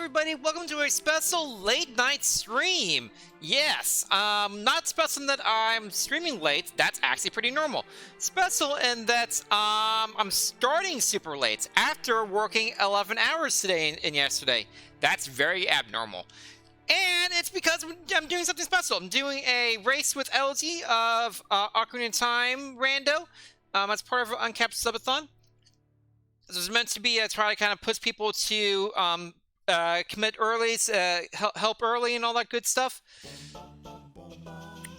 everybody, welcome to a special late night stream. Yes, not special in that I'm streaming late, that's actually pretty normal. Special in that I'm starting super late after working 11 hours today and yesterday. That's very abnormal. And it's because I'm doing something special. I'm doing a race with Elegy of Ocarina of Time Rando as part of an uncapped subathon. This was meant to be try to kind of push people to commit early, help early, and all that good stuff.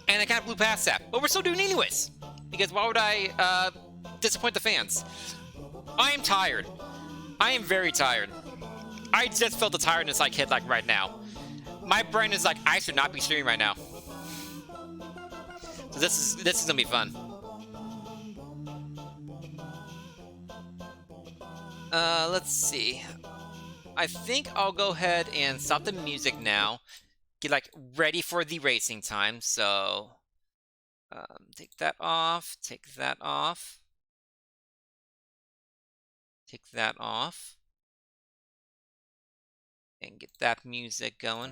And I kind of blew past that, but we're still doing it anyways. Because why would I disappoint the fans? I am tired. I am very tired. I just felt the tiredness like hit like right now. My brain is like, I should not be streaming right now. So this is gonna be fun. Let's see. I think I'll go ahead and stop the music now. Get like ready for the racing time. So, take that off. Take that off. Take that off. And get that music going.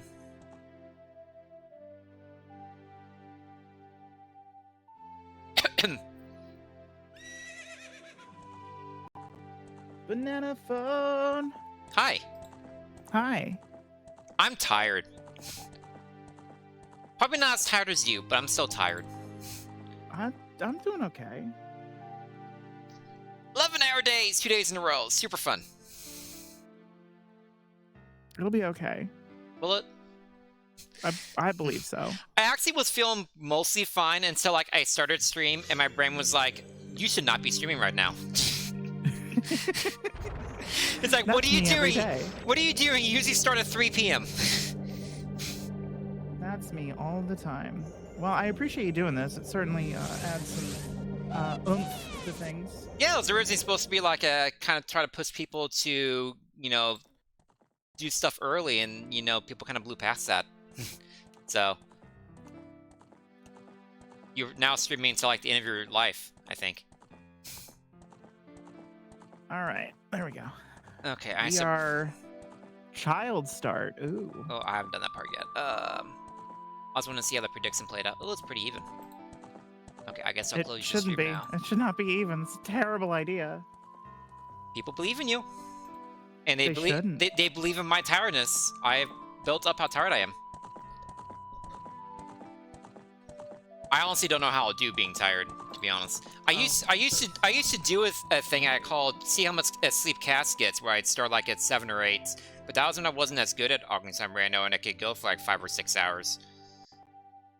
Banana phone. Hi. Hi. I'm tired. Probably not as tired as you, but I'm still tired. I'm doing okay. 11-hour days, 2 days in a row. Super fun. It'll be okay. Will it? I believe so. I actually was feeling mostly fine until like I started stream and my brain was like, you should not be streaming right now. It's like, what are you doing? What are you doing? You usually start at 3 p.m. That's me all the time. Well, I appreciate you doing this. It certainly adds some oomph to things. Yeah, it was originally supposed to be like a kind of try to push people to, you know, do stuff early, and you know, people kind of blew past that. So you're now streaming until like the end of your life, I think. All right, there we go. Okay, we are child start. Ooh. Oh, I haven't done that part yet. I was wanting to see how the prediction played out. Oh, it's pretty even. Okay, I guess I'll close your stream now. It should not be even. It's a terrible idea. People believe in you, and they believe in my tiredness. I have built up how tired I am. I honestly don't know how I'll do being tired, to be honest. I used to do a thing I called see how much sleep Cass gets, where I'd start like at 7 or 8. But that was when I wasn't as good at Ocarina of Time Rando, and I could go for like 5 or 6 hours.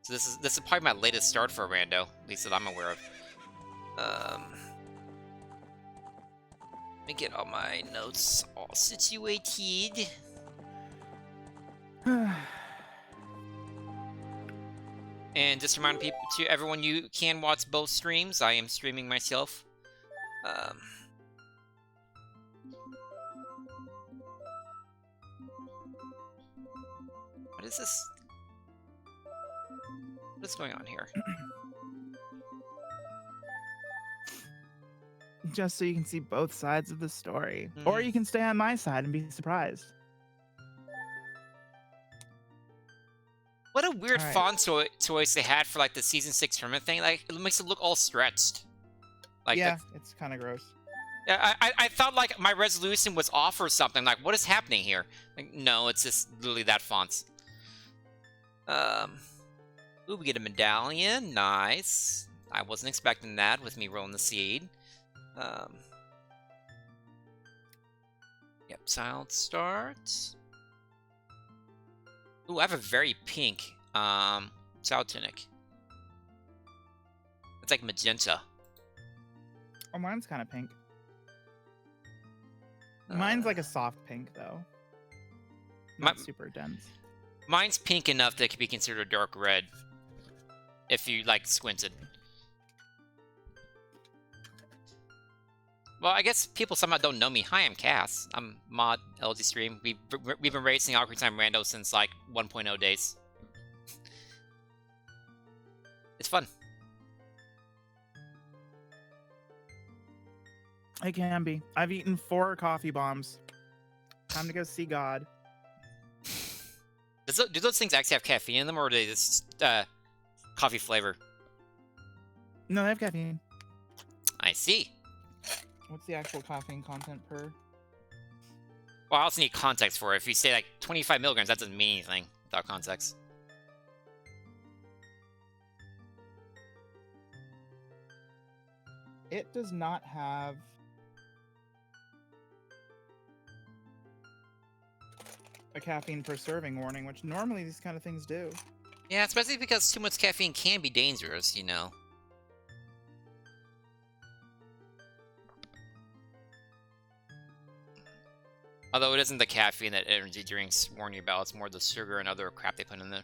So this is probably my latest start for Rando, at least that I'm aware of. Let me get all my notes all situated. And just to remind people, to everyone, you can watch both streams. I am streaming myself. What is this? What's going on here? Just so you can see both sides of the story. Or you can stay on my side and be surprised. What a weird font choice they had for like the Season 6 tournament thing. Like, it makes it look all stretched. Like, yeah, it's kind of gross. I thought like my resolution was off or something. Like, what is happening here? Like, no, it's just literally that font. Ooh, we get a medallion. Nice. I wasn't expecting that with me rolling the seed. Yep, child start. Ooh, I have a very pink child tunic. It's like magenta. Oh, mine's kind of pink. Mine's like a soft pink, though. Not super dense. Mine's pink enough that it could be considered a dark red. If you, like, squinted. Well, I guess people somehow don't know me. Hi, I'm Cass. I'm Mod LG Stream. We've been racing Ocarina of Time Rando since, like, 1.0 days. It's fun. It can be. I've eaten 4 coffee bombs. Time to go see God. do those things actually have caffeine in them, or are they just coffee flavor? No, they have caffeine. I see. What's the actual caffeine content per? Well, I also need context for it. If you say like 25 milligrams, that doesn't mean anything without context. It does not have a caffeine per serving warning, which normally these kind of things do. Yeah, especially because too much caffeine can be dangerous, you know. Although it isn't the caffeine that energy drinks warn you about, it's more the sugar and other crap they put in there.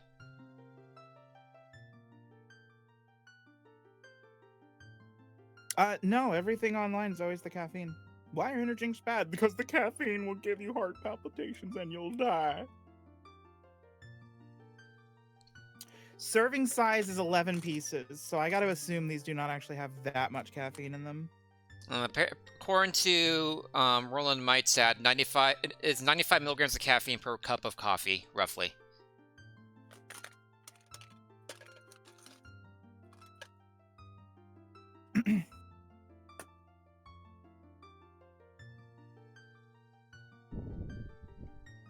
No, everything online is always the caffeine. Why are energy drinks bad? Because the caffeine will give you heart palpitations and you'll die. Serving size is 11 pieces, so I gotta assume these do not actually have that much caffeine in them. According to Roland Meitzat, 95 milligrams of caffeine per cup of coffee, roughly.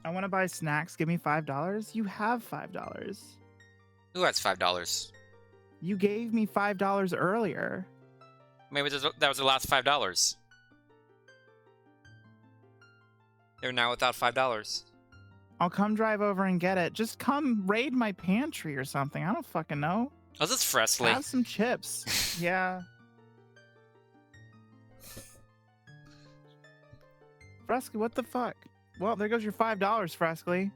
I want to buy snacks. Give me $5. You have $5. Who has $5? You gave me $5 earlier. Maybe that was the last $5. They're now without $5. I'll come drive over and get it. Just come raid my pantry or something. I don't fucking know. Oh, this is Fresley. Have some chips. Yeah. Fresley, what the fuck? Well, there goes your $5, Fresley.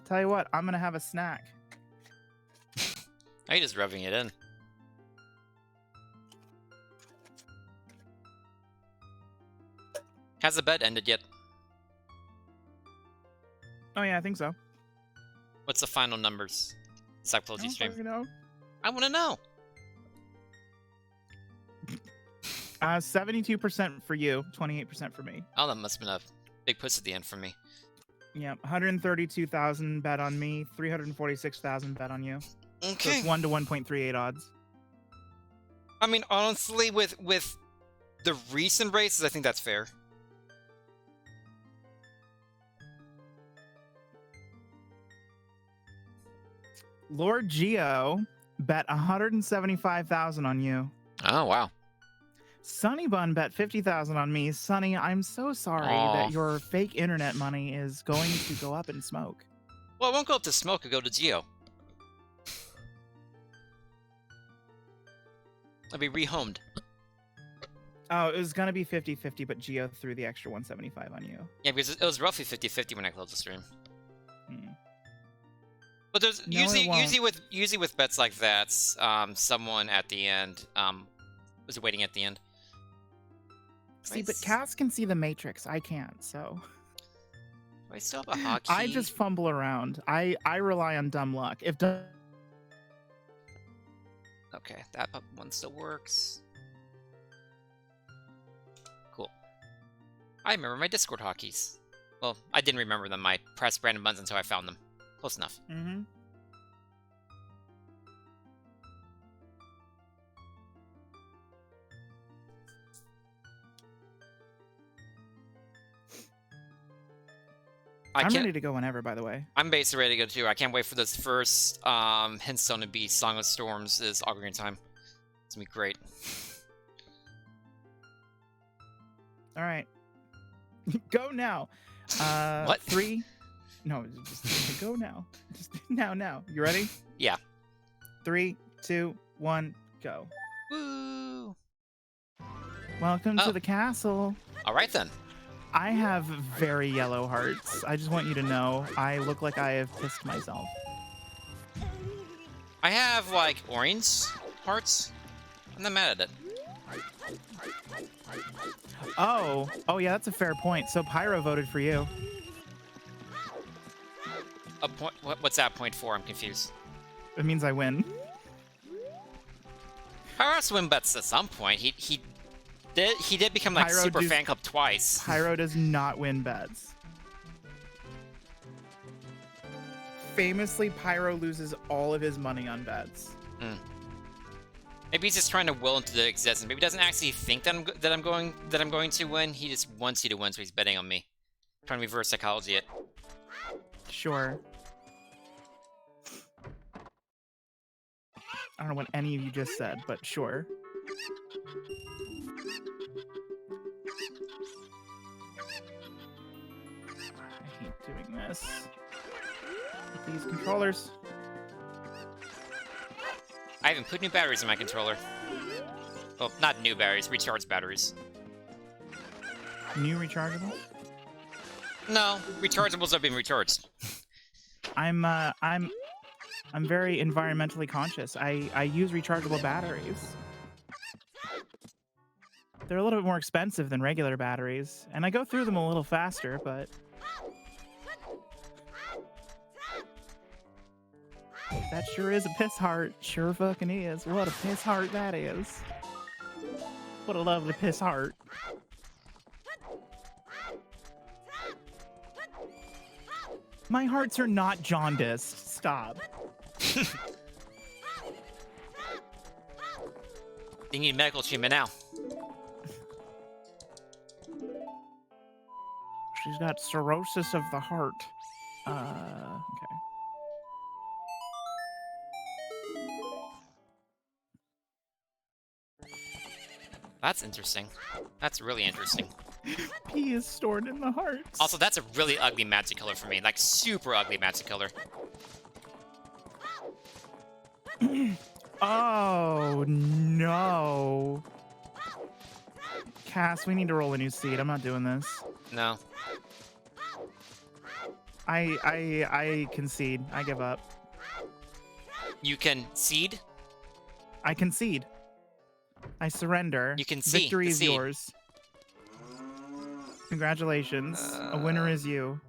Tell you what, I'm gonna have a snack. Are you just rubbing it in? Has the bed ended yet? Oh yeah, I think so. What's the final numbers? Psychology stream. Know. I want to know. 72% for you, 28% for me. Oh, that must have been a big push at the end for me. Yeah, 132,000 bet on me, 346,000 bet on you. Okay. So it's 1 to 1.38 odds. I mean, honestly, with the recent races, I think that's fair. Lord Geo bet 175,000 on you. Oh, wow. Sunny Bun bet 50,000 on me. Sunny, I'm so sorry that your fake internet money is going to go up in smoke. Well, it won't go up to smoke, it'll go to Geo. It'll be rehomed. Oh, it was going to be 50-50, but Geo threw the extra 175 on you. Yeah, because it was roughly 50-50 when I closed the stream. Hmm. But there's No, usually with bets like that, someone at the end was waiting at the end. See, but Cass can see the Matrix. I can't, so. Do I still have a hotkey? I just fumble around. I rely on dumb luck. If Okay, that one still works. Cool. I remember my Discord hotkeys. Well, I didn't remember them. I pressed random buttons until I found them. Close enough. Mm-hmm. I'm ready to go whenever, by the way. I'm basically ready to go too. I can't wait for this first Hintstone to be Song of Storms is Ocarina Time. It's gonna be great. All right. Go now. What? 3. No, just go now. Just now. You ready? Yeah. 3, 2, 1, go. Woo! Welcome to the castle. All right then. I have very yellow hearts. I just want you to know I look like I have pissed myself. I have like orange hearts. I'm not mad at it. Oh yeah, that's a fair point. So Pyro voted for you. A point? What's that point for? I'm confused. It means I win. Pyro has to win bets at some point. He did become like Pyro super fan club twice. Pyro does not win bets. famously, Pyro loses all of his money on bets. Maybe he's just trying to will into the existence. Maybe he doesn't actually think that I'm going to win. He just wants you to win, so he's betting on me. Trying to reverse psychology it. Sure. I don't know what any of you just said, but sure. I hate doing this. With these controllers. I haven't put new batteries in my controller. Well, not new batteries, recharged batteries. New rechargeable? No, rechargeables have been recharged. I'm very environmentally conscious. I use rechargeable batteries. They're a little bit more expensive than regular batteries, and I go through them a little faster, but that sure is a piss heart. Sure fucking is. What a piss heart that is. What a lovely piss heart. My hearts are not jaundiced. Stop. They need medical treatment now. She's got cirrhosis of the heart. Okay. That's interesting. That's really interesting. Pee is stored in the hearts. Also, that's a really ugly magic color for me. Like, super ugly magic color. Oh, no. Cass, we need to roll a new seed. I'm not doing this. No. I concede. I give up. You can seed? I concede. I surrender. You can see. Victory is seed. yours. Congratulations. A winner is you.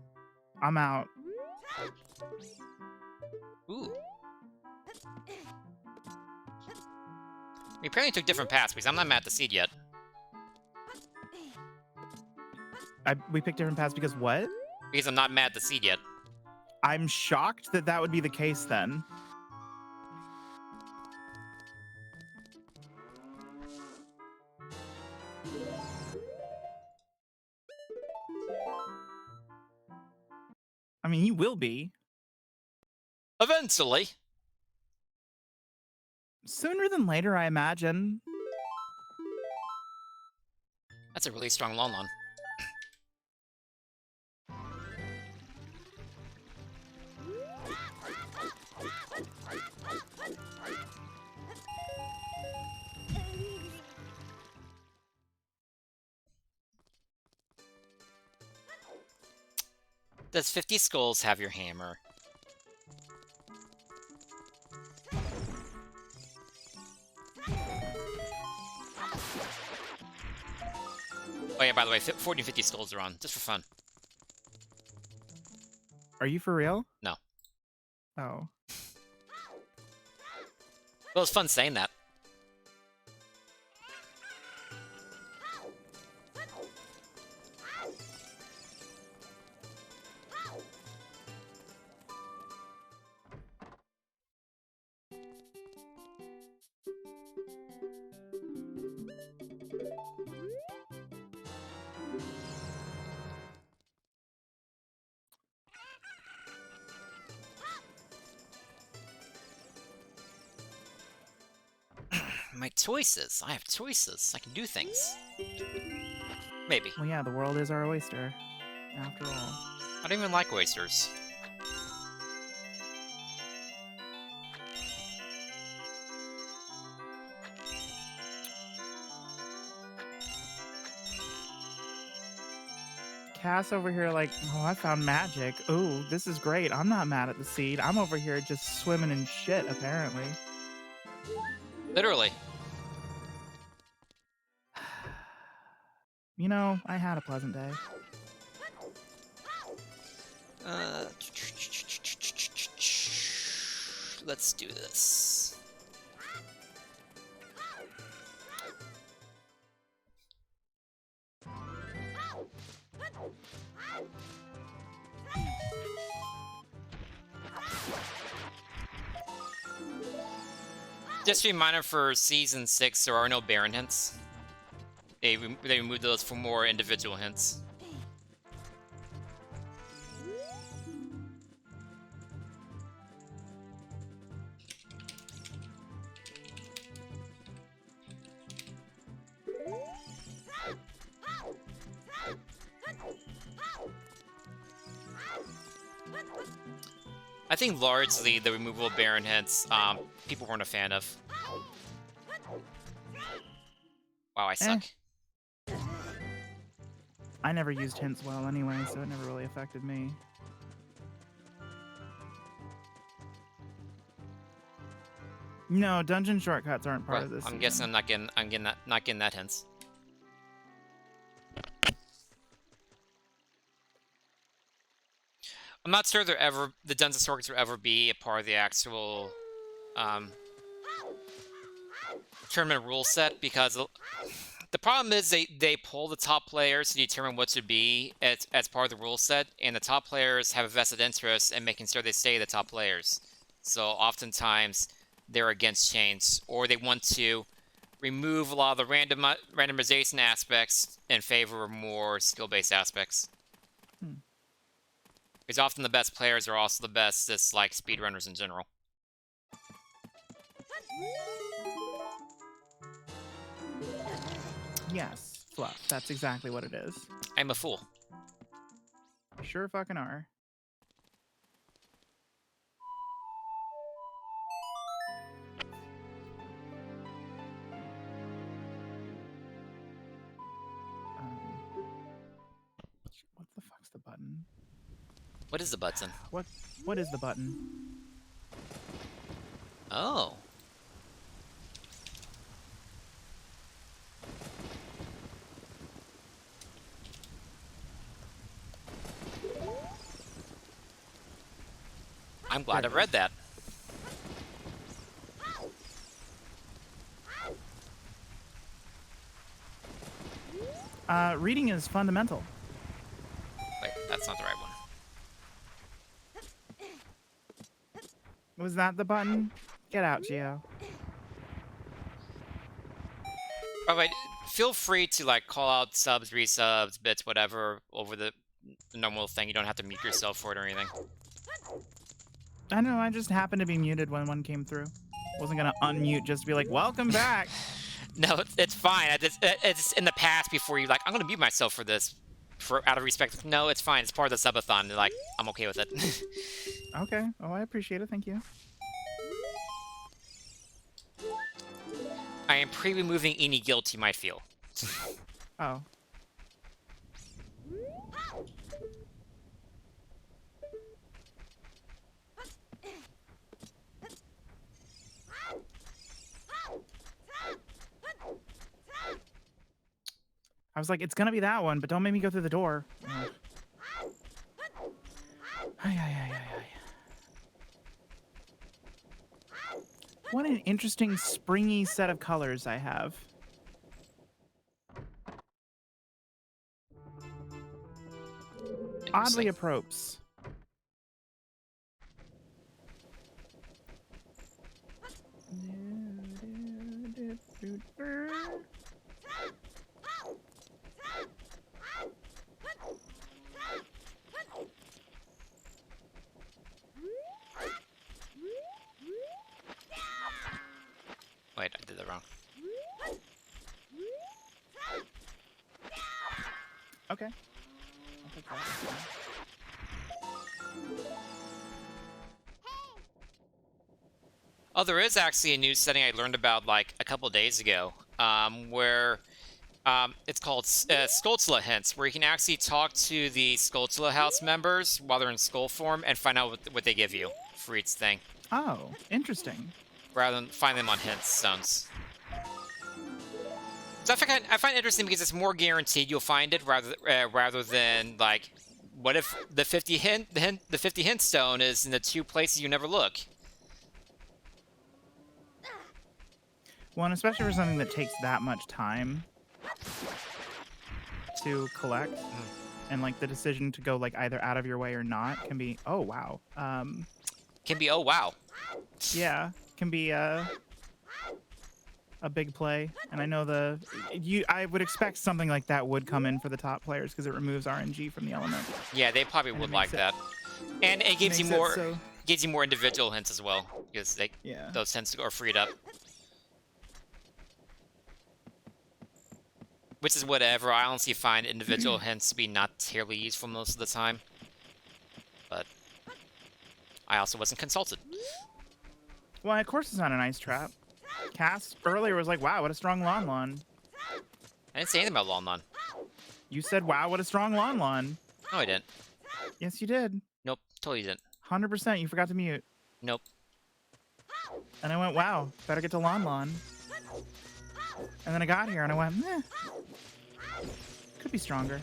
I'm out. Ooh. We apparently took different paths because I'm not mad at the seed yet. We picked different paths because what? Because I'm not mad at the seed yet. I'm shocked that that would be the case then. I mean, you will be. Eventually. Sooner than later, I imagine. That's a really strong Lon-Lon. Does 50 skulls have your hammer? Oh yeah, by the way, 40 and 50 skulls are on, just for fun. Are you for real? No. Oh. Well, it's fun saying that. My choices. I have choices. I can do things. Maybe. Well, yeah, the world is our oyster. After all. I don't even like oysters. Cass over here like, oh, I found magic. Ooh, this is great. I'm not mad at the seed. I'm over here just swimming in shit, apparently. Literally. You know, I had a pleasant day. Let's do this. Just a reminder for Season 6, there are no Baron hints. They removed those for more individual hints. I think largely the removal of Baron hints, people weren't a fan of. Wow, I suck. I never used hints well anyway, so it never really affected me. No, dungeon shortcuts aren't part of this. I'm guessing I'm not getting that hints. I'm not sure the dungeon shortcuts will ever be a part of the actual tournament rule set, because the problem is they pull the top players to determine what should be as part of the rule set, and the top players have a vested interest in making sure they stay the top players. So oftentimes they're against change, or they want to remove a lot of the randomization aspects in favor of more skill-based aspects. Because often the best players are also the best as like speedrunners in general. Yes, Fluff. That's exactly what it is. I'm a fool. Sure fucking are. What the fuck's the button? What is the button? What is the button? Oh. I'm glad I read that. Reading is fundamental. Wait, that's not the right one. Was that the button? Get out, Geo. By the way, feel free to like call out subs, resubs, bits, whatever over the normal thing. You don't have to mute yourself for it or anything. I know, I just happened to be muted when one came through. Wasn't gonna unmute just to be like, welcome back. No, it's fine. It's in the past before you like, I'm gonna mute myself for this, out of respect. No, it's fine. It's part of the subathon. Like, I'm okay with it. Okay. Oh, I appreciate it. Thank you. I am pre-removing any guilt you might feel. Oh. I was like, it's gonna be that one, but don't make me go through the door. Ugh. What an interesting springy set of colors I have. Oddly appropriate. Wait, I did that wrong. Okay. I'll take that. Oh, there is actually a new setting I learned about like a couple days ago, where it's called Skulltula Hints, where you can actually talk to the Skulltula House members while they're in skull form and find out what they give you for each thing. Oh, interesting. Rather than find them on hint stones. So I find it interesting because it's more guaranteed you'll find it rather than like, what if the 50 hint stone is in the 2 places you never look? Well, and especially for something that takes that much time to collect, and like the decision to go like either out of your way or not can be, oh wow. Can be, oh wow. Yeah, can be a big play, and I know I would expect something like that would come in for the top players because it removes RNG from the element. Yeah, they probably And would like that, and it gives you more individual hints as well because those hints are freed up, which is whatever. I honestly find individual hints to be not terribly useful most of the time, but I also wasn't consulted. Well, of course it's not an ice trap. Cass earlier was like, wow, what a strong Lon Lon. I didn't say anything about Lon Lon. You said, wow, what a strong Lon Lon. No, I didn't. Yes, you did. Nope, totally didn't. 100%. You forgot to mute. Nope. And I went, wow, better get to Lon Lon. And then I got here and I went, meh. Could be stronger.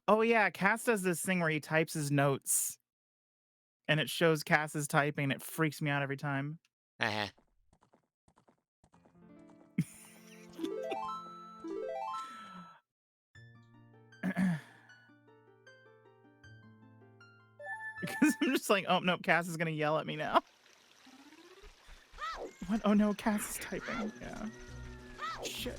Oh yeah, Cass does this thing where he types his notes. And it shows Cass's typing, and it freaks me out every time. Uh-huh. Because I'm just like, oh no, Cass is gonna yell at me now. What? Oh no, Cass is typing. Yeah. Shit.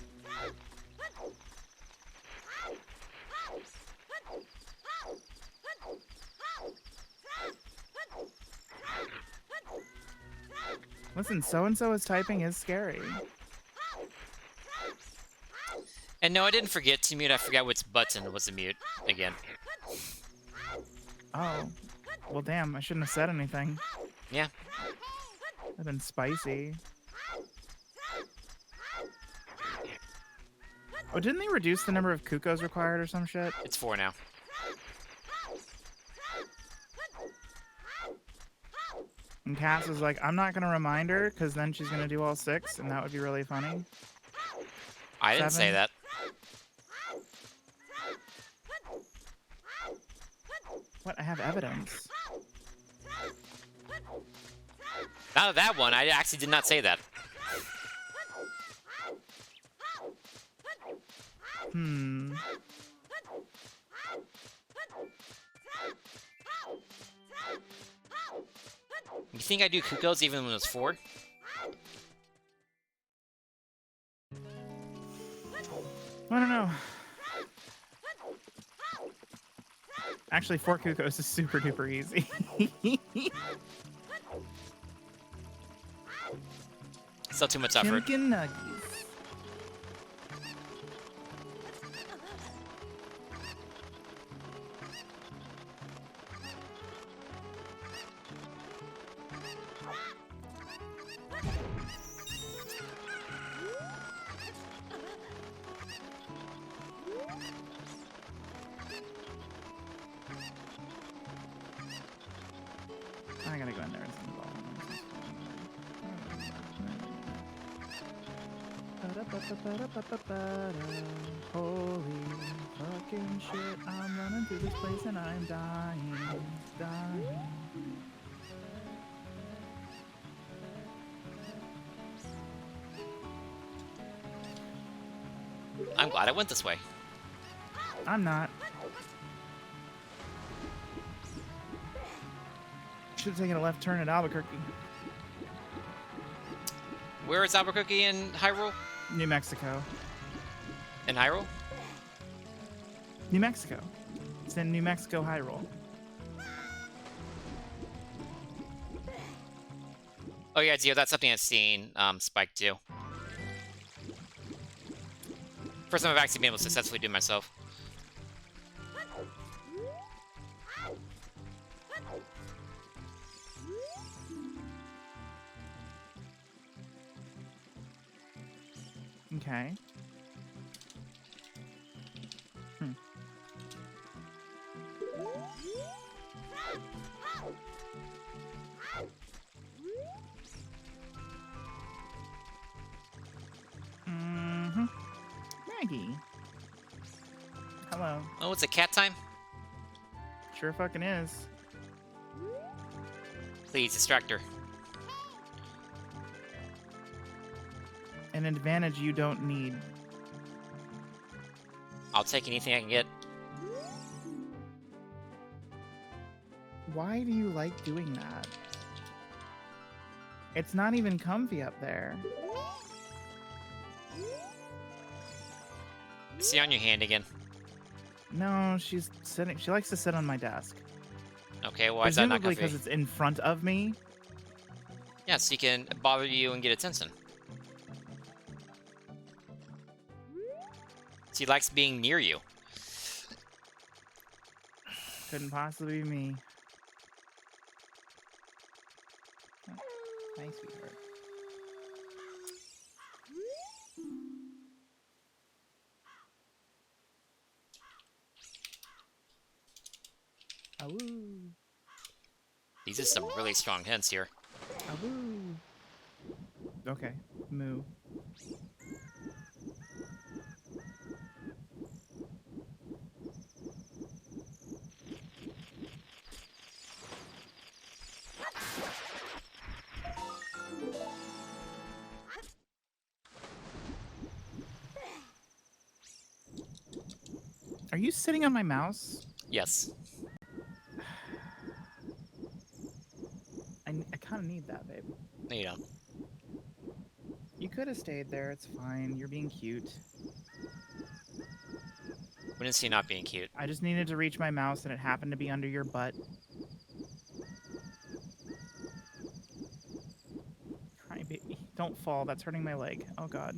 Listen, so-and-so is typing is scary. And no, I didn't forget to mute. I forgot which button was to mute again. Oh. Well, damn, I shouldn't have said anything. Yeah. That'd been spicy. Oh, didn't they reduce the number of Kukos required or some shit? It's 4 now. And Cass was like, I'm not going to remind her because then she's going to do all 6 and that would be really funny. I didn't say that. What? I have evidence. Not of that one. I actually did not say that. Hmm. You think I do Kukos even when it's 4? I don't know. Actually, 4 Kukos is super duper easy. Still too much effort. Chimkin Nuggies. I gotta go in there and send the ball. Holy fucking shit, I'm running through this place and I'm dying. I'm glad I went this way. I'm not. Should have taken a left turn at Albuquerque. Where is Albuquerque in Hyrule? New Mexico. In Hyrule? New Mexico. It's in New Mexico, Hyrule. Oh yeah, Gio, that's something I've seen Spike do. First time I've actually been able to successfully do myself. Okay. Maggie. Hello. Oh, it's a cat time? Sure fucking is. Please, distract her. an advantage you don't need. I'll take anything I can get. Why do you like doing that? It's not even comfy up there. See on your hand again. No, she's sitting. She likes to sit on my desk. Okay, why is that not Presumably comfy? because it's in front of me. Yeah, so you can bother you and get attention. She likes being near you. Couldn't possibly be me. Oh, hi, sweetheart. Awoo. These are some really strong hints here. Awoo. Okay, moo. Are you sitting on my mouse? Yes. I kind of need that, babe. No, you don't. You could have stayed there. It's fine. You're being cute. Wouldn't see not being cute. I just needed to reach my mouse, and it happened to be under your butt. Cry baby. Don't fall. That's hurting my leg. Oh, God.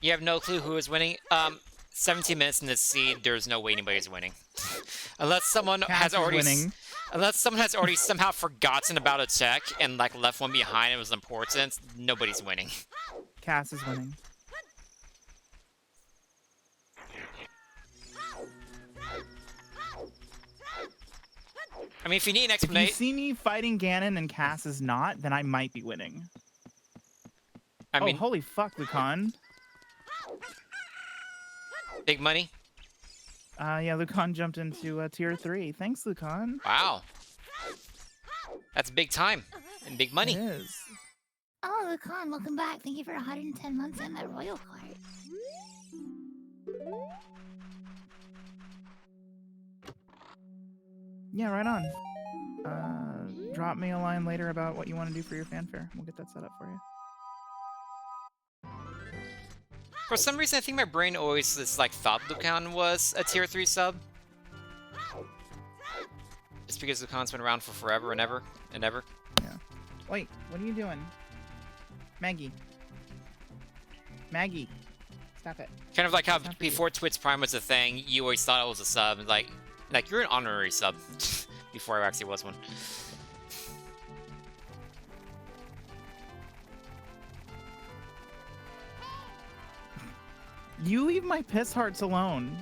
You have no clue who is winning. 17 minutes in this seed, there's no way anybody's winning. Unless someone has already winning. Unless someone has already somehow forgotten about a check and like left one behind, it was important, nobody's winning. Cass is winning. I mean, if you need an If you explanation, see me fighting Ganon and Cass is not, then I might be winning. I mean, oh, holy fuck, Lucan. big money. Yeah, Lucan jumped into tier 3. Thanks, Lucan. Wow, that's big time and big money. It is. Oh, Lucan, welcome back. Thank you for 110 months and that royal card. Yeah, right on. Drop me a line later about what you want to do for your fanfare. We'll get that set up for you. For some reason, I think my brain always just like thought Lucan was a tier 3 sub. Just because Lucan's been around for forever and ever and ever. Yeah. Wait, what are you doing? Maggie. Maggie. Stop it. Kind of like how Not for before Twitch Prime was a thing, you always thought it was a sub. And like you're an honorary sub. Before I actually was one. You leave my piss hearts alone.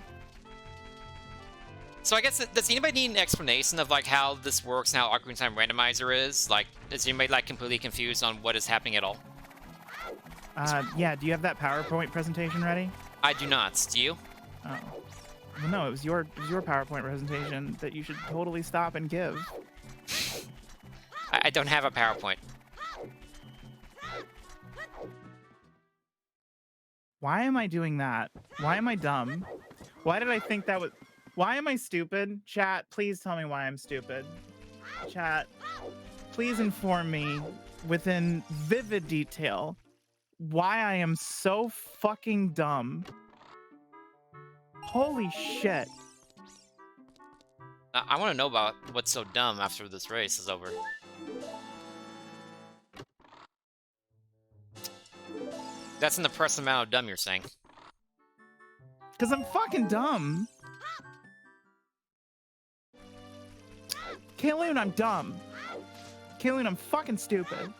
So I guess, does anybody need an explanation of like how this works and how Ocarina of Time Randomizer is? Like, is anybody like completely confused on what is happening at all? Yeah, do you have that PowerPoint presentation ready? I do not. Do you? Oh. Well, no, it was your PowerPoint presentation that you should totally stop and give. I don't have a PowerPoint. Why am I doing that? Why am I dumb? Why did I think that was... Why am I stupid? Chat, please tell me why I'm stupid. Chat, please inform me within vivid detail why I am so fucking dumb. Holy shit. I want to know about what's so dumb after this race is over. That's an impressive amount of dumb you're saying. Because I'm fucking dumb. Kayloon, I'm dumb. Kayloon, I'm fucking stupid.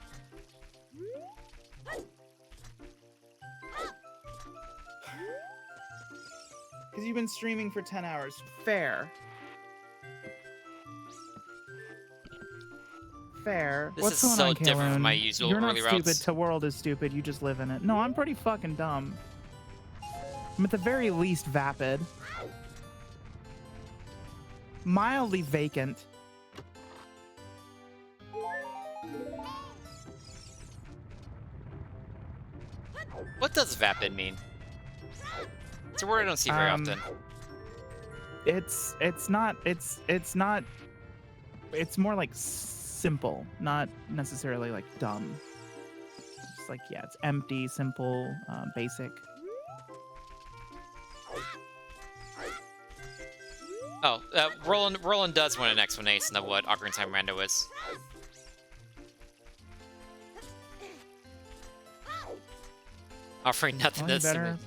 Because you've been streaming for 10 hours. Fair. Fair. This What's is going so on, different from my Kayloon? usual You're not early stupid. routes. The world is stupid. You just live in it. No, I'm pretty fucking dumb. I'm at the very least vapid. Mildly vacant. What does vapid mean? It's a word I don't see very often. It's more like simple, not necessarily like dumb. It's like, yeah, it's empty, simple, basic. Oh, Roland does want an explanation of what Ocarina of Time Rando is. Offering nothing Well, to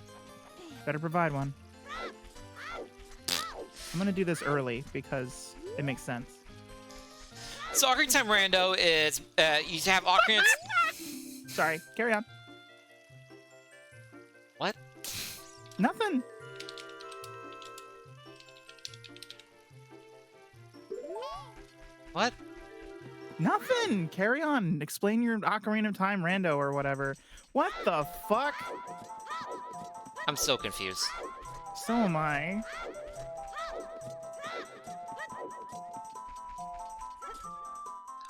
better provide one. I'm gonna do this early because it makes sense. So Ocarina of Time Rando is you have Ocarina. Sorry, carry on. What? Nothing. What? Nothing. Carry on. Explain your Ocarina of Time Rando or whatever. What the fuck? I'm so confused. So am I.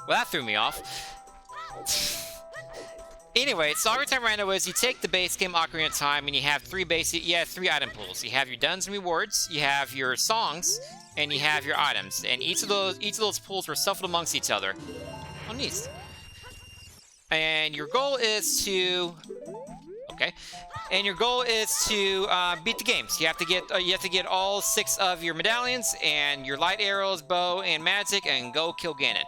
Well, that threw me off. Anyway, so Ocarina of Time Rando is you take the base game Ocarina of Time and you have three item pools. You have your duns and rewards, you have your songs, and you have your items. And each of those pools were shuffled amongst each other. Oh, nice. And your goal is to beat the games. You have to get all 6 of your medallions and your light arrows, bow, and magic, and go kill Ganon.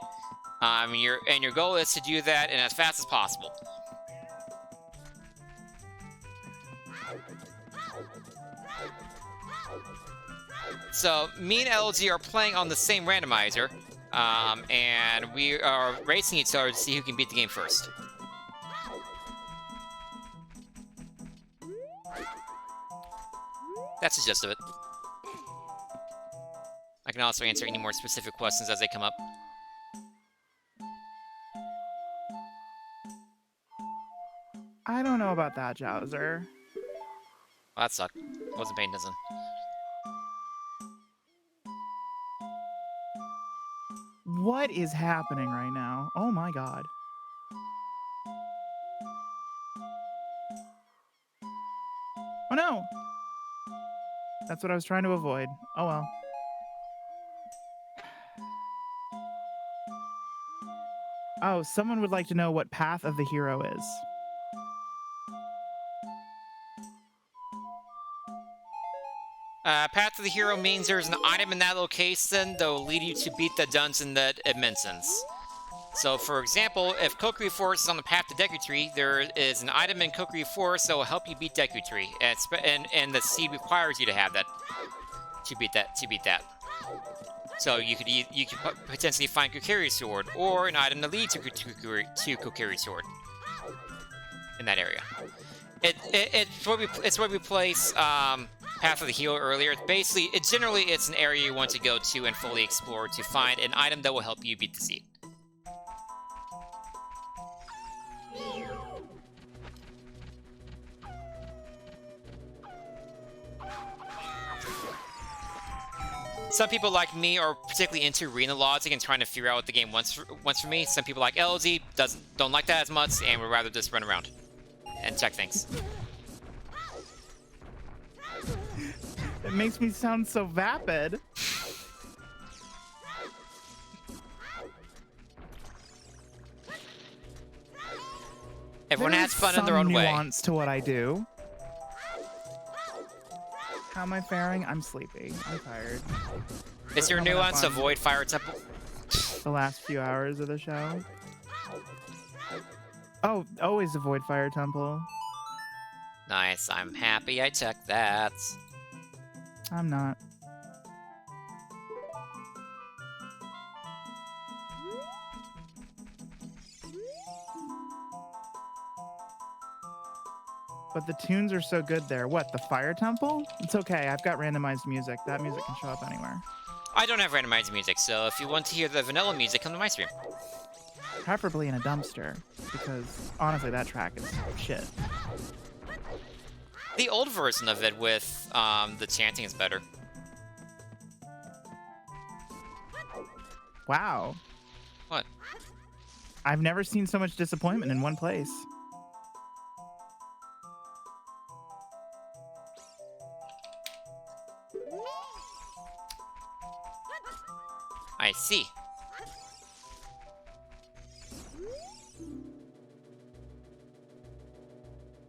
Your goal is to do that and as fast as possible. So me and Elegy are playing on the same randomizer, and we are racing each other to see who can beat the game first. That's the gist of it. I can also answer any more specific questions as they come up. I don't know about that, Jowser. Well, that sucked. Wasn't paying attention. What is happening right now? Oh my god. Oh no! That's what I was trying to avoid. Oh well. Oh, someone would like to know what Path of the Hero is. Path of the Hero means there's an item in that location that will lead you to beat the dungeon that it mentions. So, for example, if Kokiri Forest is on the path to Deku Tree, there is an item in Kokiri Forest that will help you beat Deku Tree, and the seed requires you to have that to beat that. So you could potentially find Kokiri's sword, or an item that leads to Kokiri's sword in that area. It's where we place Path of the Hero earlier. Generally it's an area you want to go to and fully explore to find an item that will help you beat the seed. Some people like me are particularly into arena logic and trying to figure out what the game wants from me. Some people like LG don't like that as much and would rather just run around and check things. It makes me sound so vapid. Everyone has fun in their own way. There's some nuance to what I do. How am I faring? I'm sleepy. I'm tired. Is your nuance avoid Fire Temple? The last few hours of the show. Oh, always avoid Fire Temple. Nice. I'm happy I checked that. I'm not. But the tunes are so good there. What, the Fire Temple? It's okay, I've got randomized music. That music can show up anywhere. I don't have randomized music, so if you want to hear the vanilla music, come to my stream. Preferably in a dumpster, because honestly, that track is shit. The old version of it with the chanting is better. Wow. What? I've never seen so much disappointment in one place.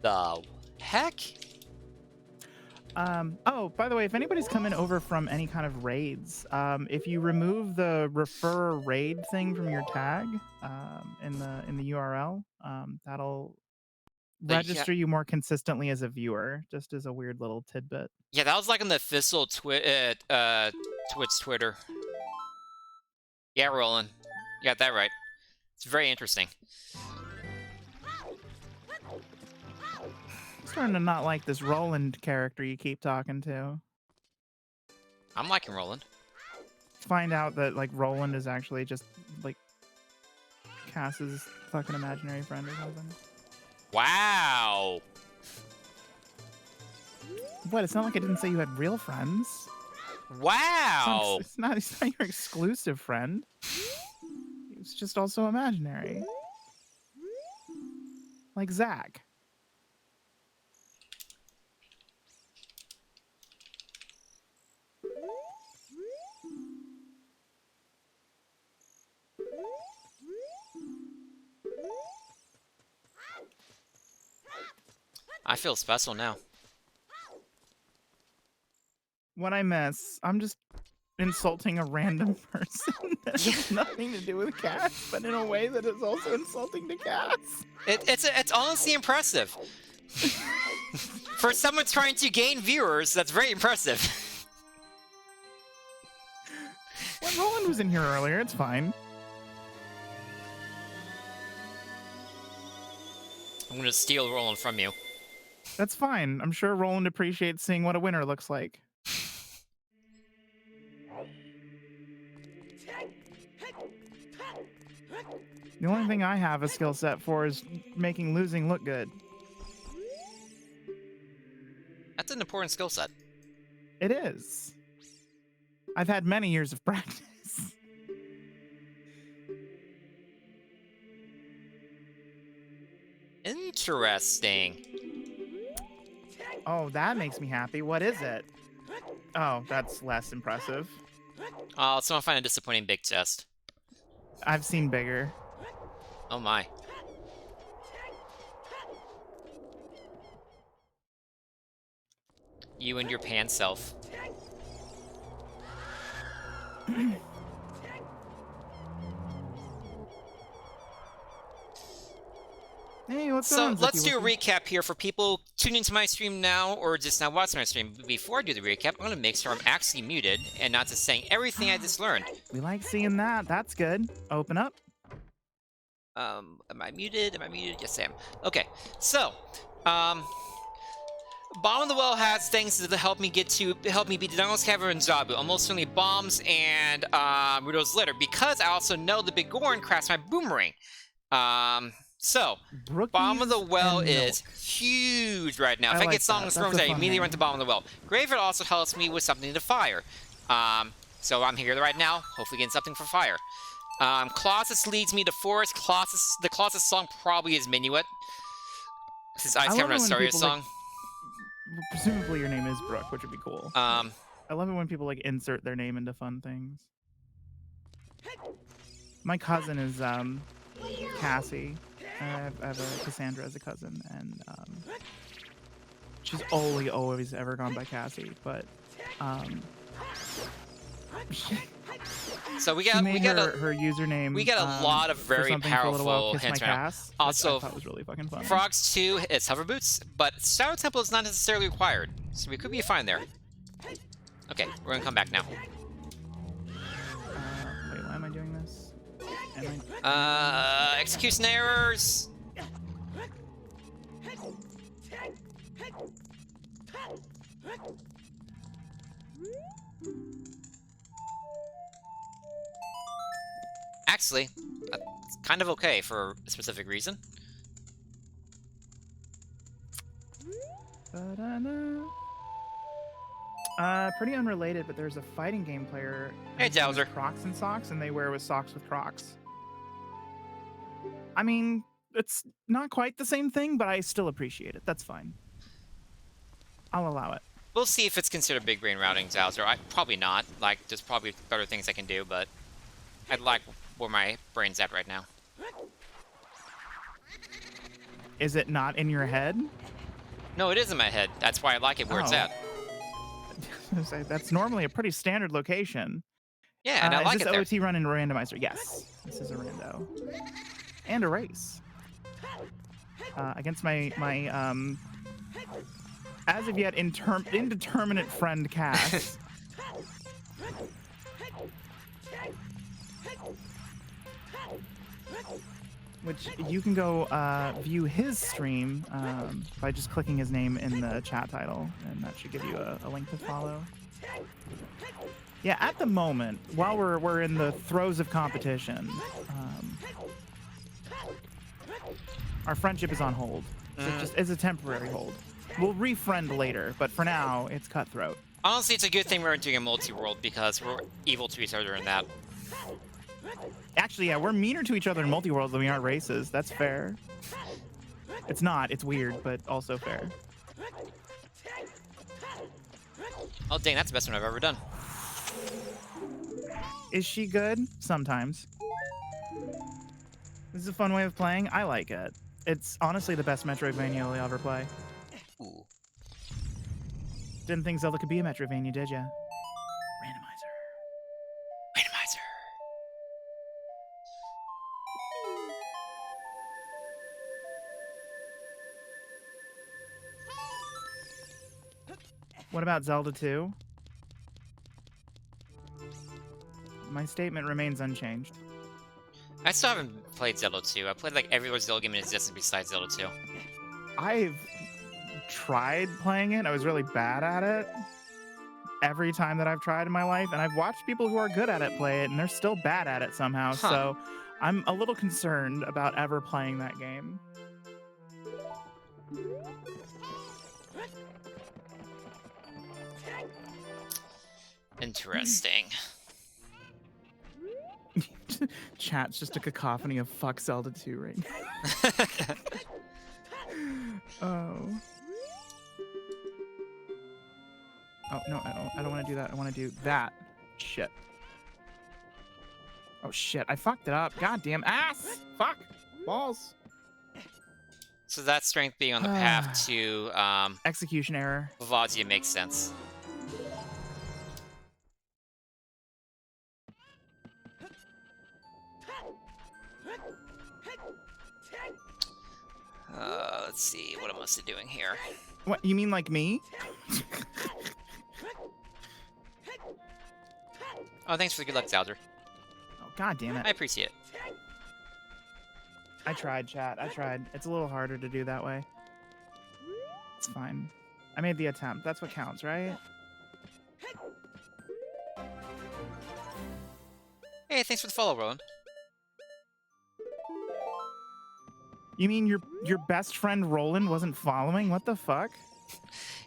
the heck? Oh, by the way, if anybody's coming over from any kind of raids, if you remove the refer raid thing from your tag, in the URL, that'll Yeah. register you more consistently as a viewer, just as a weird little tidbit. Yeah, that was like on the official Twitch Twitter. Yeah, Roland. You got that right. It's very interesting. I'm starting to not like this Roland character you keep talking to. I'm liking Roland. Find out that like Roland is actually just like Cass's fucking imaginary friend or something. Wow. What? It's not like I didn't say you had real friends. Wow. It's not your exclusive friend. It's just also imaginary. Like Zach. I feel special now. What I miss, I'm just insulting a random person that has nothing to do with Cass, but in a way that is also insulting to Cass. It's honestly impressive. For someone trying to gain viewers, that's very impressive. Well, Roland was in here earlier, it's fine. I'm gonna steal Roland from you. That's fine. I'm sure Roland appreciates seeing what a winner looks like. The only thing I have a skill set for is making losing look good. That's an important skill set. It is. I've had many years of practice. Interesting. Oh, that makes me happy. What is it? Oh, that's less impressive. Oh, someone find a disappointing big chest. I've seen bigger. Oh my. You and your pan self. Hey, what's So on? let's do a recap here for people tuning into my stream now or just now watching my stream. Before I do the recap, I'm going to make sure I'm actually muted and not just saying everything I just learned. We like seeing that. That's good. Open up. Am I muted? Am I muted? Yes, I am. Okay, so, Bomb of the Well has things to help me beat the Dungel's Cavern and Zabu. Almost certainly bombs and Rudo's Litter, because I also know the Big Goron crafts my boomerang. So, Bomb of the Well is huge right now. If I get Song of Storms, I immediately run to Bomb of the Well. Graveyard also helps me with something to fire. So I'm here right now, hopefully getting something for fire. Colossus leads me to Forest. The Colossus song probably is Minuet. This is Ice Cavern Astoria song. Presumably your name is Brooke, which would be cool. I love it when people like insert their name into fun things. My cousin is Cassie. I have a Cassandra as a cousin, and she's only always ever gone by Cassie, but so we got her username. We got a lot of very powerful hints right now. Also, I thought was really fucking fun. Frogs 2 is hover boots, but Shadow Temple is not necessarily required, so we could be fine there. Okay, we're gonna come back now. Wait, why am I doing this? Execution errors. Actually, that's kind of okay for a specific reason. Pretty unrelated, but there's a fighting game player. Hey, Dowser. Crocs and socks, and they wear with socks with Crocs. I mean, it's not quite the same thing, but I still appreciate it. That's fine. I'll allow it. We'll see if it's considered big brain routing, Dowser. Probably not. Like, there's probably better things I can do, but I'd like where my brain's at right now. Is it not in your head? No, it is in my head. That's why I like it where it's Oh. at. That's normally a pretty standard location. Yeah, and I like is it this there. OT run in Randomizer? Yes. This is a rando. And a race. Against my as of yet indeterminate friend Cass. Which you can go view his stream by just clicking his name in the chat title, and that should give you a link to follow. Yeah, at the moment, while we're in the throes of competition, our friendship is on hold. So it just is a temporary hold. We'll refriend later, but for now, it's cutthroat. Honestly, it's a good thing we're doing a multi-world because we're evil to each other in that. Actually, yeah, we're meaner to each other in multi-worlds than we are races. That's fair. It's not. It's weird, but also fair. Oh, dang, that's the best one I've ever done. Is she good? Sometimes. This is a fun way of playing. I like it. It's honestly the best Metroidvania you'll ever play. Ooh. Didn't think Zelda could be a Metroidvania, did ya? Randomizer. Randomizer. What about Zelda 2? My statement remains unchanged. I still haven't played Zelda 2. I played like every other Zelda game in existence besides Zelda 2. I've tried playing it. I was really bad at it every time that I've tried in my life, and I've watched people who are good at it play it, and they're still bad at it somehow. Huh. So I'm a little concerned about ever playing that game. Interesting. Chat's just a cacophony of fuck Zelda 2 right now. Oh. Oh, no, I don't want to do that. I want to do that. Shit. Oh, shit. I fucked it up. Goddamn ass. Fuck. Balls. So that strength being on the path to Execution error. Vivazia makes sense. Let's see, what am I doing here? What, you mean like me? Oh, thanks for the good luck, Zouder. Oh, god damn it. I appreciate it. I tried, chat. I tried. It's a little harder to do that way. It's fine. I made the attempt. That's what counts, right? Hey, thanks for the follow, Roland. You mean your best friend Roland wasn't following? What the fuck?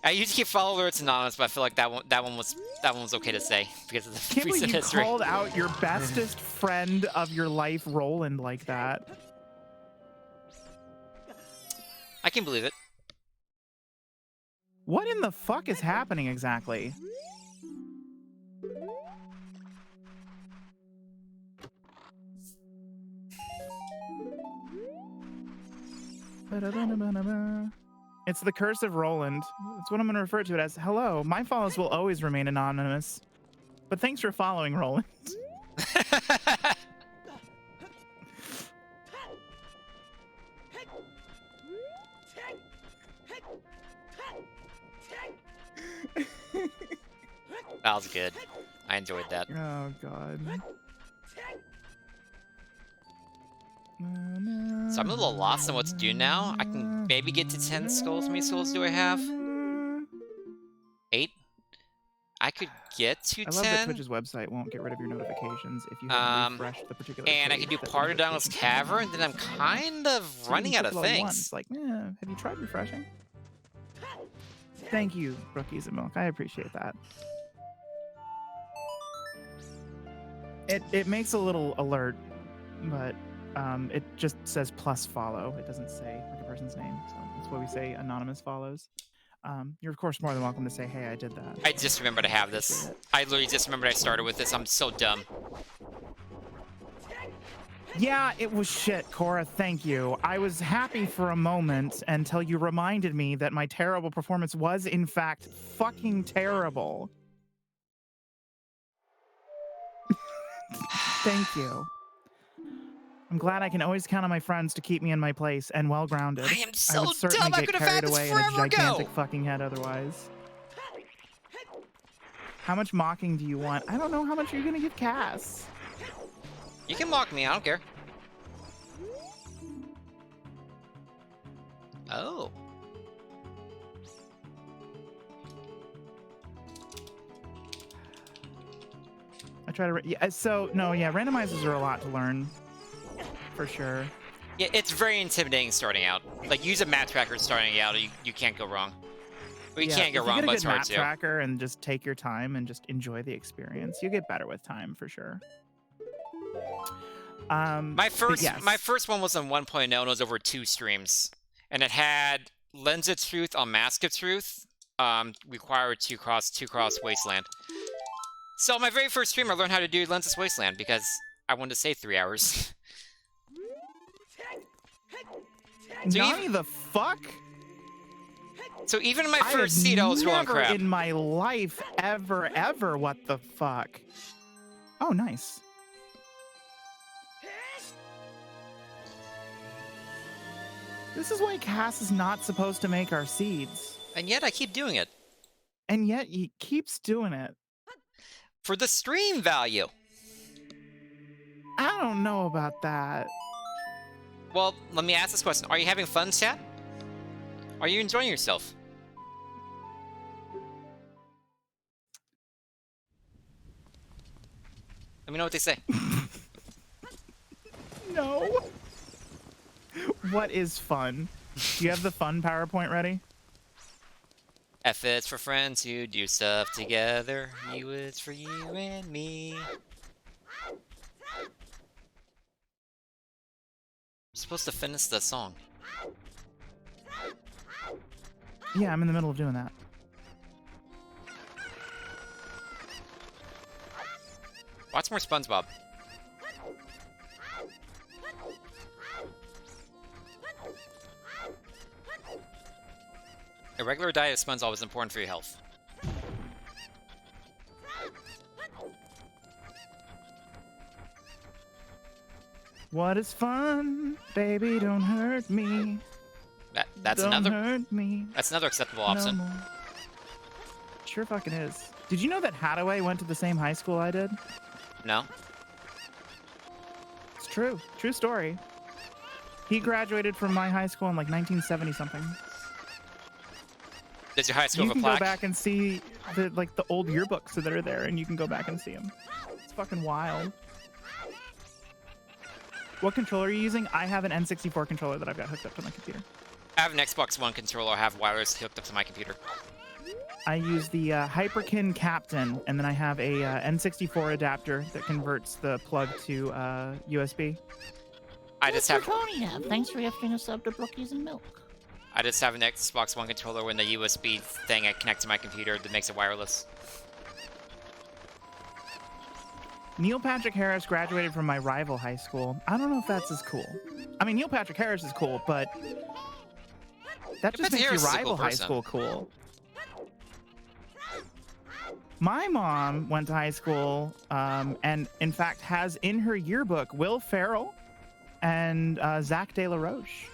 I usually keep follow alerts anonymous, but I feel like that one was okay to say because of the Can't believe recent you history. called out your bestest friend of your life, Roland, like that. I can believe it. What in the fuck is happening exactly? It's the curse of Roland. That's what I'm going to refer to it as. Hello, my follows will always remain anonymous. But thanks for following, Roland. That was good. I enjoyed that. Oh, God. So I'm a little lost on what to do now. I can maybe get to 10 skulls. How many skulls do I have? 8? I could get to 10. I love that Twitch's website won't get rid of your notifications if you haven't refreshed the particular and I page can do that the part of Donald's notifications come Cavern, then I'm kind of on. So running you out can of click it all once. things. It's like, have you tried refreshing? Thank you, Brookies and Milk. I appreciate that. It makes a little alert, but it just says plus follow. It doesn't say like a person's name, so that's why we say anonymous follows. You're of course more than welcome to say, hey, I did that. I just remembered I have this. I literally just remembered I started with this. I'm so dumb. Yeah, it was shit, Cora. Thank you. I was happy for a moment until you reminded me that my terrible performance was, in fact, fucking terrible. Thank you. I'm glad I can always count on my friends to keep me in my place and well grounded. I am I so would certainly dumb. I get could have carried had this away in a forever gigantic ago. fucking head otherwise. How much mocking do you want? I don't know how much you're gonna give Cass. You can mock me. I don't care. Oh. I try to. Yeah, so no, yeah, randomizers are a lot to learn, for sure. Yeah, it's very intimidating starting out. Like, use a map tracker starting out. You can't go wrong. Well, you Yeah, can't go if wrong, you but get it's a good hard map to. tracker and just take your time and just enjoy the experience, you get better with time for sure. My first yes. my first one was on 1.0 and it was over 2 streams. And it had Lens of Truth on Mask of Truth. Required 2 cross Wasteland. So my very first stream I learned how to do Lens of Wasteland because I wanted to save 3 hours. Nani the fuck? So even in my I first have seed I was rolling never crap. in my life ever what the fuck? Oh, nice. This is why Cass is not supposed to make our seeds. And yet I keep doing it. And yet he keeps doing it. For the stream value. I don't know about that. Well, let me ask this question. Are you having fun, chat? Are you enjoying yourself? Let me know what they say. No. What is fun? Do you have the fun PowerPoint ready? F is for friends who do stuff together. U is for you and me. I'm supposed to finish the song. Yeah, I'm in the middle of doing that. Watch more SpongeBob. A regular diet of SpongeBob is important for your health. What is fun? Baby, don't hurt me. That's don't another hurt me. That's another acceptable option. No more. Sure fucking is. Did you know that Hadaway went to the same high school I did? No? It's true. True story. He graduated from my high school in like 1970 something. Does your high school You have a can go plaque? back and see the old yearbooks that are there, and you can go back and see them. It's fucking wild. What controller are you using? I have an N64 controller that I've got hooked up to my computer. I have an Xbox One controller. I have wireless hooked up to my computer. I use the Hyperkin Captain, and then I have a N64 adapter that converts the plug to USB. I just have Ocarina, thanks for gifting us up to Brookies and Milk. an Xbox One controller with a USB thing I connect to my computer that makes it wireless. Neil Patrick Harris graduated from my rival high school. I don't know if that's as cool. I mean, Neil Patrick Harris is cool, but that just makes your Harris is a rival cool high person. school cool. My mom went to high school and, in fact, has in her yearbook Will Ferrell and Zach De La Roche.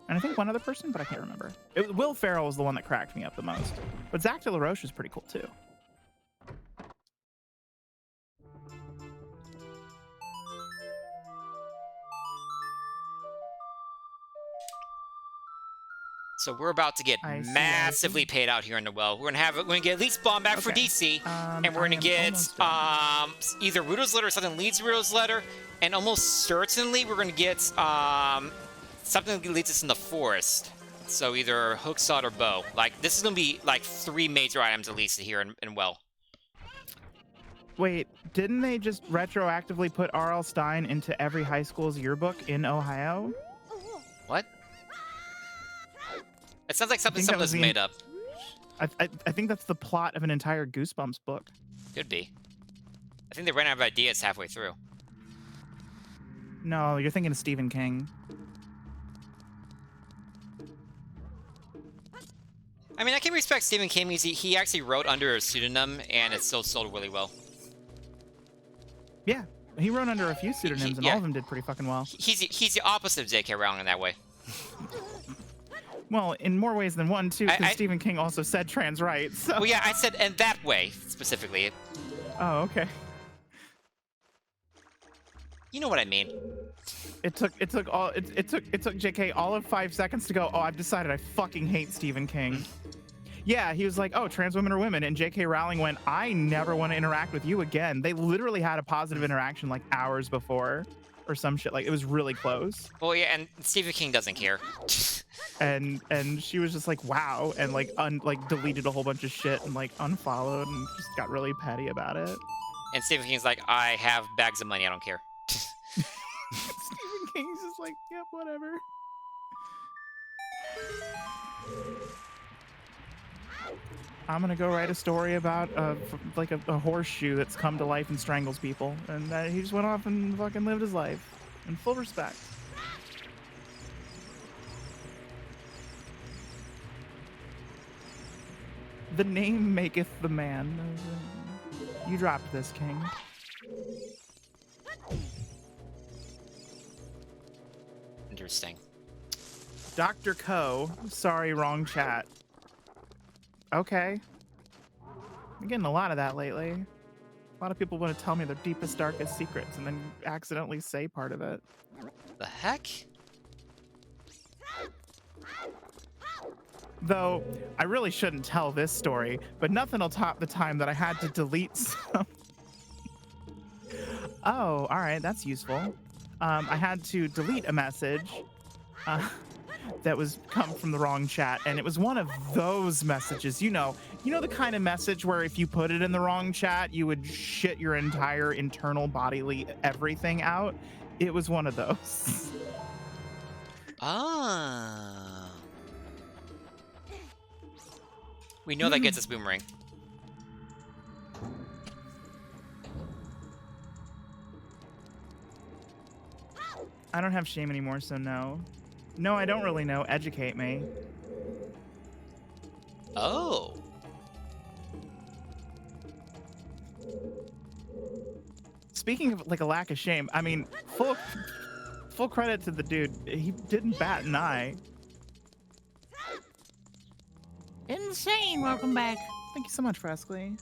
And I think one other person, but I can't remember. Will Ferrell was the one that cracked me up the most. But Zach De La Roche is pretty cool, too. So we're about to get I see, massively paid out here in the well. We're gonna get at least bomb back for Okay. DC, and we're I gonna am get almost done. either Rudo's letter or something leads to Rudo's letter, and almost certainly we're gonna get something that leads us in the forest. So either hook, sod, or bow. Like this is gonna be like 3 major items at least here in well. Wait, didn't they just retroactively put R.L. Stine into every high school's yearbook in Ohio? What? It sounds like something think that someone was has the made up. I think that's the plot of an entire Goosebumps book. Could be. I think they ran out of ideas halfway through. No, you're thinking of Stephen King. I mean, I can respect Stephen King because he actually wrote under a pseudonym, and it still sold really well. Yeah, he wrote under a few pseudonyms, and yeah. all of them did pretty fucking well. He's the opposite of J.K. Rowling in that way. Well, in more ways than one, too, because Stephen King also said trans rights. So. Well, yeah, I said in that way, specifically. Oh, okay. You know what I mean. It took JK all of 5 seconds to go, oh, I've decided I fucking hate Stephen King. Yeah, he was like, oh, trans women are women. And JK Rowling went, I never want to interact with you again. They literally had a positive interaction like hours before or some shit. Like, it was really close. Well, yeah, and Stephen King doesn't care. and she was just like, wow, and like deleted a whole bunch of shit and like unfollowed and just got really petty about it. And Stephen King's like, I have bags of money, I don't care. Stephen King's just like, yep, whatever. I'm gonna go write a story about like a horseshoe that's come to life and strangles people, and he just went off and fucking lived his life in full respect. The name maketh the man. You dropped this, King. Interesting. Dr. Co. Sorry, wrong chat. Okay. I'm getting a lot of that lately. A lot of people want to tell me their deepest, darkest secrets and then accidentally say part of it. The heck? Though, I really shouldn't tell this story, but nothing will top the time that I had to delete some. Oh, alright, that's useful. I had to delete a message that was come from the wrong chat, and it was one of those messages. You know the kind of message where if you put it in the wrong chat, you would shit your entire internal bodily everything out? It was one of those. Ah. We know that gets us boomerang. I don't have shame anymore, so no. No, I don't really know. Educate me. Oh. Speaking of like a lack of shame, I mean, full credit to the dude. He didn't bat an eye. Insane. Welcome back. Thank you so much, Freskley.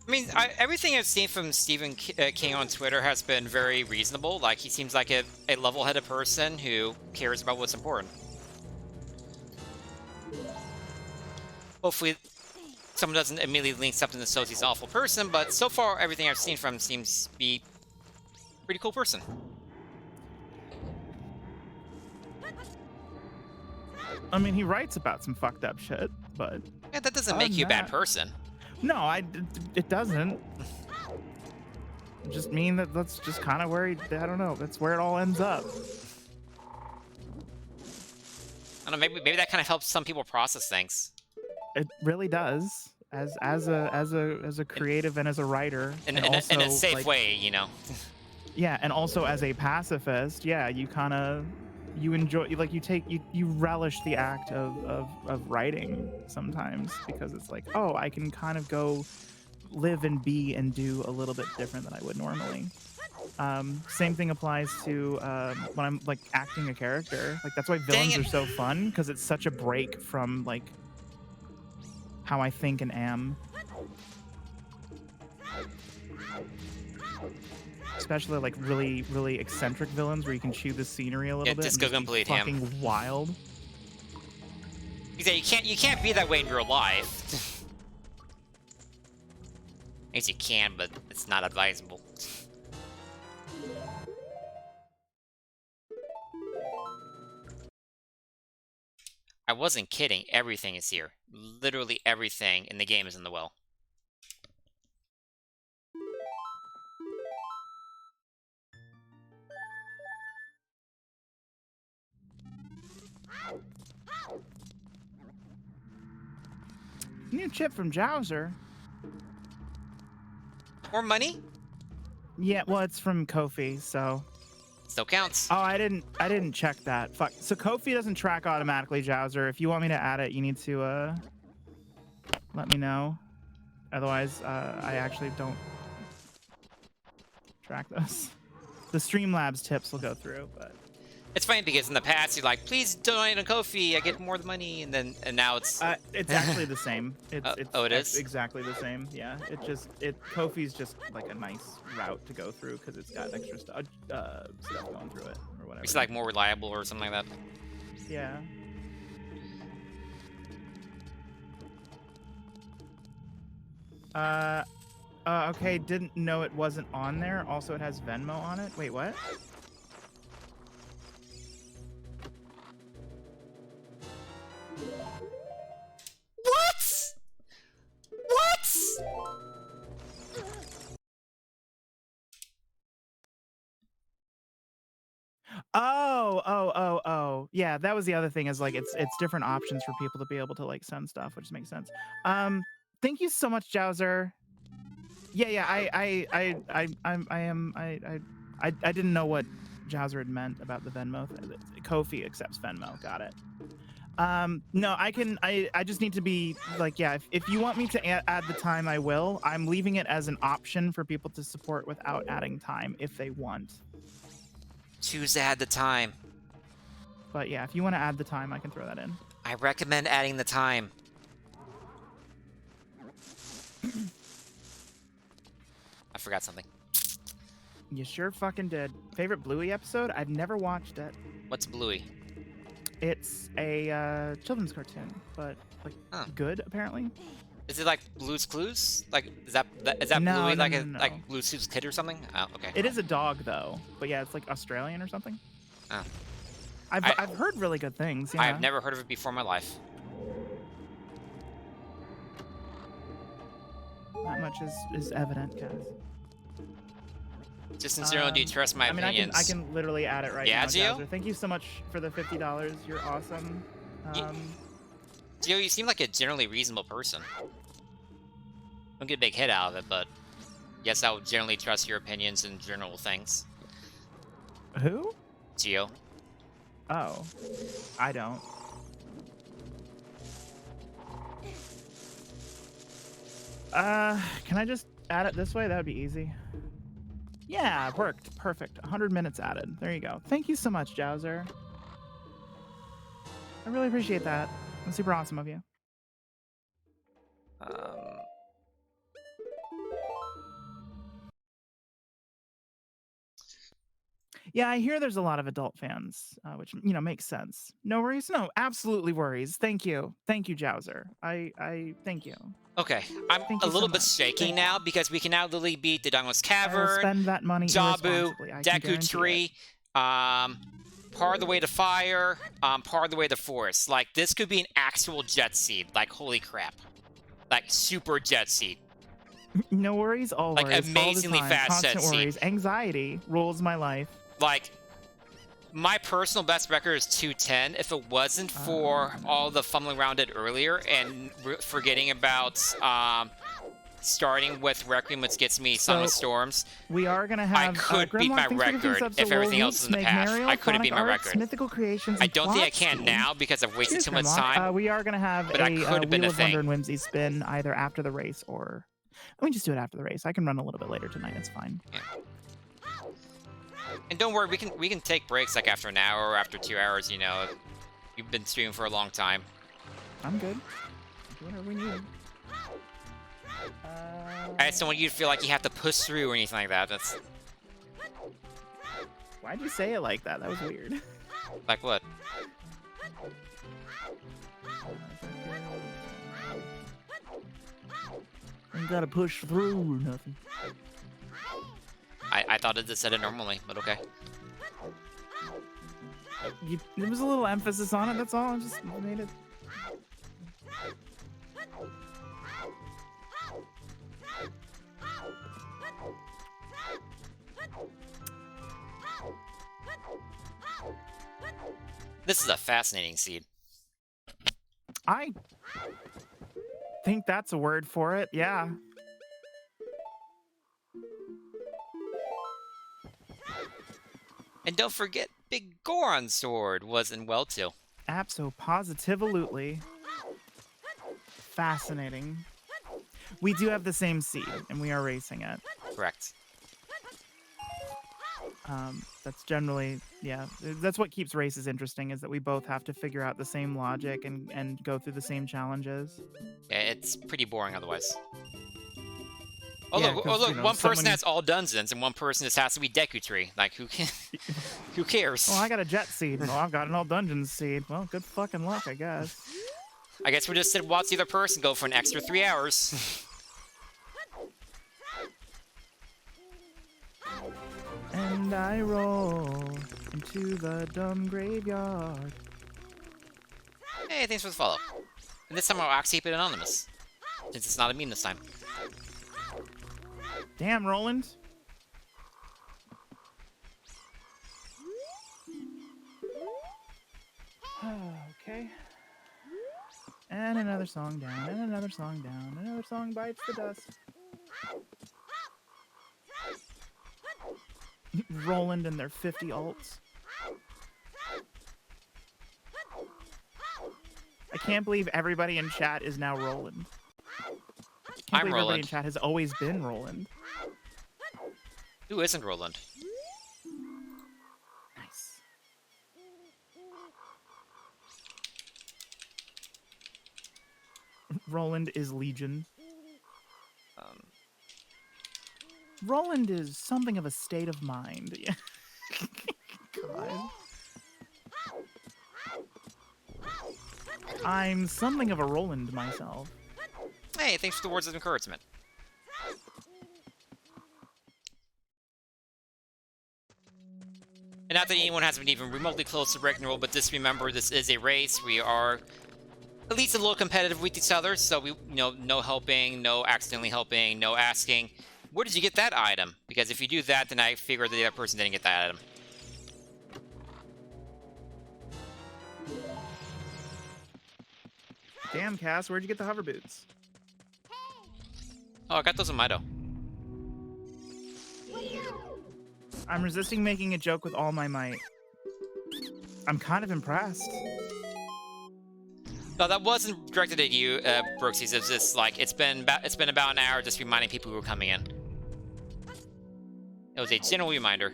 I mean, everything I've seen from Stephen King on Twitter has been very reasonable. Like, he seems like a level-headed person who cares about what's important. Hopefully, someone doesn't immediately link something that shows he's an awful person, but so far, everything I've seen from him seems to be a pretty cool person. I mean, he writes about some fucked up shit, but... Yeah, that doesn't make you a bad person. No, it doesn't. It just mean that that's just kind of where I don't know, that's where it all ends up. I don't know, maybe that kind of helps some people process things. It really does. As a creative and as a writer. In a safe like, way, you know. Yeah, and also as a pacifist, yeah, you kind of... You enjoy, like, you relish the act of writing sometimes, because it's like, oh, I can kind of go live and be and do a little bit different than I would normally. Same thing applies to when I'm like acting a character. Like, that's why villains are so fun, because it's such a break from like how I think and am. Especially like really, really eccentric villains where you can chew the scenery a little bit. Disco complete him. Fucking wild. You can't be that way in real life. I guess you can, but it's not advisable. I wasn't kidding. Everything is here. Literally everything in the game is in the well. New chip from Jowser. More money? Yeah, well, it's from Kofi, so. Still counts. Oh, I didn't check that. Fuck. So Kofi doesn't track automatically, Jowser. If you want me to add it, you need to let me know. Otherwise, I actually don't track those. The Streamlabs tips will go through, but It's funny because in the past you're like, please donate on Ko-fi, I get more money, and now it's actually the same. It's oh, it is? exactly the same. Yeah, Kofi's just like a nice route to go through because it's got extra stuff going through it or whatever. It's like more reliable or something like that. Yeah. Okay, didn't know it wasn't on there. Also, it has Venmo on it. Wait, what? What? What? Oh. Yeah, that was the other thing is like it's different options for people to be able to like send stuff, which makes sense. Thank you so much, Jowser. Yeah, I didn't know what Jowser had meant about the Venmo. Kofi accepts Venmo. Got it. No, I just need to be like, yeah, if you want me to add the time, I will. I'm leaving it as an option for people to support without adding time if they want. Choose to add the time. But yeah, if you want to add the time, I can throw that in. I recommend adding the time. I forgot something. You sure fucking did. Favorite Bluey episode? I've never watched it. What's Bluey? It's a children's cartoon, but like good apparently. Is it like Blue's Clues? Like is that No, Bluey no, like no, a no. like Blue's Clues kid or something? Oh, okay. It is a dog though, but yeah, it's like Australian or something. Oh. I've heard really good things. Yeah. I've never heard of it before in my life. Not much is evident, guys. Just sincerely, do you trust my opinions? I can literally add it right now. Gio? Thank you so much for the $50. You're awesome. Gio, you seem like a generally reasonable person. Don't get a big hit out of it, but yes, I would generally trust your opinions in general things. Who? Gio. Oh, I don't. Can I just add it this way? That would be easy. Yeah, it worked. Perfect. 100 minutes added. There you go. Thank you so much, Jowser. I really appreciate that. That's super awesome of you. Yeah, I hear there's a lot of adult fans, which makes sense. No worries. No, absolutely worries. Thank you, Jowser. I thank you. Okay, I'm a little bit shaking now because we can now literally beat the Dungeon's Cavern, spend that money Jabu, Deku Tree, part of the way to Fire, part of the way to Forest. Like, this could be an actual Jet Seed. Like, holy crap. Like, super Jet Seed. No worries, all worries. Like, amazingly fast Jet Seed. Worries. Anxiety rules my life. Like, my personal best record is 210. If it wasn't for all the fumbling around it earlier and forgetting about starting with Requiem, which gets me Song of Storms, we are gonna have. I could beat my record if everything else is in the past. I couldn't beat my record. Mythical creations. I don't think I can now because I've wasted too much time. We are gonna have but I could have been Wheel a of thing. Wonder and Whimsy spin either after the race or. Let me just do it after the race. I can run a little bit later tonight. It's fine. Yeah. And don't worry, we can take breaks like after an hour or after 2 hours. You know, you've been streaming for a long time. I'm good. Whatever we need. I just don't want you to feel like you have to push through or anything like that. That's. Why'd you say it like that? That was weird. Like what? You gotta push through or nothing. I thought it just said it normally, but okay. There was a little emphasis on it, that's all. I just made it. This is a fascinating seed. I think that's a word for it, yeah. And don't forget, Big Goron Sword was in well too. Abso-positively. Fascinating. We do have the same seed, and we are racing it. Correct. That's generally, yeah, that's what keeps races interesting, is that we both have to figure out the same logic and go through the same challenges. Yeah, it's pretty boring otherwise. Oh Yeah, look! 'cause, Oh look! you know, One person someone- has all dungeons, and one person just has to be Deku Tree. Like who can? Who cares? Well, I got a jet seed. Well, I've got an all dungeons seed. Well, good fucking luck, I guess. I guess we'll just sit watch the other person go for an extra 3 hours. And I roll into the dumb graveyard. Hey, thanks for the follow. And this time I'll actually keep it anonymous, since it's not a meme this time. Damn, Roland. Okay. And another song down, and another song down, another song bites the dust. Roland and their 50 alts. I can't believe everybody in chat is now Roland. I'm Everybody Roland. in chat has always been Roland. Who isn't Roland? Nice. Roland is Legion. Roland is something of a state of mind. God. I'm something of a Roland myself. Hey, thanks for the words of encouragement. And not that anyone has been even remotely close to breaking the rule, but just remember this is a race. We are at least a little competitive with each other, so we, no helping, no accidentally helping, no asking, where did you get that item? Because if you do that, then I figure that the other person didn't get that item. Damn, Cass, where'd you get the hover boots? Oh, I got those in Mido. I'm resisting making a joke with all my might. I'm kind of impressed. No, that wasn't directed at you, Brooksies. It's just like it's been about an hour just reminding people who were coming in. It was a general reminder.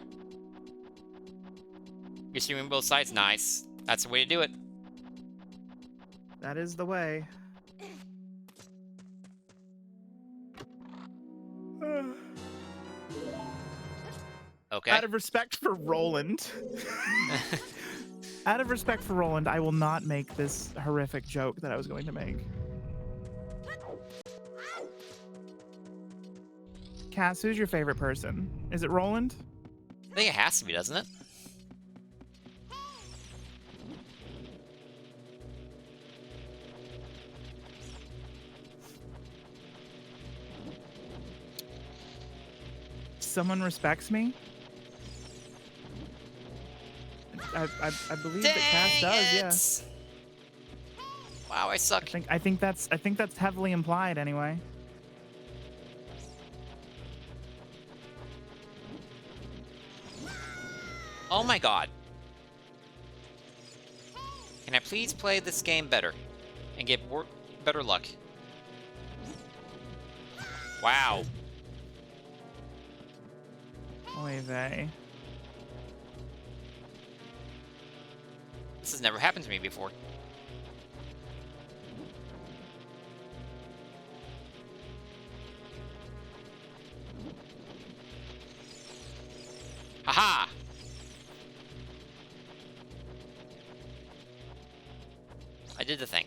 You're streaming both sides, nice. That's the way to do it. That is the way. Okay. Out of respect for Roland. Out of respect for Roland, I will not make this horrific joke that I was going to make. Cass, who's your favorite person? Is it Roland? I think it has to be, doesn't it? Someone respects me? I believe that Cass does, yeah. Wow, I suck. I think that's heavily implied anyway. Oh my god. Can I please play this game better? And get better luck? Wow. Oy vey. This has never happened to me before. Haha! I did the thing.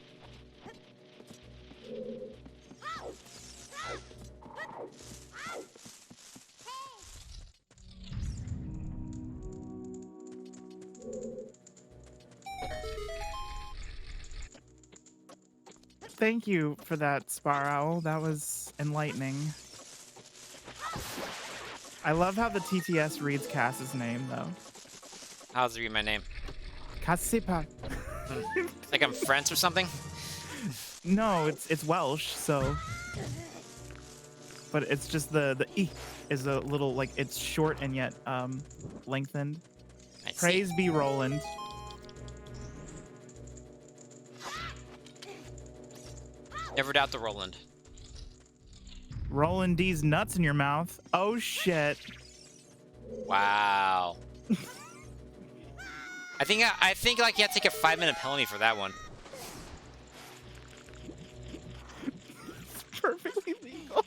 Thank you for that, Sparrow. That was enlightening. I love how the TTS reads Cass's name, though. How does it read my name? Cassieper. Like I'm French or something? No, it's Welsh, so. But it's just the E is a little, like, it's short and yet lengthened. Praise be Roland. Never doubt the Roland. Roland D's nuts in your mouth. Oh shit. Wow. I think like you have to take a 5-minute penalty for that one. It's perfectly legal.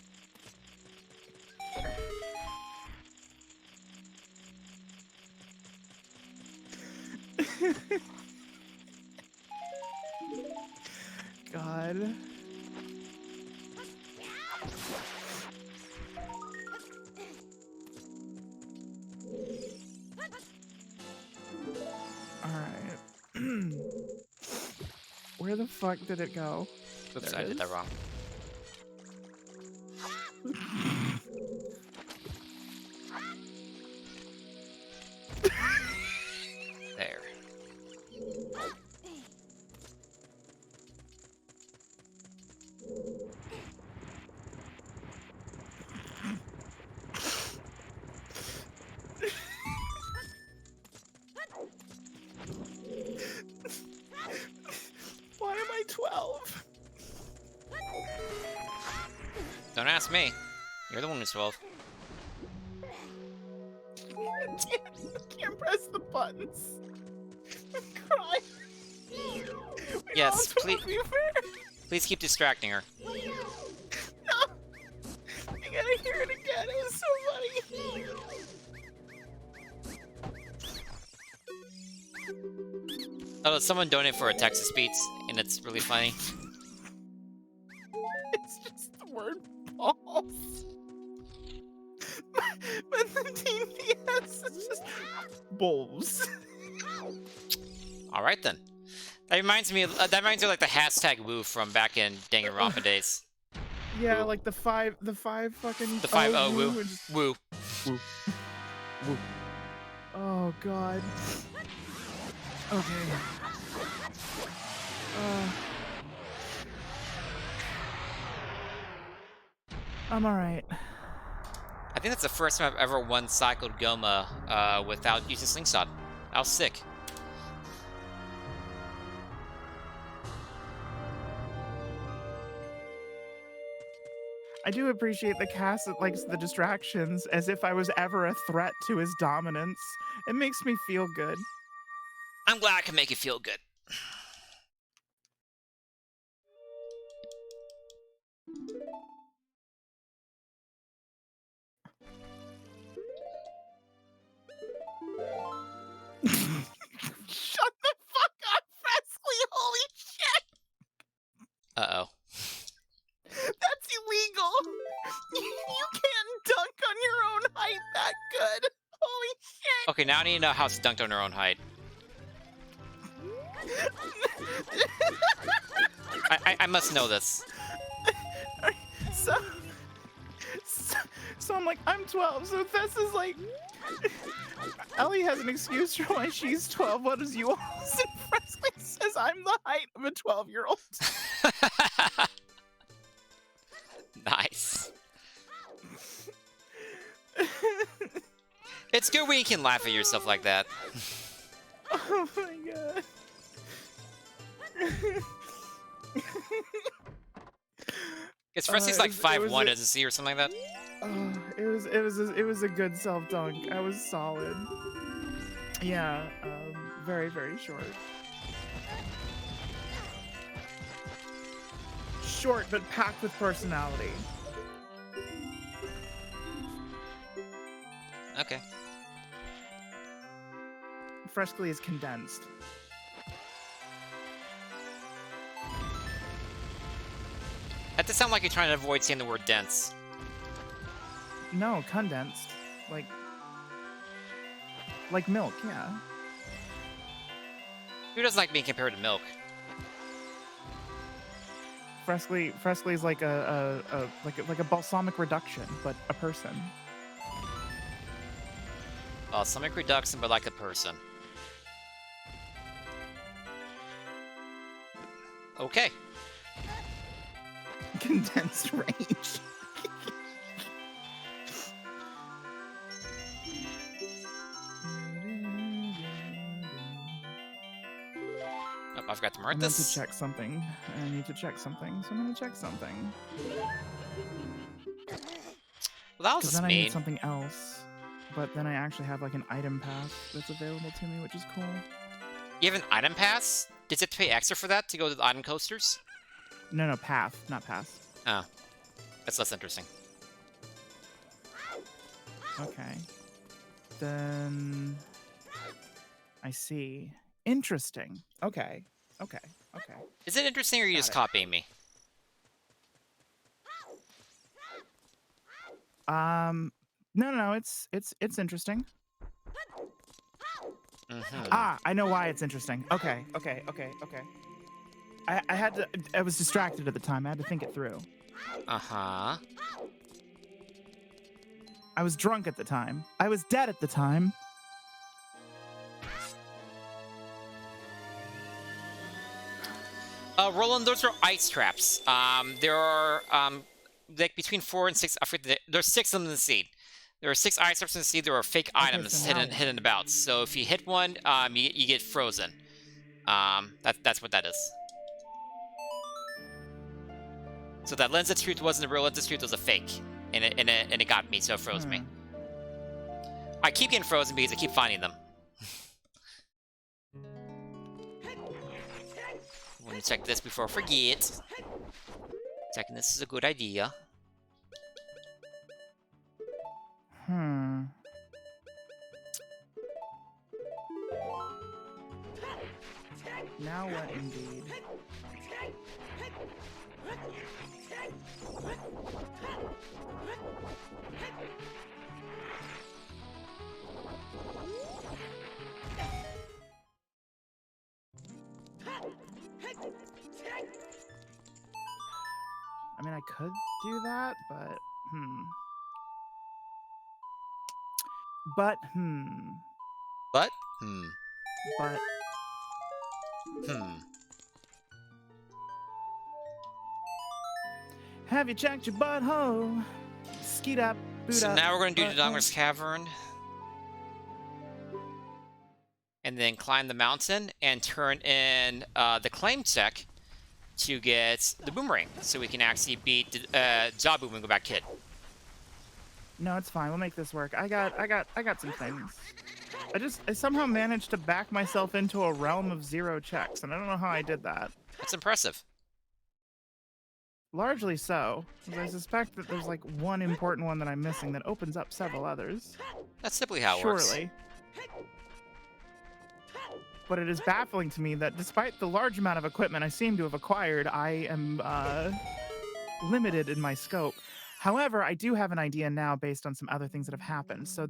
God. Alright. Where the fuck did it go? Oops, There I it did that is. wrong. There. Why am I 12? Don't ask me. You're the one who's 12. I can't press the buttons. I'm crying. Yes, We're all 12, please keep distracting her. No! I gotta hear it again. It was so funny. Oh, someone donated for a Texas Beats, and it's really funny. It's just the word balls. But the TPS is just bulbs. All right then. That reminds me of like the hashtag woo from back in Danganronpa days. Yeah, Woo. like the five fucking. The 5-0 woo. and just- Woo. Woo. Woo. Oh god. Okay. I'm alright. I think that's the first time I've ever one-cycled Goma without using Slingshot. I was sick. I do appreciate the cast that likes the distractions as if I was ever a threat to his dominance. It makes me feel good. I'm glad I can make you feel good. Shut the fuck up, Freskley! Holy shit! Uh-oh. That's illegal! You can't dunk on your own height that good! Holy shit! Okay, now I need to know how it's dunked on her own height. I must know this. So I'm like, I'm 12, so Thess is like... Ellie has an excuse for why she's 12. What is you all? And Freskley says I'm the height of a 12-year-old. Nice. It's good when you can laugh at yourself like that. Oh my god. It's Freskley's like 5'1", doesn't see or something like that. It was a good self dunk. I was solid. Yeah, very very short. Short but packed with personality. Okay. Freskley is condensed. That does sound like you're trying to avoid saying the word dense. No, condensed. Like milk, yeah. Who doesn't like being compared to milk? Freskley is like a balsamic reduction, but a person. Balsamic reduction, but like a person. Okay. Condensed range. I forgot to I mark meant this. to check something. I need to check something, so I'm gonna check something. Well, that was Because just then I need mean. something else. But then I actually have like an item pass that's available to me, which is cool. You have an item pass? Did you have to pay extra for that to go to the item coasters? No, path, not pass. Oh. That's less interesting. Okay. Then I see. Interesting. Okay. Is it interesting or are you Got just it. copying me? No, it's interesting. Mm-hmm. Ah, I know why it's interesting. Okay. I had to. I was distracted at the time. I had to think it through. Uh-huh. I was drunk at the time. I was dead at the time. Roland, those are ice traps. There are, like, between 4 and 6... I forget, there's 6 of them in the seed. There are 6 ice traps in the seed. There are fake items so now hidden about. So if you hit one, you get frozen. That's what that is. So that lens of truth wasn't a real lens of truth, it was a fake. And it got me, so it froze me. I keep getting frozen because I keep finding them. Let me check this before I forget. Checking this is a good idea. Now what indeed? I mean, I could do that, but But But, But have you checked your butthole? Skeet up, boot So up. now we're going to do butthole. Dodonger's Cavern. And then climb the mountain and turn in the claim check to get the boomerang. So we can actually beat Jabu and go back kid. No, it's fine. We'll make this work. I got some things. I somehow managed to back myself into a realm of 0 checks, and I don't know how I did that. That's impressive. Largely so, because I suspect that there's like one important one that I'm missing that opens up several others. That's simply how it works. Surely. But it is baffling to me that despite the large amount of equipment I seem to have acquired, I am limited in my scope. However, I do have an idea now based on some other things that have happened. So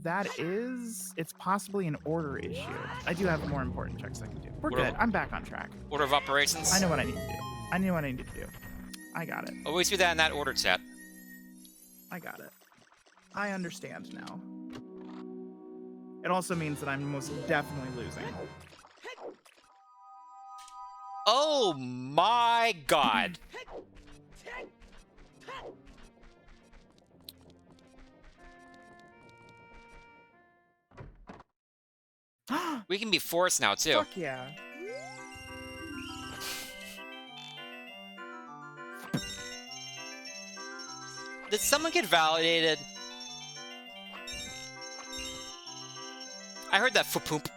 it's possibly an order issue. I do have more important checks I can do. We're good. I'm back on track. Order of operations? I know what I need to do. I got it. Always do that in that order, chat. I got it. I understand now. It also means that I'm most definitely losing. Oh my god. We can be forced now, too. Fuck yeah. Did someone get validated? I heard that foop.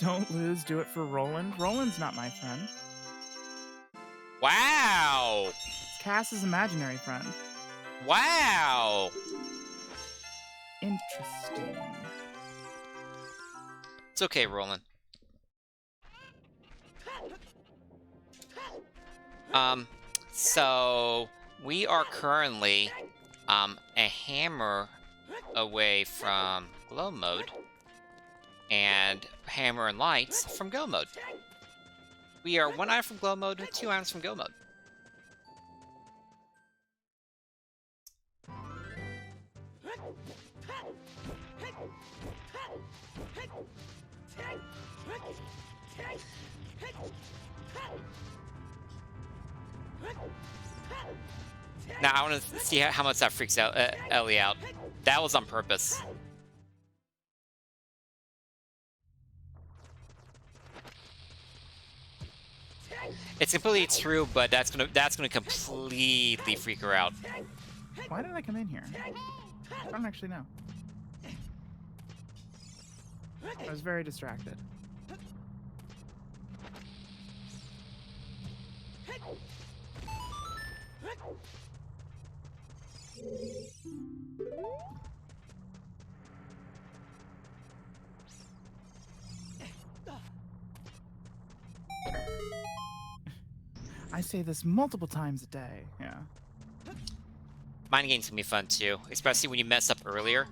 Don't lose, do it for Roland. Roland's not my friend. Wow. It's Cass's imaginary friend. Wow. Interesting. It's okay, Roland. So we are currently a hammer away from glow mode and hammer and lights from go mode. We are 1 item from glow mode, 2 items from go mode. Now I want to see how much that freaks out Ellie out. That was on purpose. It's completely true, but that's gonna completely freak her out. Why did I come in here? I don't actually know. I was very distracted. I say this multiple times a day. Yeah. Mind games can be fun too, especially when you mess up earlier.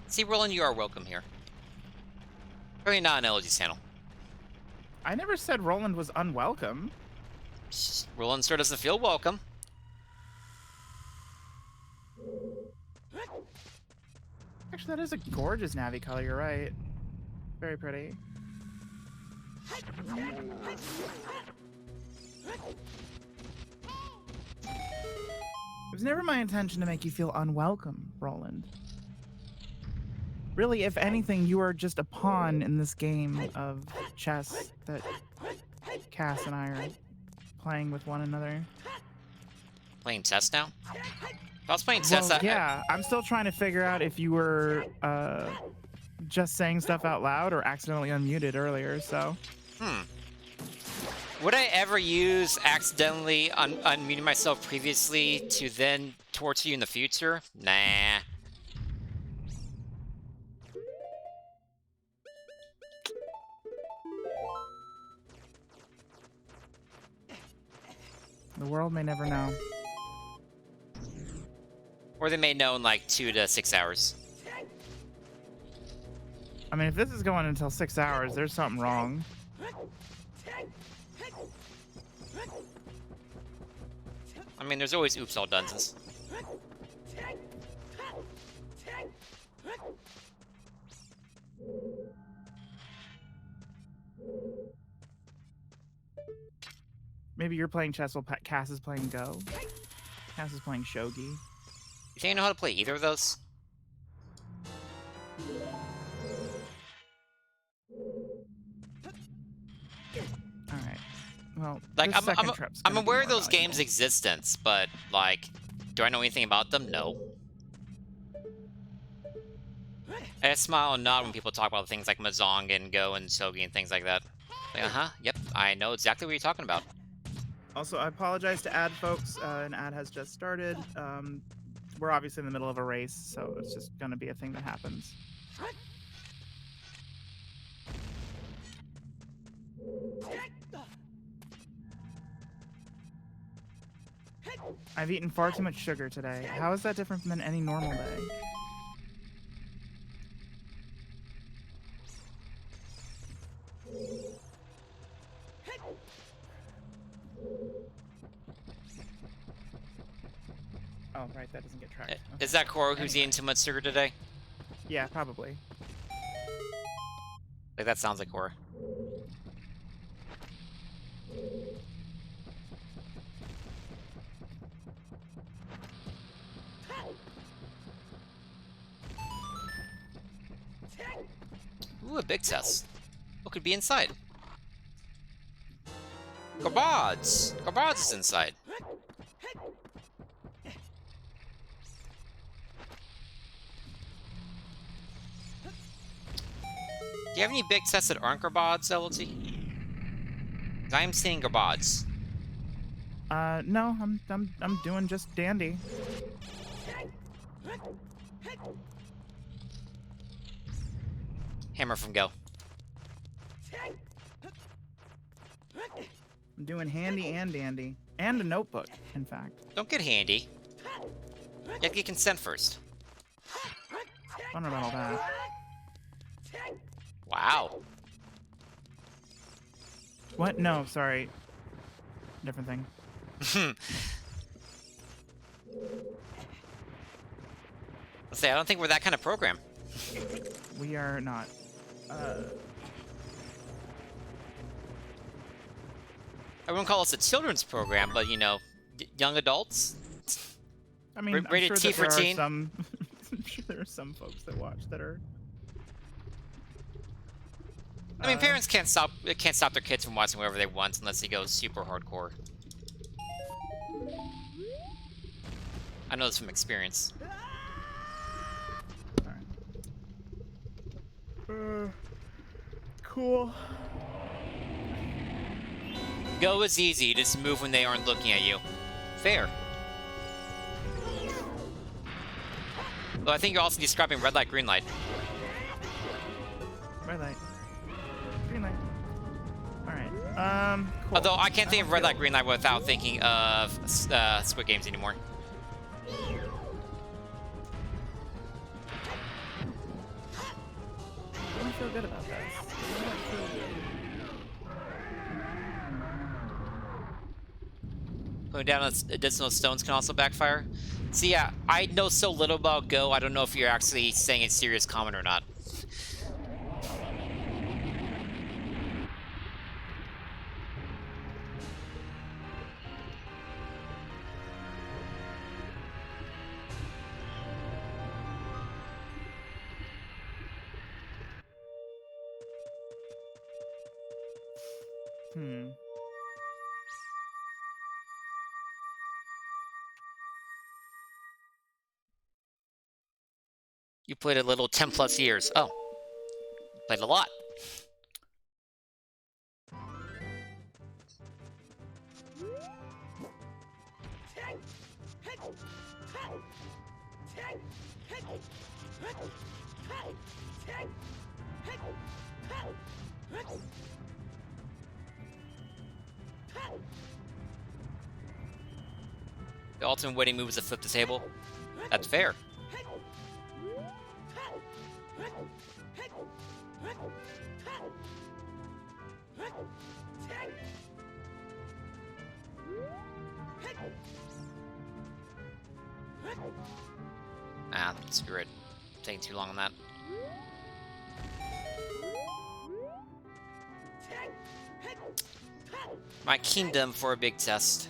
See, Roland, you are welcome here. Really not an Elegy channel. I never said Roland was unwelcome. Roland sure doesn't feel welcome. Actually, that is a gorgeous navy color. You're right. Very pretty. It was never my intention to make you feel unwelcome, Roland. Really, if anything, you are just a pawn in this game of chess that Cass and I are playing with one another. Playing chess now? If I was playing chess, Well, yeah, I'm still trying to figure out if you were just saying stuff out loud or accidentally unmuted earlier, so. Would I ever use accidentally unmuting myself previously to then torture you in the future? Nah. The world may never know. Or they may know in like 2 to 6 hours. I mean, if this is going until 6 hours, there's something wrong. I mean, there's always oops all dungeons. Maybe you're playing chess while Cass is playing Go. Cass is playing Shogi. You think you know how to play either of those? Alright. Well, Like, this second trip's I'm gonna be aware of more those valuable. games' existence, but, like, do I know anything about them? No. I smile and nod when people talk about things like Mahjong and Go and Shogi and things like that. Like, yep, I know exactly what you're talking about. Also, I apologize to ad folks. An ad has just started. We're obviously in the middle of a race, so it's just going to be a thing that happens. I've eaten far too much sugar today. How is that different than any normal day? Oh, right, that doesn't get tracked. Okay. Is that Koro who's eating too much sugar today? Yeah, probably. Like, that sounds like Koro. Ooh, a big chest. What could be inside? Garbads! Garbads is inside. Do you have any big chests that aren't Garbads, LT? I am seeing Garbads. No, I'm doing just dandy. Hammer from Go. I'm doing handy and dandy. And a notebook, in fact. Don't get handy. You have to get consent first. Wonder about all that. Wow. What? No, sorry. Different thing. Let's say I don't think we're that kind of program. We are not. I wouldn't call us a children's program, but you know, young adults. I mean, I'm Rated sure T that for there are teen? some. I'm sure there are some folks that watch that are. I mean, parents can't stop their kids from watching whatever they want unless they go super hardcore. I know this from experience. Cool. Go is easy, just move when they aren't looking at you. Fair. Though I think you're also describing red light, green light. Red light. Green light. Alright. Cool. Although I can't think of red light, green light without thinking of Squid Games anymore. I don't feel good about this. I don't feel good. Putting down additional stones can also backfire. So yeah, I know so little about Go, I don't know if you're actually saying it's serious comment or not. You played a little 10 plus years. Oh. Played a lot. The ultimate winning move is to flip the table. That's fair. Ah, screw it. Taking too long on that. My kingdom for a big test.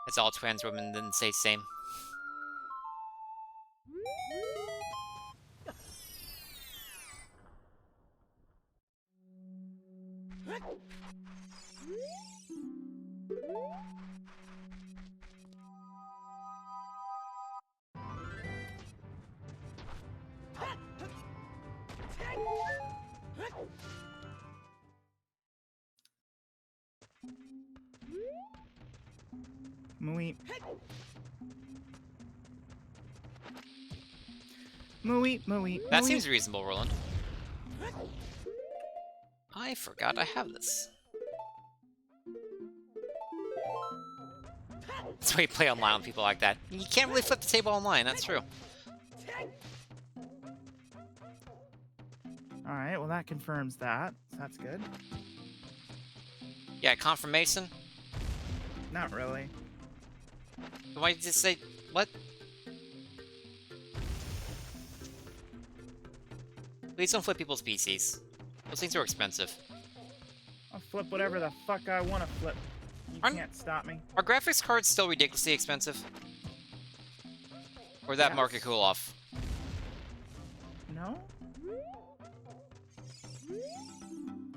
It's all trans women didn't say same. Mooey. Mooey, mooey. That mooey. seems reasonable, Roland. I forgot I have this. That's why you play online with people like that. You can't really flip the table online, that's true. Alright, well that confirms that. So that's good. Yeah, confirmation? Not really. Why did you just say, what? Please don't flip people's PCs. Those things are expensive. I'll flip whatever the fuck I want to flip. You can't stop me. Are graphics cards still ridiculously expensive? Or did that market cool off? No?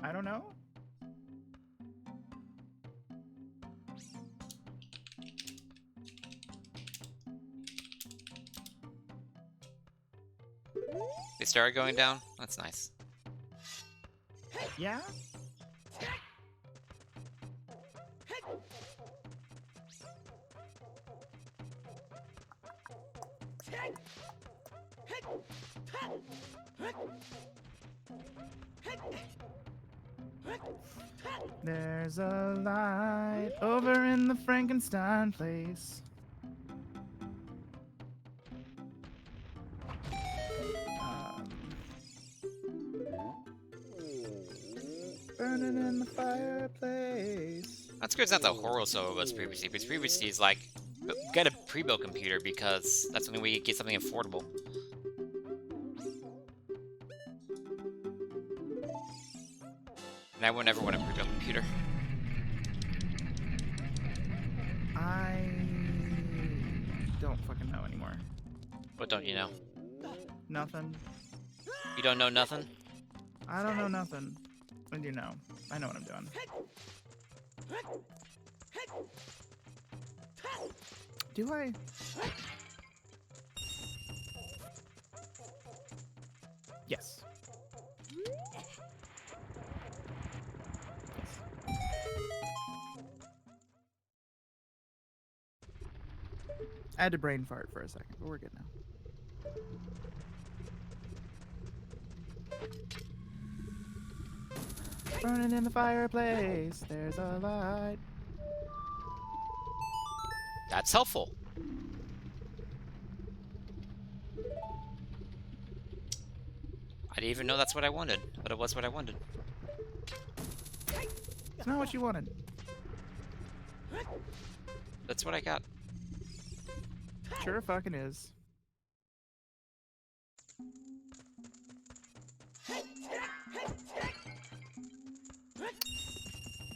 I don't know. They started going down? That's nice. Yeah? There's a light over in the Frankenstein place. Burning in the fireplace. That's good. It's not the horror so it was previously, because previously is like, get a pre-built computer because that's the only way you get something affordable. And I would never want a pre-built computer. I don't fucking know anymore. What don't you know? Nothing. You don't know nothing? I don't know nothing. What do you know? I know what I'm doing. Do I? Yes. I had to brain fart for a second, but we're good now. Burning in the fireplace, there's a light. That's helpful. I didn't even know that's what I wanted, but it was what I wanted. It's not what you wanted. That's what I got. Sure fucking is.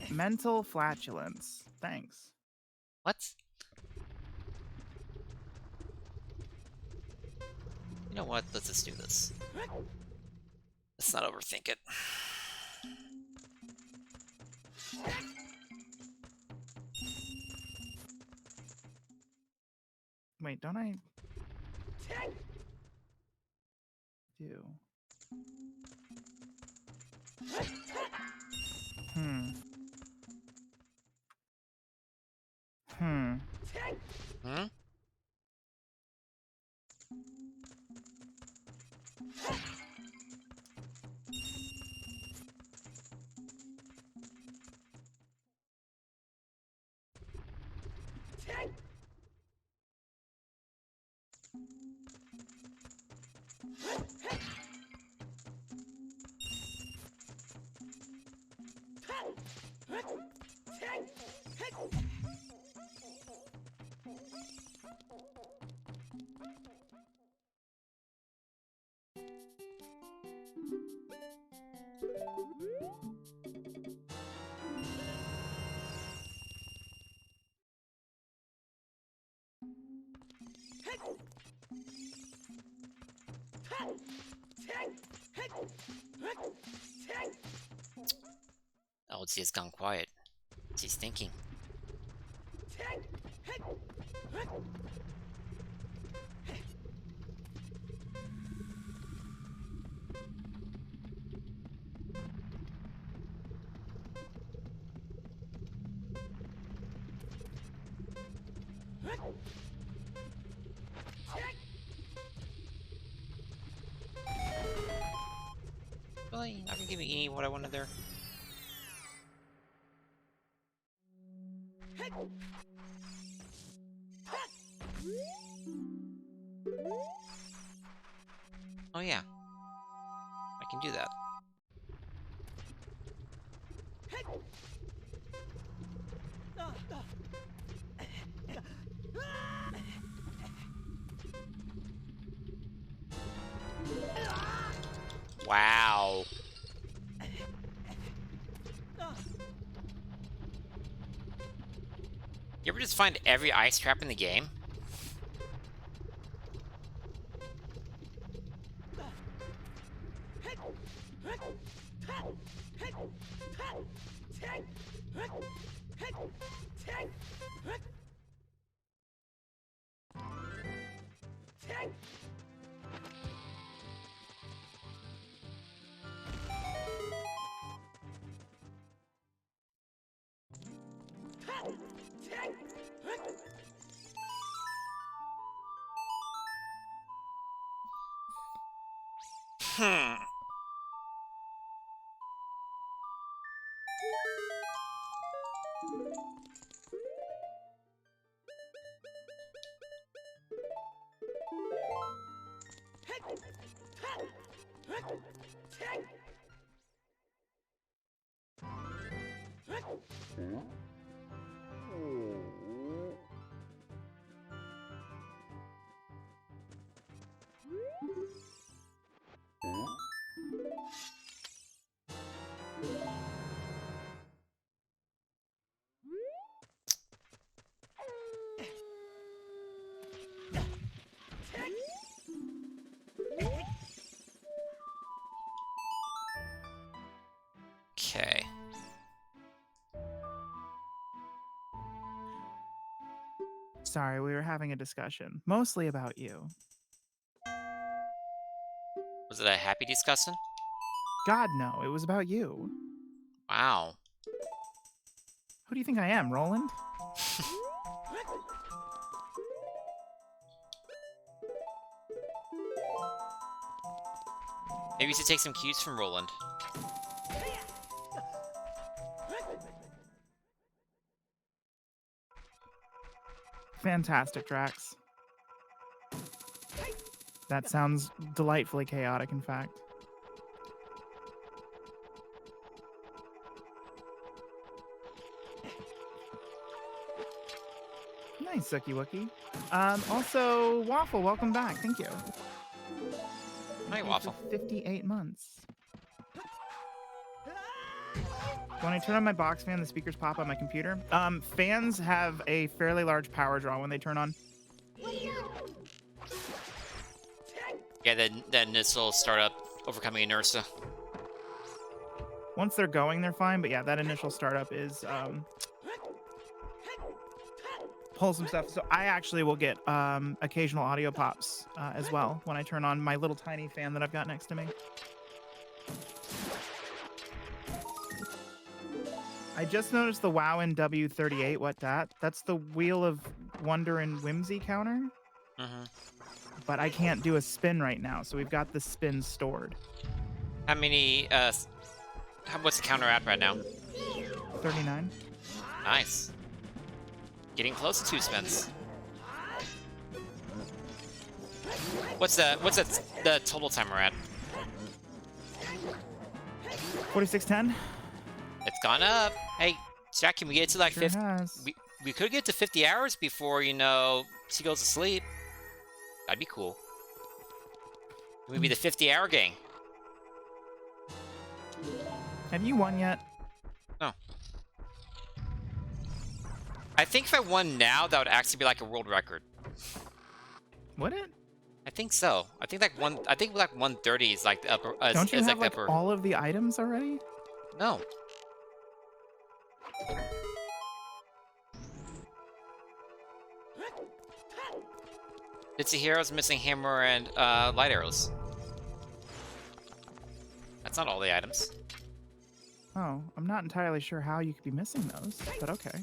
Mental flatulence. Thanks. What? You know what? Let's just do this. Let's not overthink it. Wait, don't I do? Hmm. Hmm? LG has gone quiet. She's thinking. Really? I can give you what I wanted there. Oh yeah. I can do that. Wow. You ever just find every ice trap in the game? Hmm. Sorry, we were having a discussion. Mostly about you. Was it a happy discussion? God, no. It was about you. Wow. Who do you think I am, Roland? Maybe you should take some cues from Roland. Fantastic, Drax. That sounds delightfully chaotic, in fact. Nice, Sucky Wookie. Also, Waffle, welcome back. Thank you. Hi, Thank you Waffle. for 58 months. When I turn on my box fan, the speakers pop on my computer. Fans have a fairly large power draw when they turn on. Yeah, the initial startup overcoming inertia. Once they're going, they're fine. But yeah, that initial startup is pull some stuff. So I actually will get occasional audio pops as well when I turn on my little tiny fan that I've got next to me. I just noticed the WoW in W38. What that? That's the Wheel of Wonder and Whimsy counter. Mm-hmm. But I can't do a spin right now, so we've got the spin stored. How many, what's the counter at right now? 39. Nice. Getting close to 2 spins. What's the total timer at? 4610. It's gone up. Hey, Jack, can we get to like Sure 50? has. We could get to 50 hours before, you know, she goes to sleep. That'd be cool. We'd be the 50-hour gang. Have you won yet? No. I think if I won now, that would actually be like a world record. Would it? I think so. I think like 130 is like the upper. Don't you is have like the like upper. all of the items already? No. It's a hero's missing hammer and light arrows. That's not all the items. Oh, I'm not entirely sure how you could be missing those, but okay.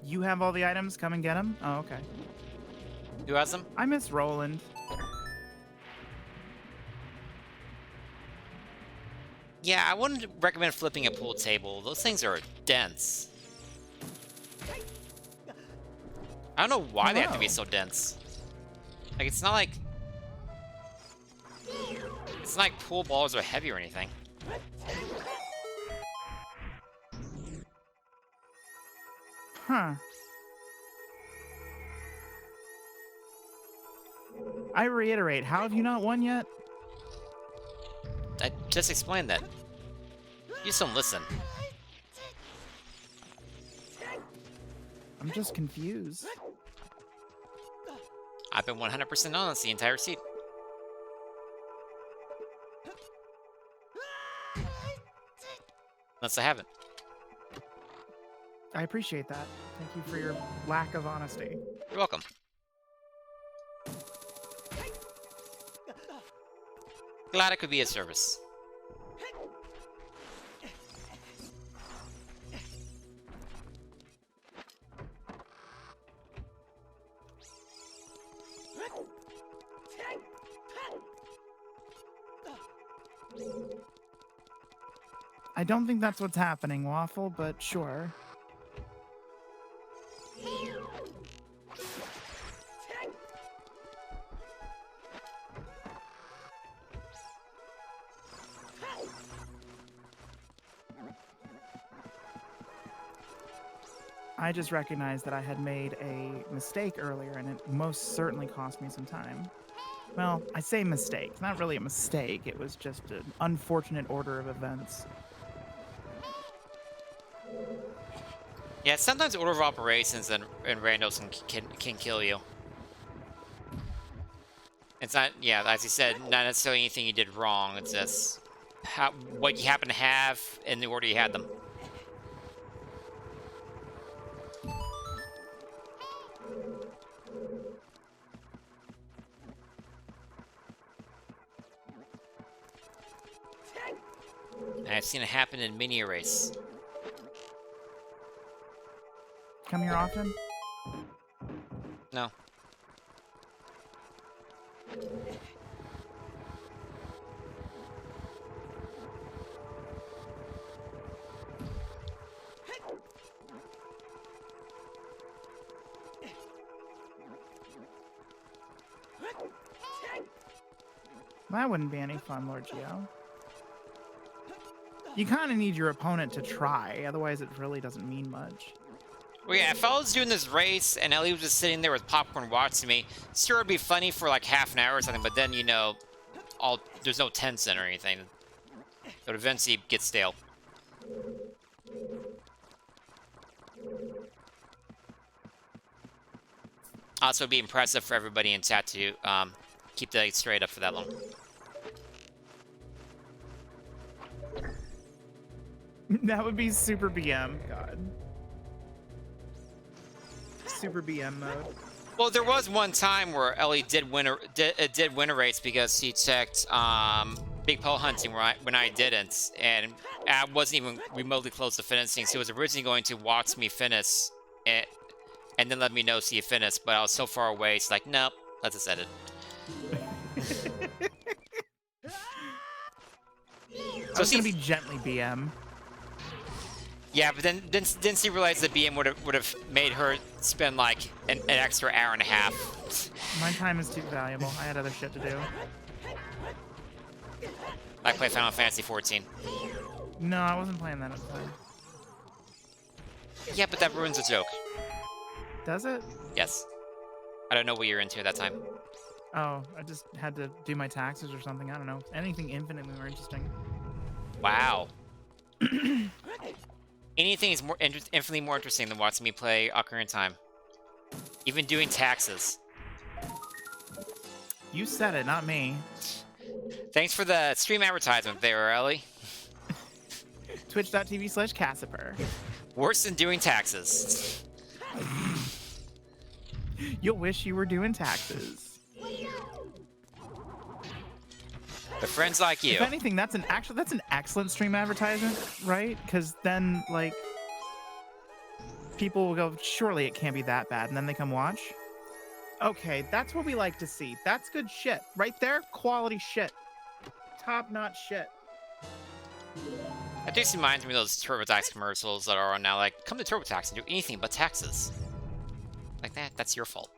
You have all the items? Come and get them? Oh, okay. Who has them? I miss Roland. Yeah, I wouldn't recommend flipping a pool table. Those things are dense. I don't know why they have to be so dense. Like, it's not like pool balls are heavy or anything. Huh. I reiterate, how have you not won yet? I just explained that. You just don't listen. I'm just confused. I've been 100% honest the entire seat. Unless I haven't. I appreciate that. Thank you for your lack of honesty. You're welcome. Glad I could be of service. I don't think that's what's happening, Waffle, but sure. I just recognized that I had made a mistake earlier, and it most certainly cost me some time. Well, I say mistake. It's not really a mistake. It was just an unfortunate order of events. Yeah, sometimes order of operations and randos can kill you. It's not, yeah, as you said, not necessarily anything you did wrong. It's just what you happen to have in the order you had them. And I've seen it happen in mini race. Come here often? No. That wouldn't be any fun, Lord Geo. You kind of need your opponent to try, otherwise it really doesn't mean much. Well, yeah, if I was doing this race and Ellie was just sitting there with popcorn watching me, sure, it'd be funny for like half an hour or something, but then, you know, there's no tension or anything. It would eventually get stale. Also, it'd be impressive for everybody in chat to keep the straight up for that long. That would be super BM. God. Super BM mode. Well, there was one time where Ellie did win a race because she checked big pole hunting when I didn't, and I wasn't even remotely close to finishing. She was originally going to watch me finish, and then let me know she had finished, but I was so far away. She's like, nope, let's just edit. So it's gonna be gently BM. Yeah, but then she realized that BM would have made her spend like an extra hour and a half. My time is too valuable. I had other shit to do. I play Final Fantasy 14. No, I wasn't playing that at the time. Yeah, but that ruins the joke. Does it? Yes. I don't know what you're into at that time. Oh, I just had to do my taxes or something. I don't know. Anything infinitely more interesting. Wow. Anything is infinitely more interesting than watching me play Ocarina of Time. Even doing taxes. You said it, not me. Thanks for the stream advertisement there, Ellie. Twitch.tv/Cassieper. Worse than doing taxes. You'll wish you were doing taxes. But friends like you. If anything, that's an excellent stream advertisement, right? Because then, like, people will go, surely it can't be that bad, and then they come watch. Okay, that's what we like to see. That's good shit. Right there, quality shit. Top-notch shit. That just reminds me of those TurboTax commercials that are on now, like, come to TurboTax and do anything but taxes. Like that's your fault.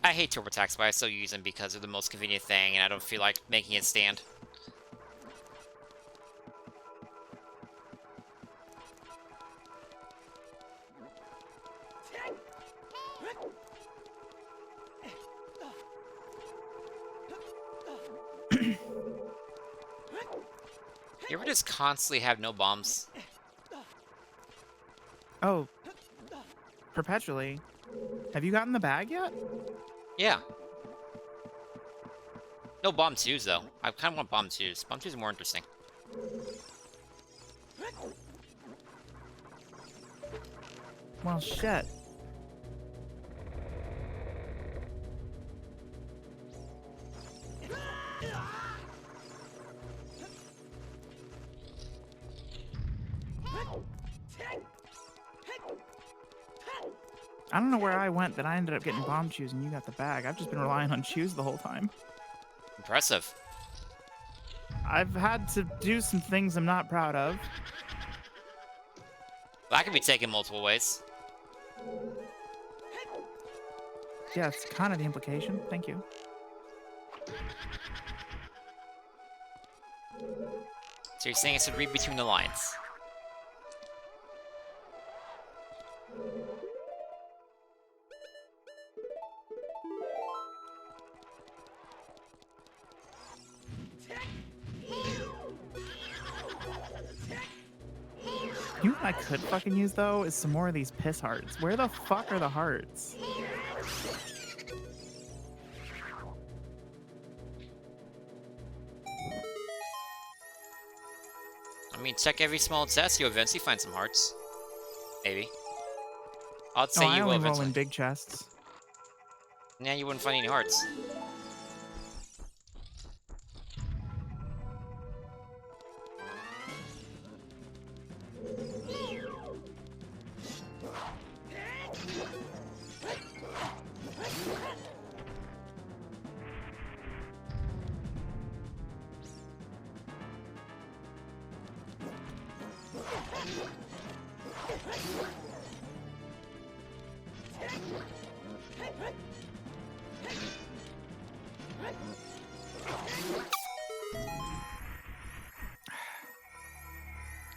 I hate TurboTax, but I still use them because they're the most convenient thing, and I don't feel like making it stand. You ever just constantly have no bombs? Oh. Perpetually. Have you gotten the bag yet? Yeah. No bomb 2s, though. I kind of want bomb 2s. Bomb 2s are more interesting. Well, shit. I don't know where I went, but I ended up getting bomb chews and you got the bag. I've just been relying on chews the whole time. Impressive. I've had to do some things I'm not proud of. That can be taken multiple ways. Yeah, it's kind of the implication. Thank you. So you're saying I should read between the lines? I could fucking use, though, is some more of these piss hearts. Where the fuck are the hearts? I mean, check every small chest. You'll eventually find some hearts. Maybe. I'd say I you will only roll eventually. in big chests. Yeah, you wouldn't find any hearts.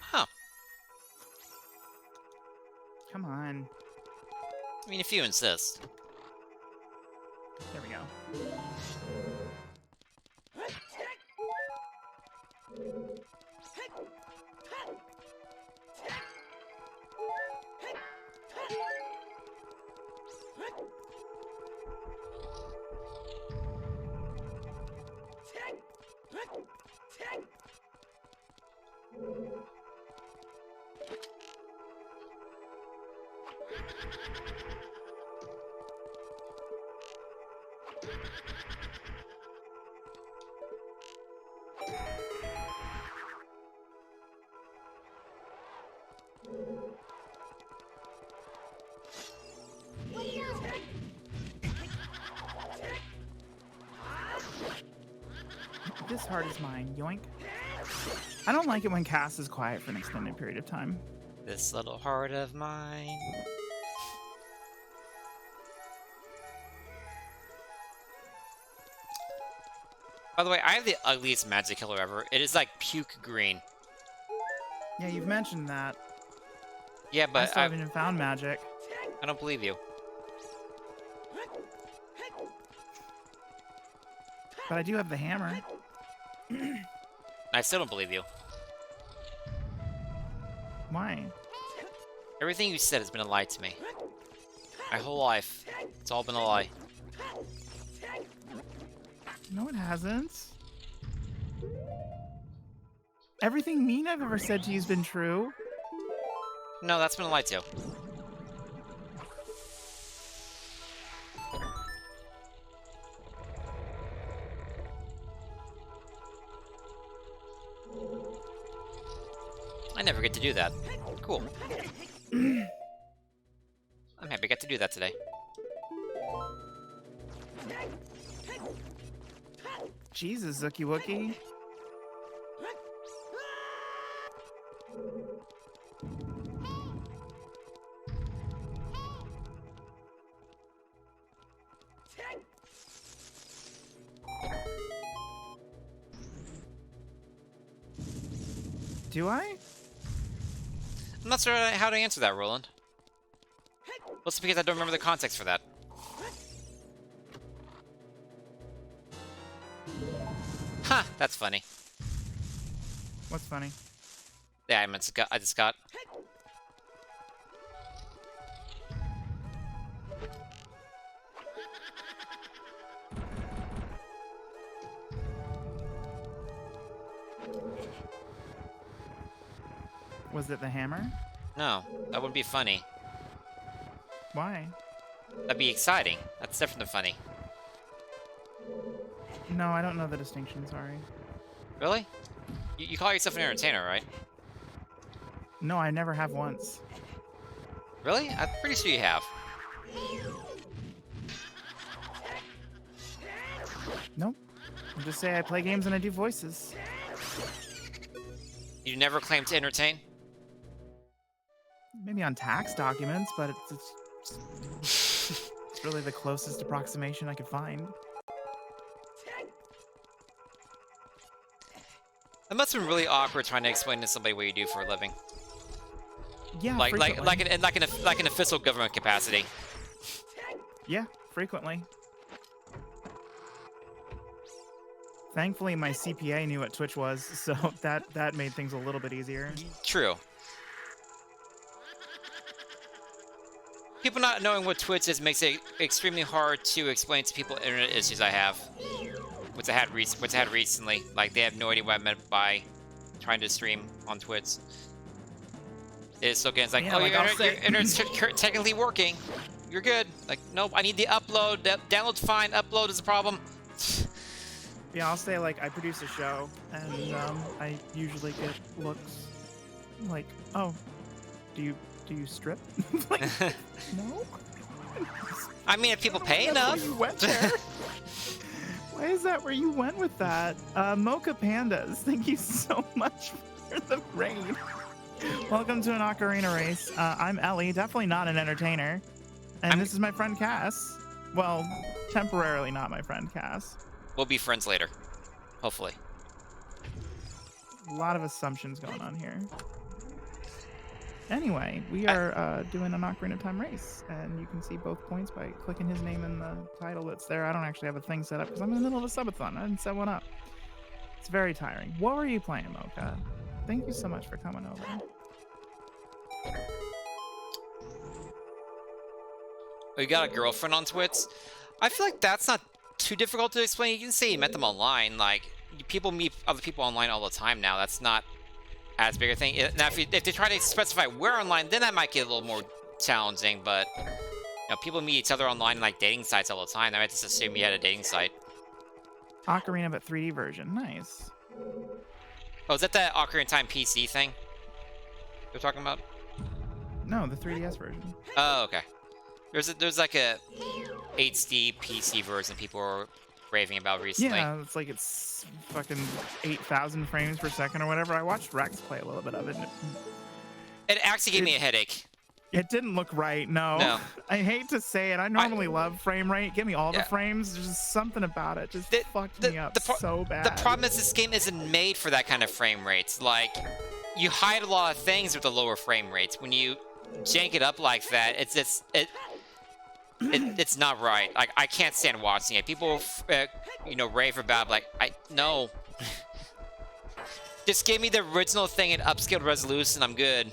Huh. Come on. I mean, if you insist. There we go. This heart is mine. Yoink. I don't like it when Cass is quiet for an extended period of time. This little heart of mine. By the way, I have the ugliest magic killer ever. It is like puke green. Yeah, you've mentioned that. Yeah, I but still haven't even found magic. I don't believe you. But I do have the hammer. I still don't believe you. Why? Everything you said has been a lie to me. My whole life. It's all been a lie. No, it hasn't. Everything mean I've ever said to you has been true. No, that's been a lie too. I never get to do that. Cool. I'm happy I got to do that today. Jesus, Zookie Wookie. Do I? I'm not sure how to answer that, Roland. Mostly because I don't remember the context for that. Huh, that's funny. What's funny? Yeah, I just got. Was it the hammer? No, that wouldn't be funny. Why? That'd be exciting. That's different than funny. No, I don't know the distinction, sorry. Really? You call yourself an entertainer, right? No, I never have once. Really? I'm pretty sure you have. Nope. I'll just say I play games and I do voices. You never claim to entertain? Maybe on tax documents, but it's really the closest approximation I could find. It must have been really awkward trying to explain to somebody what you do for a living. Yeah, Like frequently. an official government capacity. Yeah, frequently. Thankfully, my CPA knew what Twitch was, so that made things a little bit easier. True. People not knowing what Twitch is makes it extremely hard to explain to people internet issues I have. Which I had recently. Like, they have no idea what I meant by trying to stream on Twitch. It's okay. It's like, Yeah, oh, like, your internet's technically working. You're good. Like, nope, I need the upload. Download's fine. Upload is a problem. Yeah, I'll say, like, I produce a show, and I usually get looks like, oh, do you strip? Like, no. I mean, if people pay enough. You went there. Why is that where you went with that? Mocha Pandas, thank you so much for the raid. Welcome to an Ocarina race. I'm Ellie, definitely not an entertainer. And this is my friend Cass. Well, temporarily not my friend Cass. We'll be friends later. Hopefully. A lot of assumptions going on here. Anyway, we are doing an Ocarina of Time race, and you can see both points by clicking his name in the title that's there. I don't actually have a thing set up because I'm in the middle of a subathon. I didn't set one up. It's very tiring. What were you playing, Mocha? Thank you so much for coming over. Oh, you got a girlfriend on Twitch? I feel like that's not too difficult to explain. You can say you met them online. Like, people meet other people online all the time now. That's not as big a thing. Now, if they try to specify where online, then that might get a little more challenging. But you know, people meet each other online in like dating sites all the time. I might just assume you had a dating site. Ocarina, but 3D version. Nice. Oh, is that the Ocarina of Time PC thing you're talking about? No, the 3DS version. Oh, okay. There's like a HD PC version people were raving about recently. Yeah, it's like it's fucking 8,000 frames per second or whatever. I watched Rex play a little bit of it. And it actually gave me a headache. It didn't look right, no. I hate to say it. I normally love frame rate. Give me all the frames. There's just something about it. Just fucked me up so bad. The problem is this game isn't made for that kind of frame rates. Like, you hide a lot of things with the lower frame rates. When you jank it up like that, it's not right. Like, I can't stand watching it. People, you know, rave about it, like, no. Just give me the original thing in upscaled resolution. I'm good.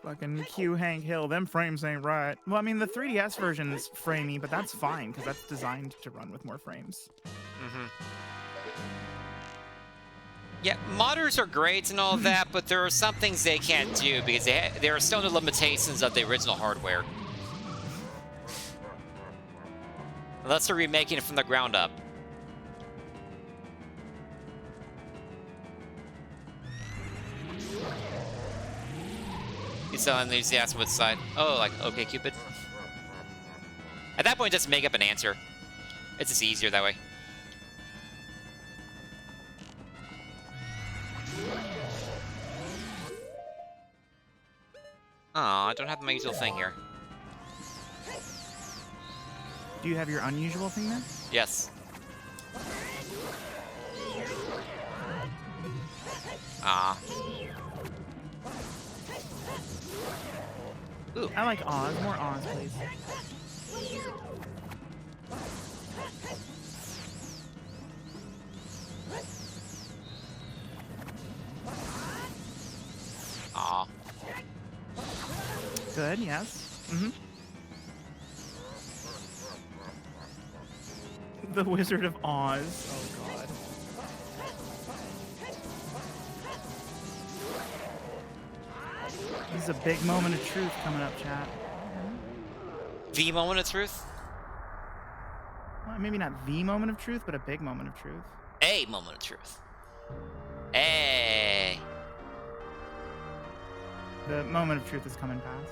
Fucking Q Hank Hill, them frames ain't right. Well, I mean, the 3DS version is framey, but that's fine, because that's designed to run with more frames. Mm-hmm. Yeah, modders are great and all that, but there are some things they can't do, because there are still the limitations of the original hardware. Unless they're remaking it from the ground up. He's so enthusiastic with side. Oh, like, okay, Cupid. At that point, just make up an answer. It's just easier that way. Aw, I don't have my usual thing here. Do you have your unusual thing there? Yes. Ah. Ooh. I like Oz. More Oz, please. Aw. Good, yes. Mm-hmm. The Wizard of Oz. Oh, God. This is a big moment of truth coming up, chat. The moment of truth? Well, maybe not the moment of truth, but a big moment of truth. A moment of truth. Hey. The moment of truth is coming past.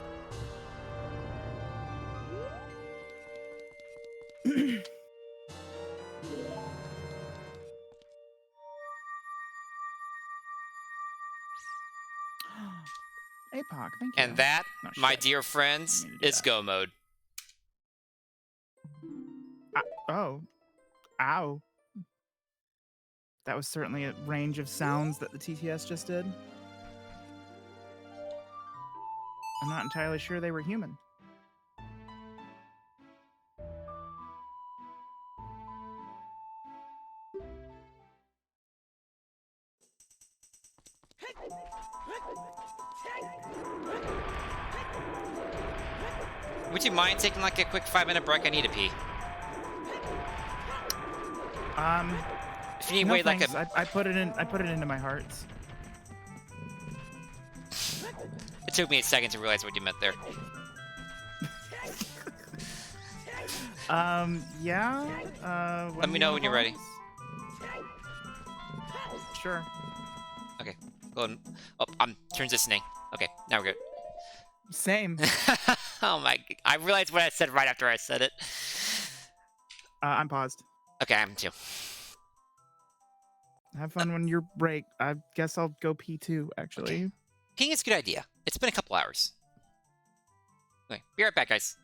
APOC, thank you. And that, Oh, my shit. dear friends, is go mode. Oh. Ow. That was certainly a range of sounds that the TTS just did. I'm not entirely sure they were human. Would you mind taking like a quick 5-minute break? I need to pee. If you need no wait like thanks. I put it in. I put it into my hearts. It took me a second to realize what you meant there. Yeah. Let me know when you're ready. Sure. Okay. Go ahead. Oh, I'm transitioning. Okay, now we're good. Same. Oh my! I realized what I said right after I said it. I'm paused. Okay, I'm too. Have fun when you're break. I guess I'll go pee too, actually. Okay. Peeing is a good idea. It's been a couple hours. Okay, be right back, guys.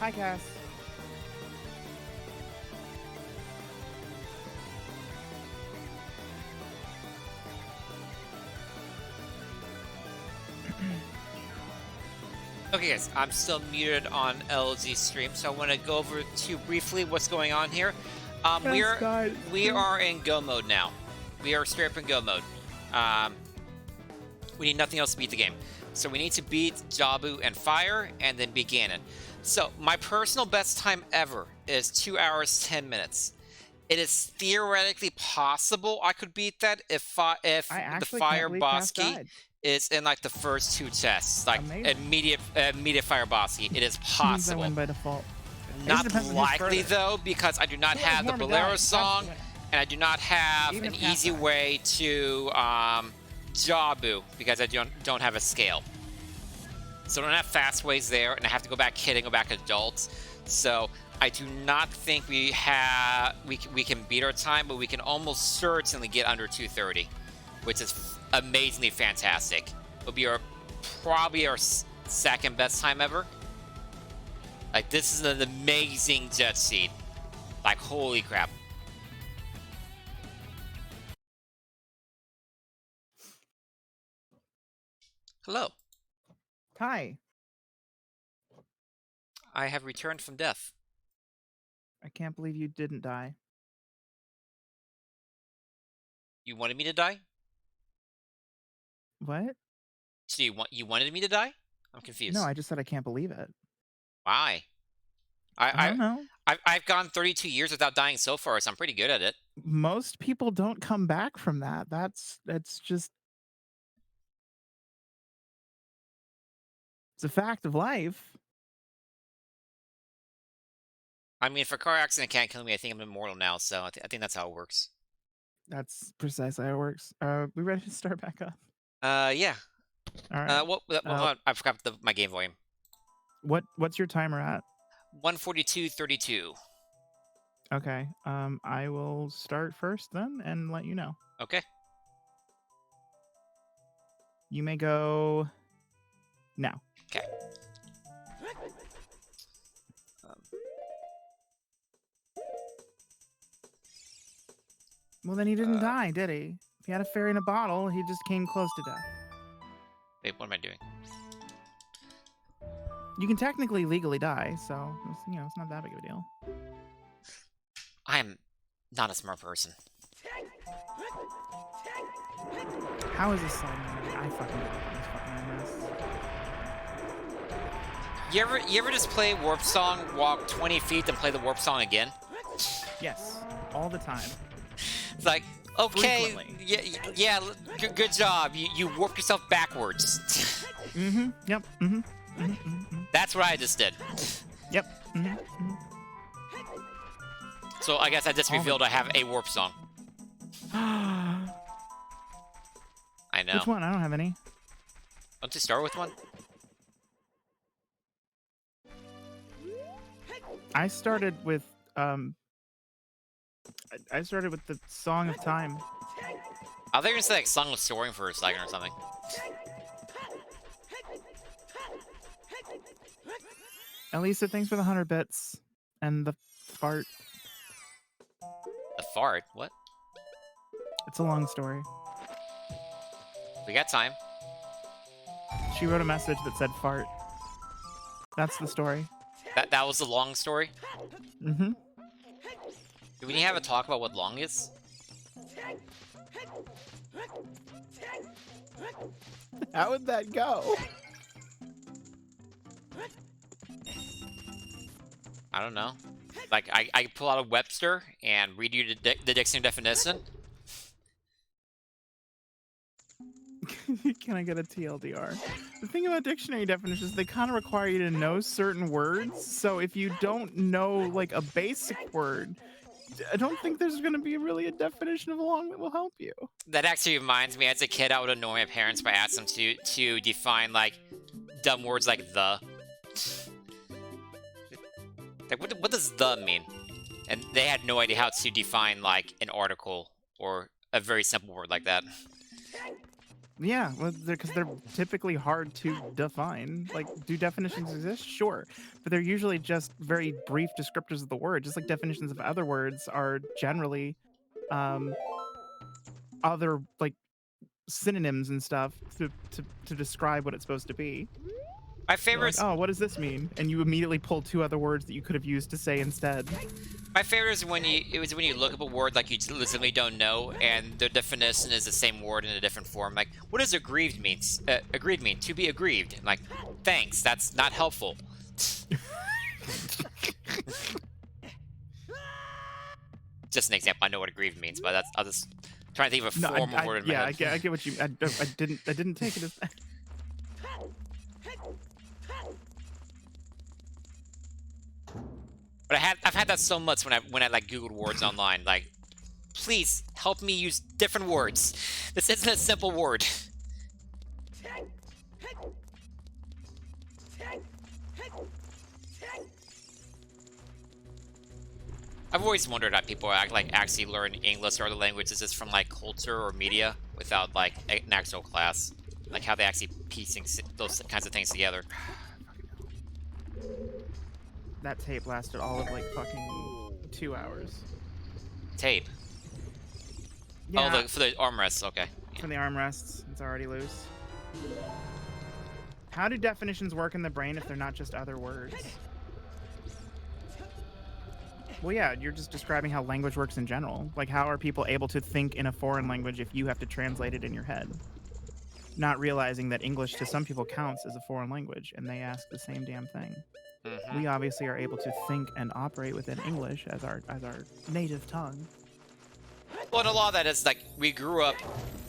Hi, Cass. Okay, guys, I'm still muted on LG stream, so I want to go over to briefly what's going on here. We are in go mode now. We are straight up in go mode. We need nothing else to beat the game. So we need to beat Jabu and Fire, and then beat Ganon. So my personal best time ever is 2 hours 10 minutes. It is theoretically possible I could beat that if the Fire boss key is in like the first 2 chests, like immediate Fire boss key. It is possible. I win by default. Not likely though, because I do not have the Bolero song, and I do not have an easy way to Jabu because I don't have a scale. So I don't have fast ways there, and I have to go back kid and go back adults. So I do not think we can beat our time, but we can almost certainly get under 2:30, which is amazingly fantastic. It'll be probably our second best time ever. Like, this is an amazing jet seed. Like, holy crap. Hello. Hi. I have returned from death. I can't believe you didn't die. You wanted me to die? What? So you wanted me to die? I'm confused. No, I just said I can't believe it. Why? I don't know. I've gone 32 years without dying so far, so I'm pretty good at it. Most people don't come back from that. That's just... It's a fact of life. I mean, if a car accident can't kill me, I think I'm immortal now, so I think that's how it works. That's precisely how it works. We ready to start back up? Yeah. All right. Hold on, I forgot my game volume. What's your timer at? 142.32. Okay. I will start first then and let you know. Okay. You may go now. Okay. Well, then he didn't die, did he? If he had a fairy in a bottle, he just came close to death. Wait, what am I doing? You can technically legally die, so it's not that big of a deal. I'm not a smart person. How is this song? I fucking love this fucking mess. You ever just play Warp Song, walk 20 feet, and play the Warp Song again? Yes, all the time. It's like, okay, Frequently. yeah, good job. You warped yourself backwards. Mm-hmm. Yep. Mm-hmm. Mm-hmm. Mm-hmm. That's what I just did. Yep. Mm-hmm. Mm-hmm. So I guess I just revealed I have a Warp Song. I know. Which one? I don't have any. Don't you start with one? I started with I started with the Song of Time. I thought you were gonna say like Song of Soaring for a second or something. Elisa, thanks for the 100 bits and the fart. The fart? What? It's a long story. We got time. She wrote a message that said fart. That's the story. That was the long story? Mm-hmm. Do we need to have a talk about what long is? How would that go? I don't know. Like, I pull out a Webster and read you the dictionary definition. Can I get a TLDR? The thing about dictionary definitions, they kind of require you to know certain words. So if you don't know like a basic word, I don't think there's going to be really a definition of long that will help you. That actually reminds me, as a kid, I would annoy my parents by asking them to define like dumb words like the. Like, what does the mean? And they had no idea how to define like an article or a very simple word like that. Yeah, well, because they're typically hard to define. Like, do definitions exist? Sure, but they're usually just very brief descriptors of the word. Just like definitions of other words are generally um, other like synonyms and stuff to describe what it's supposed to be. My You're like, favorite oh, what does this mean? And you immediately pull two other words that you could have used to say instead. My favorite is when you look up a word like you legitimately don't know, and the definition is the same word in a different form. Like, what does aggrieved means? Aggrieved mean to be aggrieved. I'm like, thanks, that's not helpful. Just an example. I know what aggrieved means, but I'll just try to think of a formal word in my head. I get what you. I didn't take it as that. But I've had that so much when I like Googled words online. Like, please help me use different words. This isn't a simple word. I've always wondered how people actually learn English or other languages just from like culture or media without like an actual class. Like how they actually piecing those kinds of things together. That tape lasted all of like fucking 2 hours. Tape. Yeah, Oh, for the armrests. Okay. for the armrests, it's already loose. How do definitions work in the brain if they're not just other words? Well, yeah, you're just describing how language works in general. Like, how are people able to think in a foreign language if you have to translate it in your head? Not realizing that English to some people counts as a foreign language, and they ask the same damn thing. Mm-hmm. We obviously are able to think and operate within English as our native tongue. Well, and a lot of that is like we grew up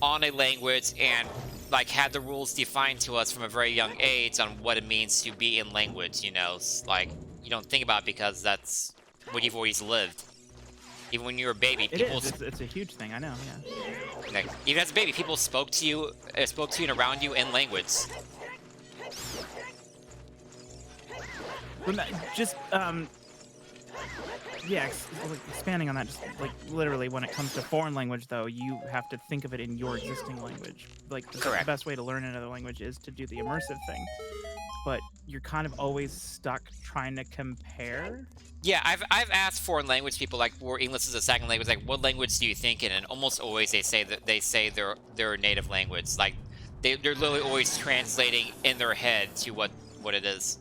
on a language and like had the rules defined to us from a very young age on what it means to be in language. You know, it's like you don't think about it because that's what you've always lived. Even when you were a baby, people It's a huge thing. I know. Yeah. like, even as a baby, people spoke to you and around you in language. Just yeah, expanding on that, just like literally when it comes to foreign language though, you have to think of it in your existing language. Like the Correct. best way to learn another language is to do the immersive thing, but you're kind of always stuck trying to compare. Yeah, I've asked foreign language people like where English is a second language, like what language do you think in? And almost always they say their native language. Like they're literally always translating in their head to what it is.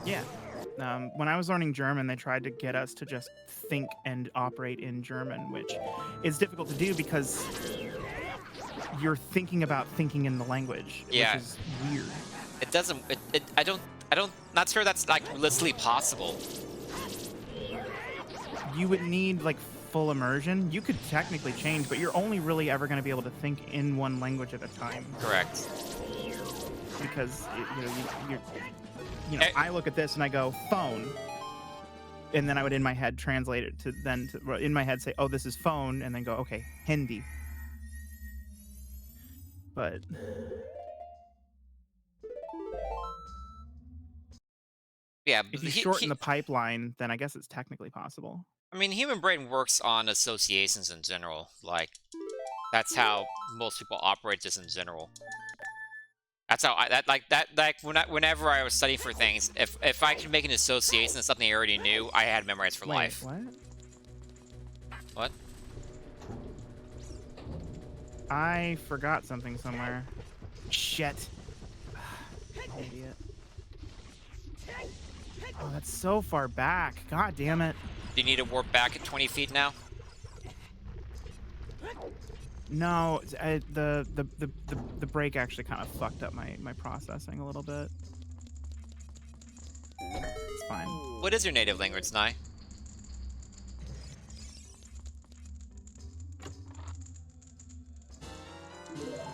Yeah. When I was learning German, they tried to get us to just think and operate in German, which is difficult to do because you're thinking about thinking in the language, Yeah. which is weird. It doesn't. I don't. Not sure that's like realistically possible. You would need like full immersion. You could technically change, but you're only really ever going to be able to think in one language at a time. Correct. Because I look at this and I go phone, and then I would in my head translate it to in my head say, oh, this is phone, and then go, okay, Hindi. But Yeah. if you shorten the pipeline, then I guess it's technically possible. I mean, human brain works on associations in general. Like, that's how most people operate just in general. That's how whenever I was studying for things, if I could make an association of something I already knew, I had memorized for life. What? What? I forgot something somewhere. Shit. Idiot. Oh, that's so far back. God damn it. Do you need to warp back at 20 feet now? No, the break actually kind of fucked up my processing a little bit. It's fine. What is your native language, Nye?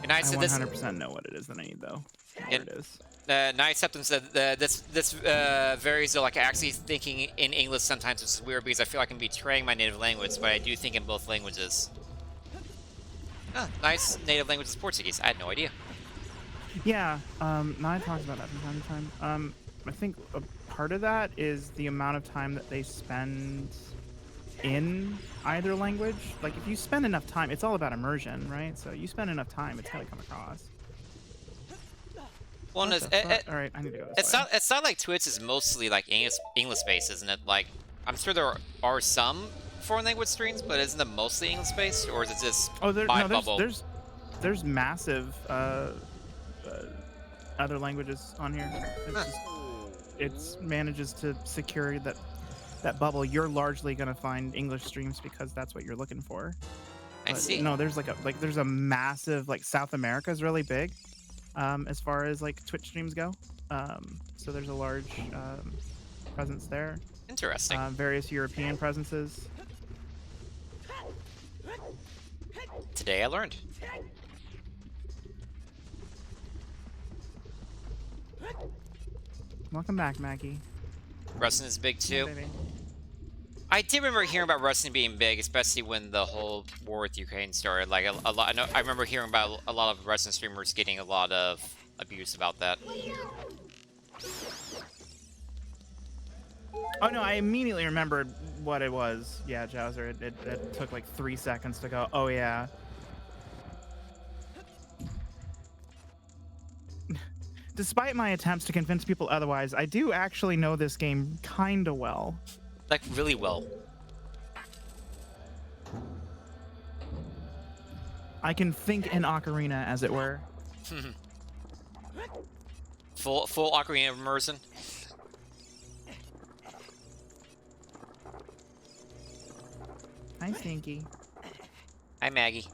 And I I said 100% know what it is that I need though. There it is. Nye Acceptance said this varies though, like actually thinking in English sometimes it's weird because I feel like I'm betraying my native language, but I do think in both languages. Oh, nice native language is Portuguese. I had no idea. Yeah, Nai talks about that from time to time. I think a part of that is the amount of time that they spend in either language. Like, if you spend enough time, it's all about immersion, right? So you spend enough time, it's gonna come across. Well, What the fuck? All right, I need to go this way. it's not like Twitch is mostly like English based, isn't it? like I'm sure there are some foreign language streams, but isn't it mostly English based, or is it just bubble? There's massive other languages on here. It manages to secure that bubble. You're largely gonna find English streams because that's what you're looking for. I But see. no, there's there's a massive, like, South America is really big as far as like Twitch streams go. So there's a large presence there. Interesting. Various European presences. Today I learned. Welcome back, Maggie. Wrestling is big too. Hey, baby. I did remember hearing about wrestling being big, especially when the whole war with Ukraine started. Like a lot, I remember hearing about a lot of wrestling streamers getting a lot of abuse about that. Oh no, I immediately remembered what it was. Yeah, Jowser, it took like 3 seconds to go, oh yeah. Despite my attempts to convince people otherwise, I do actually know this game kinda well. Like, really well. I can think in Ocarina, as it were. full Ocarina of immersion. Hi, Stinky. Hi, Maggie.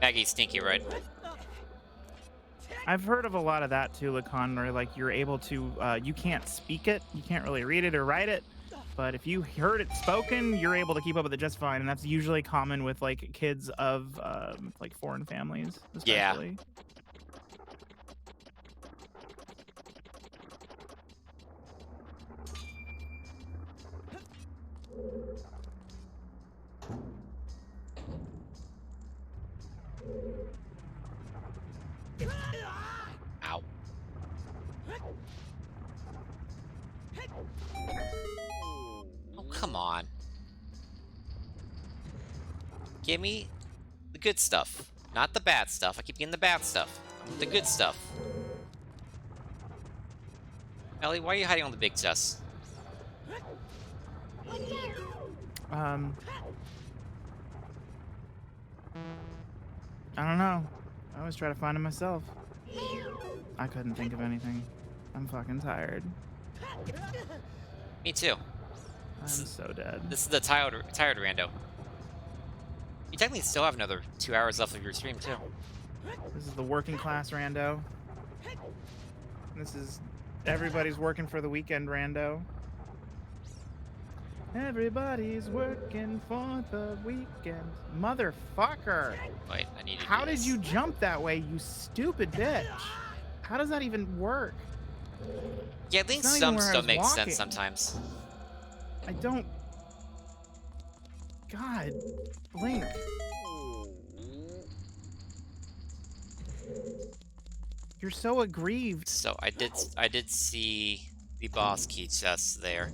Maggie's stinky, right? I've heard of a lot of that too, Lacan, where like you're able to, you can't speak it, you can't really read it or write it, but if you heard it spoken, you're able to keep up with it just fine, and that's usually common with like kids of like foreign families, especially. Yeah. Ow. Oh, come on. Give me the good stuff, not the bad stuff. I keep getting the bad stuff. I want the good stuff. Ellie, why are you hiding on the big chest? I don't know. I always try to find it myself. I couldn't think of anything. I'm fucking tired. Me too. I'm so dead. This is the tired rando. You technically still have another 2 hours left of your stream too. This is the working class rando. This is everybody's working for the weekend rando. Everybody's working for the weekend. Motherfucker! Wait, I need to How did you jump that way, you stupid bitch? How does that even work? Yeah, I think some stuff makes sense sometimes. I don't... God. Blink. You're so aggrieved. So I did see the boss key chest there.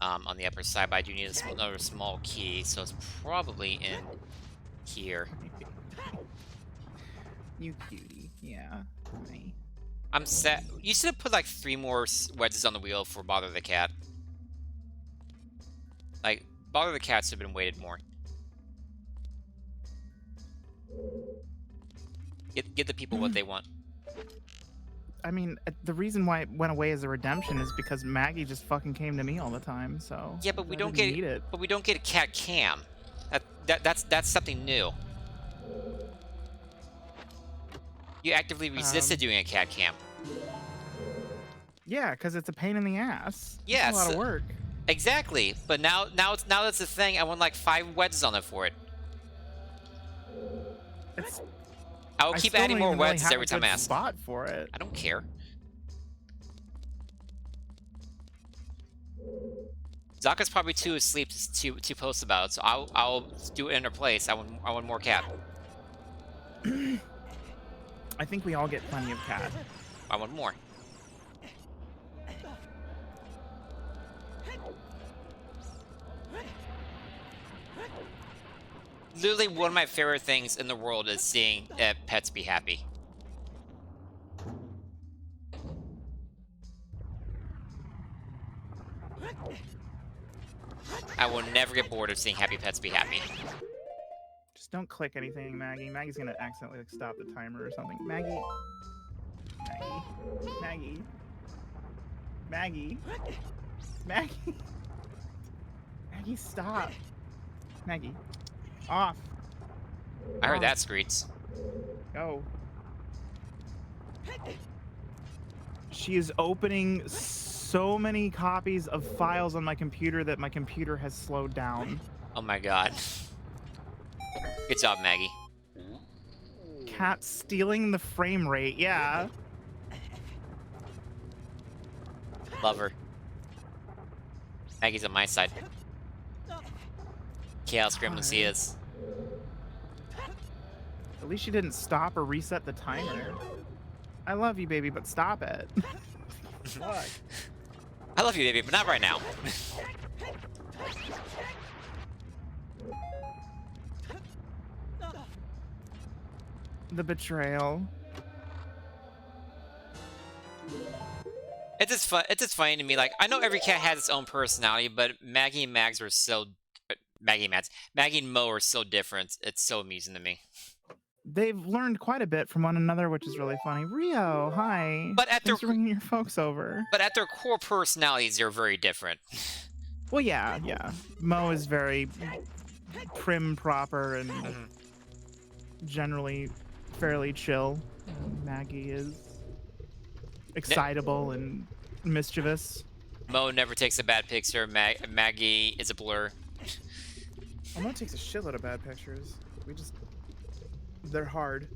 On the upper side, but I do need another small key, so it's probably in here. You cutie, yeah. Honey. I'm set. You should have put like 3 more wedges on the wheel for Bother the Cat. Like, Bother the Cat should have been weighted more. Get the people what they want. I mean, the reason why it went away as a redemption is because Maggie just fucking came to me all the time. So yeah, but we don't get it. But we don't get a cat cam. That's something new. You actively resisted doing a cat cam. Yeah, because it's a pain in the ass. Yeah, it's a lot of work. Exactly. But now that's the thing. I want like 5 wedges on it for it. I will keep adding more wedges every time I ask. Spot for it. I don't care. Zaka's probably too asleep to post about it, so I'll do it in her place. I want more cat. I think we all get plenty of cat. I want more. literally one of my favorite things in the world is seeing pets be happy. I will never get bored of seeing happy pets be happy. Just don't click anything, Maggie. Maggie's gonna accidentally like, stop the timer or something. Maggie. Maggie. Maggie. Maggie. Maggie, stop. Maggie. Off. I heard that, Screets. Go. She is opening so many copies of files on my computer that my computer has slowed down. Oh my god. Good job, Maggie. Cat stealing the frame rate, yeah. Love her. Maggie's on my side. Chaos Gremlin she is. At least she didn't stop or reset the timer. I love you, baby, but stop it. Fuck. I love you, baby, but not right now. The betrayal. It's just funny to me. Like, I know every cat has its own personality, but Maggie and Mags are so Maggie and Mo are so different. It's so amusing to me. They've learned quite a bit from one another, which is really funny. Rio, hi. But at Thanks for bringing your folks over. But at their core personalities, they're very different. Well, yeah. Mo is very prim, proper, and generally fairly chill. Maggie is excitable and mischievous. Mo never takes a bad picture. Maggie is a blur. Mo takes a shitload of bad pictures. They're hard.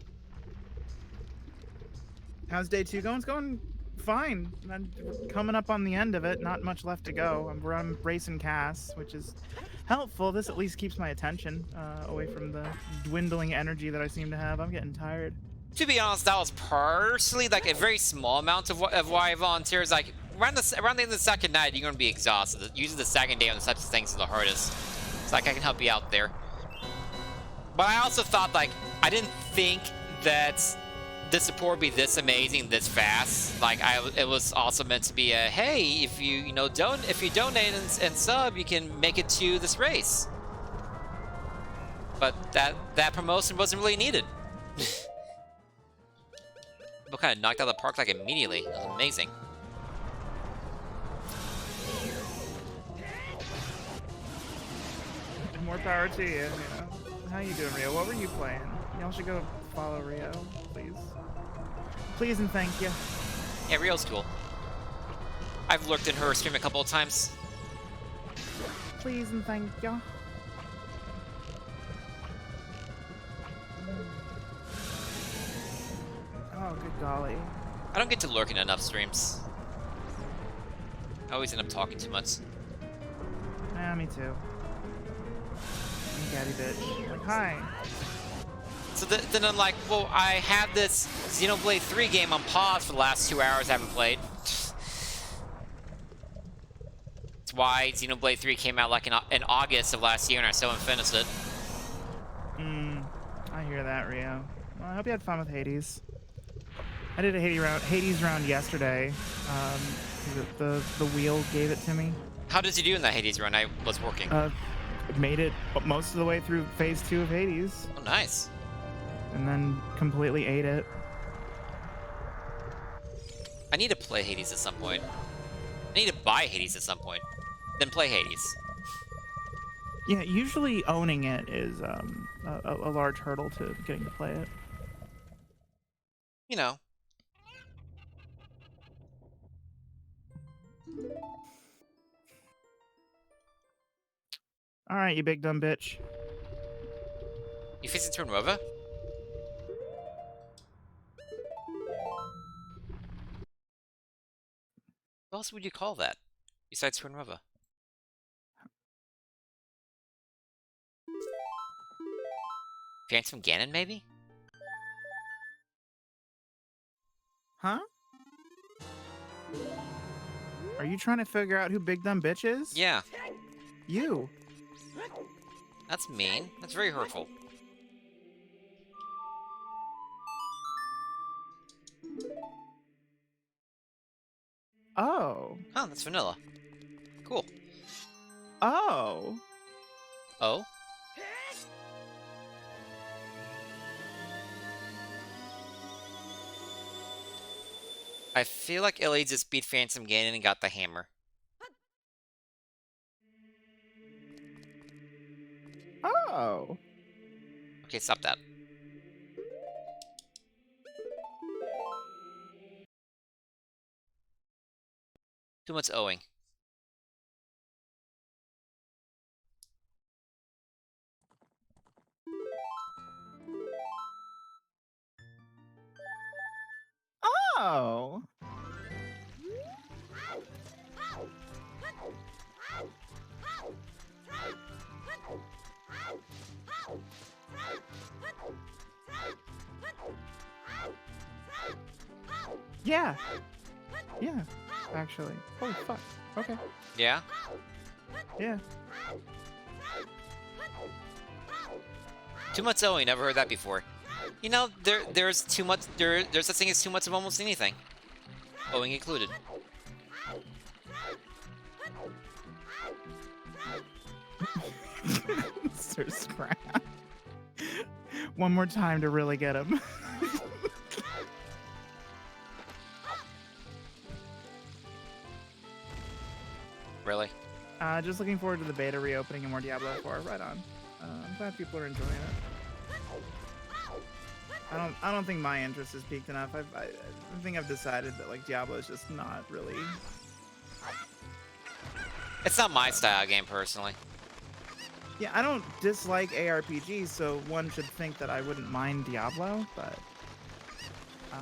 How's day 2 going? It's going fine. I'm coming up on the end of it. Not much left to go. I'm racing Cass, which is helpful. This at least keeps my attention away from the dwindling energy that I seem to have. I'm getting tired. To be honest, that was partially like a very small amount of why I volunteered. Like around the end of the second night, you're gonna be exhausted. Usually the second day on such things is the hardest. So like I can help you out there. But I also thought, like, I didn't think that the support would be this amazing, this fast. Like, it was also meant to be a, hey, if you donate and sub, you can make it to this race. But that promotion wasn't really needed. People kind of knocked out of the park like immediately. It was amazing. More power to you. How you doing, Rio? What were you playing? Y'all should go follow Rio, please. Please and thank you. Yeah, Rio's cool. I've lurked in her stream a couple of times. Please and thank you. Oh, good golly. I don't get to lurk in enough streams. I always end up talking too much. Yeah, me too. Gaddy bitch. Like, hi. So then I'm like, well, I have this Xenoblade 3 game on pause for the last 2 hours I haven't played. That's why Xenoblade 3 came out like in August of last year and I still haven't finished it. I hear that, Rio. Well, I hope you had fun with Hades. I did a Hades round yesterday. The wheel gave it to me. How did you do in that Hades run? I was working. Made it most of the way through phase 2 of Hades. Oh, nice. And then completely ate it. I need to play Hades at some point. I need to buy Hades at some point. Then play Hades. Yeah, usually owning it is a large hurdle to getting to play it. You know. All right, you big dumb bitch. You facing Turnrova? What else would you call that besides Turnrova? Phantom Ganon, maybe? Huh? Are you trying to figure out who big dumb bitch is? Yeah. You. That's mean. That's very hurtful. Oh. Oh, that's vanilla. Cool. Oh. Oh? I feel like Elegy just beat Phantom Ganon and got the hammer. Oh. Okay, stop that. Too much owing. Oh. Yeah. Yeah. Actually. Holy fuck. Okay. Yeah? Yeah. Too much owing, never heard that before. You know, there's too much there's such thing as too much of almost anything. Owing included. Sir Scrap. One more time to really get him. Really? Just looking forward to the beta reopening and more Diablo 4. Right on. I'm glad people are enjoying it. I don't think my interest is peaked enough. I think I've decided that like Diablo is just not really. It's not my style game, personally. Yeah, I don't dislike ARPGs, so one should think that I wouldn't mind Diablo, but I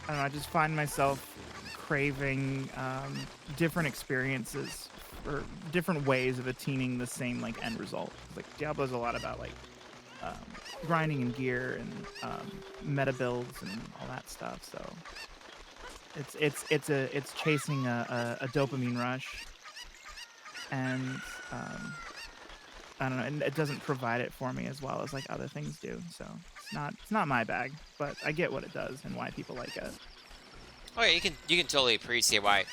don't know. I just find myself craving different experiences or different ways of attaining the same like end result. Like Diablo's a lot about like grinding and gear and meta builds and all that stuff. So it's chasing a dopamine rush, and I don't know, and it doesn't provide it for me as well as like other things do. So it's not my bag, but I get what it does and why people like it. Oh yeah, you can totally appreciate why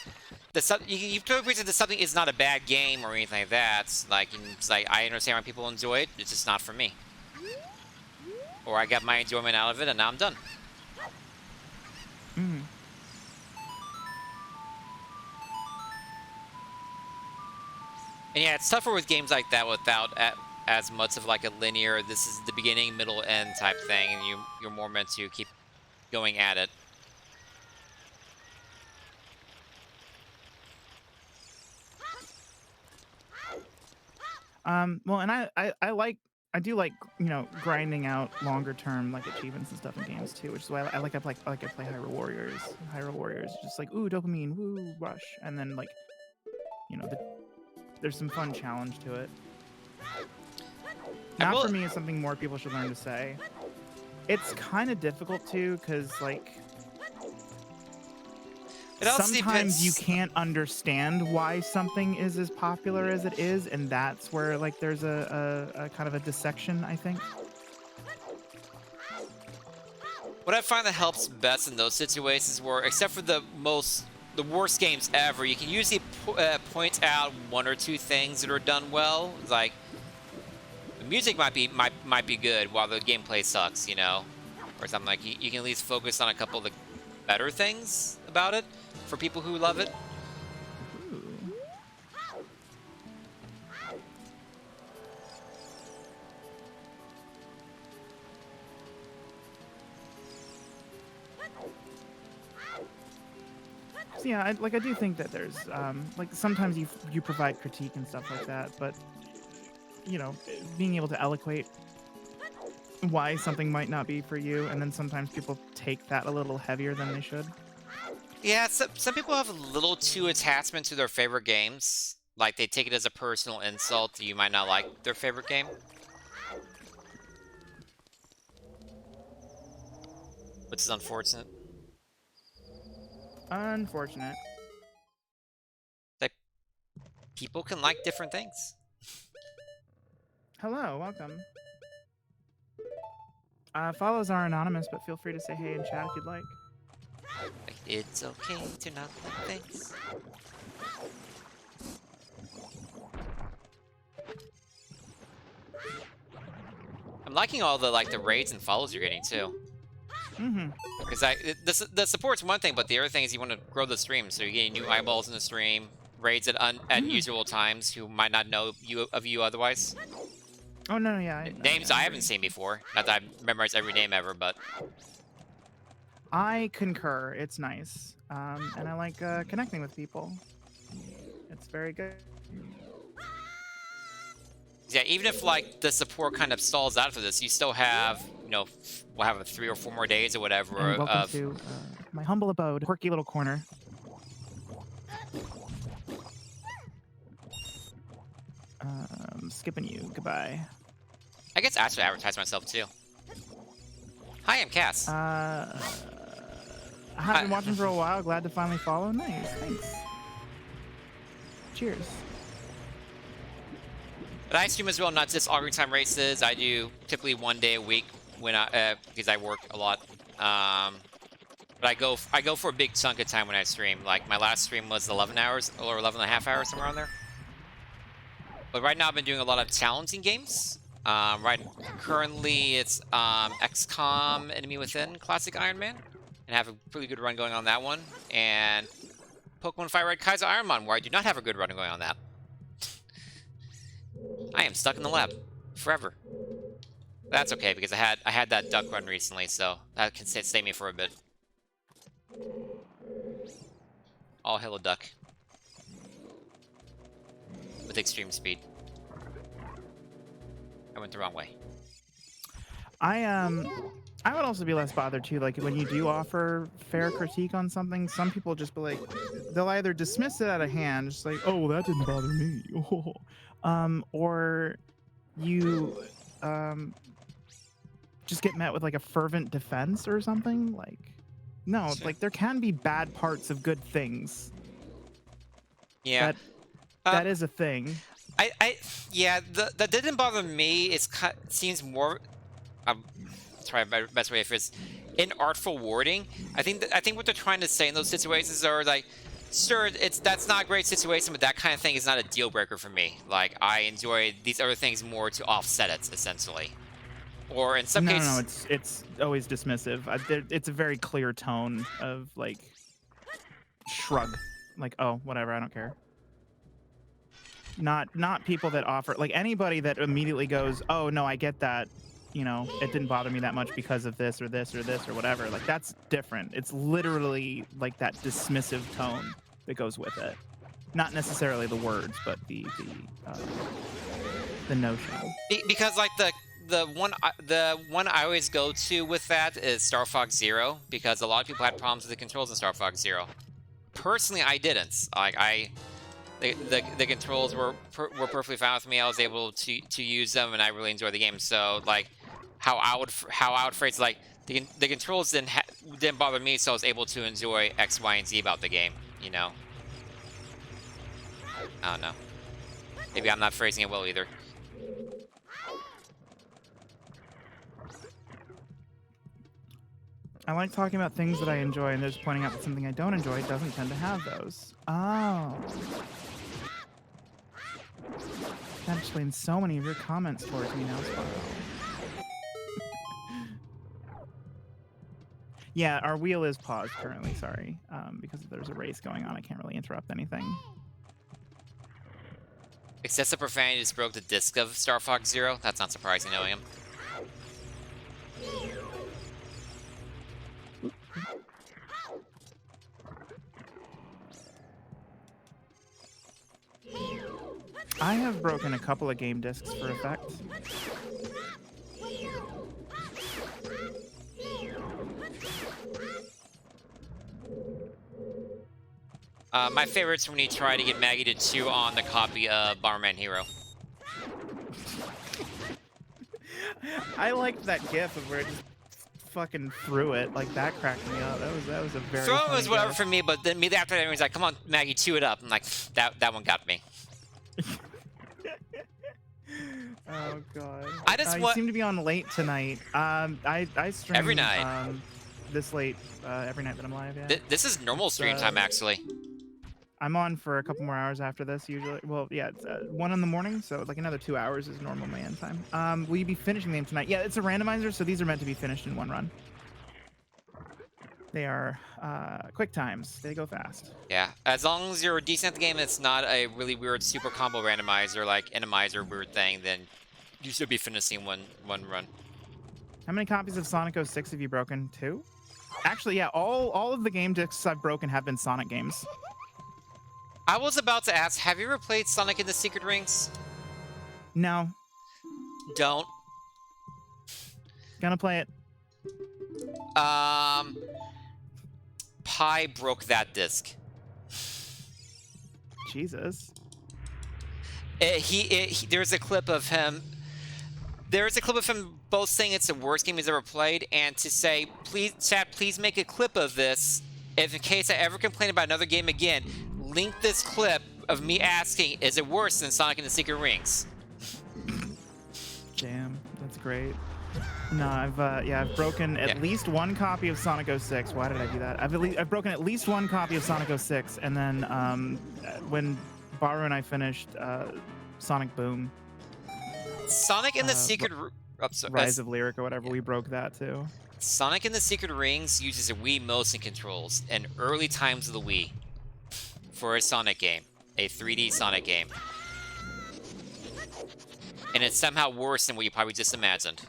you totally appreciate that something is not a bad game or anything like that. It's like I understand why people enjoy it. It's just not for me. Or I got my enjoyment out of it, and now I'm done. Mm. And yeah, it's tougher with games like that without as much of like a linear, this is the beginning, middle, end type thing, and you're more meant to keep going at it. Well, and I do like, you know, grinding out longer term like achievements and stuff in games too, which is why I like I play Hyrule Warriors. Hyrule Warriors is just like ooh dopamine, woo rush, and then like, you know, there's some fun challenge to it. Not for me, it's something more people should learn to say. It's kind of difficult too, because like sometimes you can't understand why something is as popular as it is, and that's where like there's a kind of a dissection, I think. What I find that helps best in those situations where, except for the worst games ever, you can usually point out one or two things that are done well. Like the music might be good while the gameplay sucks, you know, or something like you can at least focus on a couple of the better things about it for people who love it. Ooh. So yeah, I do think that there's like sometimes you provide critique and stuff like that, but you know, being able to eloquate why something might not be for you, and then sometimes people take that a little heavier than they should. Yeah, some people have a little too attachment to their favorite games. Like they take it as a personal insult that you might not like their favorite game. Which is unfortunate. Unfortunate. Like people can like different things. Hello, welcome. Follows are anonymous, but feel free to say hey in chat if you'd like. It's okay to not like things. I'm liking all the the raids and follows you're getting too. Mm-hmm. Because the support's one thing, but the other thing is you want to grow the stream, so you're getting new eyeballs in the stream, raids at usual times who might not know of you otherwise. Oh no, yeah. Names I haven't seen before. Not that I've memorized every name ever, but I concur. It's nice, and I like connecting with people. It's very good. yeah, even if the support kind of stalls out for this, you still have we'll have 3 or 4 more days or whatever And welcome of. to my humble abode, quirky little corner. Skipping you. Goodbye. I guess I should advertise myself too. Hi, I'm Cass. I've been watching for a while. Glad to finally follow. Nice. Thanks. Cheers. But I stream as well, not just Ocarina time races. I do typically 1 day a week when because I work a lot. But I go for a big chunk of time when I stream. Like my last stream was 11 hours or 11 and a half hours, somewhere around there. But right now I've been doing a lot of challenging games. Currently it's XCOM Enemy Within Classic Iron Man, and I have a pretty good run going on that one. And Pokemon Fire Red Kaiser Ironmon, where I do not have a good run going on that. I am stuck in the lab forever. That's okay because I had that duck run recently, so that can stay me for a bit. All hail a duck with extreme speed. I went the wrong way. I would also be less bothered too. Like when you do offer fair critique on something, some people just be like, they'll either dismiss it out of hand, just like, oh, well, that didn't bother me, or you just get met with like a fervent defense or something. Like, no, Sure. like there can be bad parts of good things. Yeah, that is a thing. Yeah, that didn't bother me. Seems more. Try my best way if it's inartful wording. I think what they're trying to say in those situations are like, sure, that's not a great situation, but that kind of thing is not a deal breaker for me. Like I enjoy these other things more to offset it, essentially. Or in some cases, no, it's always dismissive. It's a very clear tone of like shrug, like, oh, whatever, I don't care. Not people that offer, like anybody that immediately goes, oh no, I get that, it didn't bother me that much because of this or this or this or whatever. Like that's different. It's literally like that dismissive tone that goes with it. Not necessarily the words, but the notion. because like the one I always go to with that is Star Fox Zero, because a lot of people had problems with the controls in Star Fox Zero. Personally, I didn't. Like the controls were perfectly fine with me. I was able to use them, and I really enjoyed the game. So like how I would phrase like the controls didn't bother me, so I was able to enjoy X, Y, and Z about the game. I don't know. Maybe I'm not phrasing it well either. I like talking about things that I enjoy, and just pointing out that something I don't enjoy doesn't tend to have those. Oh. That explains so many of your comments towards me now, Sparrow. Yeah, our wheel is paused currently, sorry. Because there's a race going on, I can't really interrupt anything. Excessive profanity just broke the disc of Star Fox Zero. That's not surprising, knowing him. I have broken a couple of game discs for effect. My favorite's when you try to get Maggie to chew on the copy of Bomberman Hero. I liked that gif of where it just fucking threw it. Like, that cracked me up. That was a very Throw it funny was whatever gif. for me, but then immediately after that, everyone's like, come on, Maggie, chew it up. I'm like, that one got me. Oh god. I just You want seem to be on late tonight. I stream every night. this late every night that I'm live. Yeah. This is normal stream time actually. I'm on for a couple more hours after this usually. Well, yeah, it's 1 in the morning, so like another 2 hours is normal my end time. Will you be finishing them tonight? Yeah, it's a randomizer, so these are meant to be finished in 1 run. They are quick times. They go fast. Yeah, as long as you're decent at the game, it's not a really weird super combo randomizer like Enemizer weird thing, then you should be finishing one run. How many copies of Sonic 06 have you broken? 2? Actually, yeah, all of the game discs I've broken have been Sonic games. I was about to ask, have you ever played Sonic and the Secret Rings? No. Don't. Gonna play it. Pi broke that disc. Jesus. There's a clip of him. There's a clip of him both saying it's the worst game he's ever played, and to say, please, chat, please make a clip of this. If in case I ever complain about another game again, link this clip of me asking, is it worse than Sonic and the Secret Rings? Damn, that's great. No, I've broken at least 1 copy of Sonic 06. Why did I do that? I've broken at least 1 copy of Sonic 06, and then when Baru and I finished Sonic Boom, Sonic and the Secret Rise of Lyric or whatever, we broke that too. Sonic and the Secret Rings uses a Wii motion controls in early times of the Wii for a Sonic game, a 3D Sonic game. And it's somehow worse than what you probably just imagined.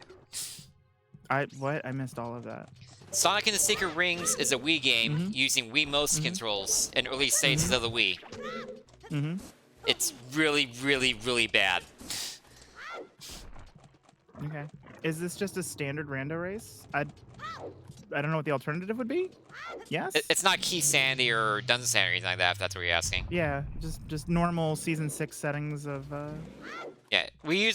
What? I missed all of that. Sonic and the Secret Rings is a Wii game using Wii motion controls in early stages of the Wii. It's really, really, really bad. Okay. Is this just a standard rando race? I don't know what the alternative would be. Yes? It's not Key Sandy or Dungeon Sandy or anything like that, if that's what you're asking. Yeah, just normal Season 6 settings of... Yeah, we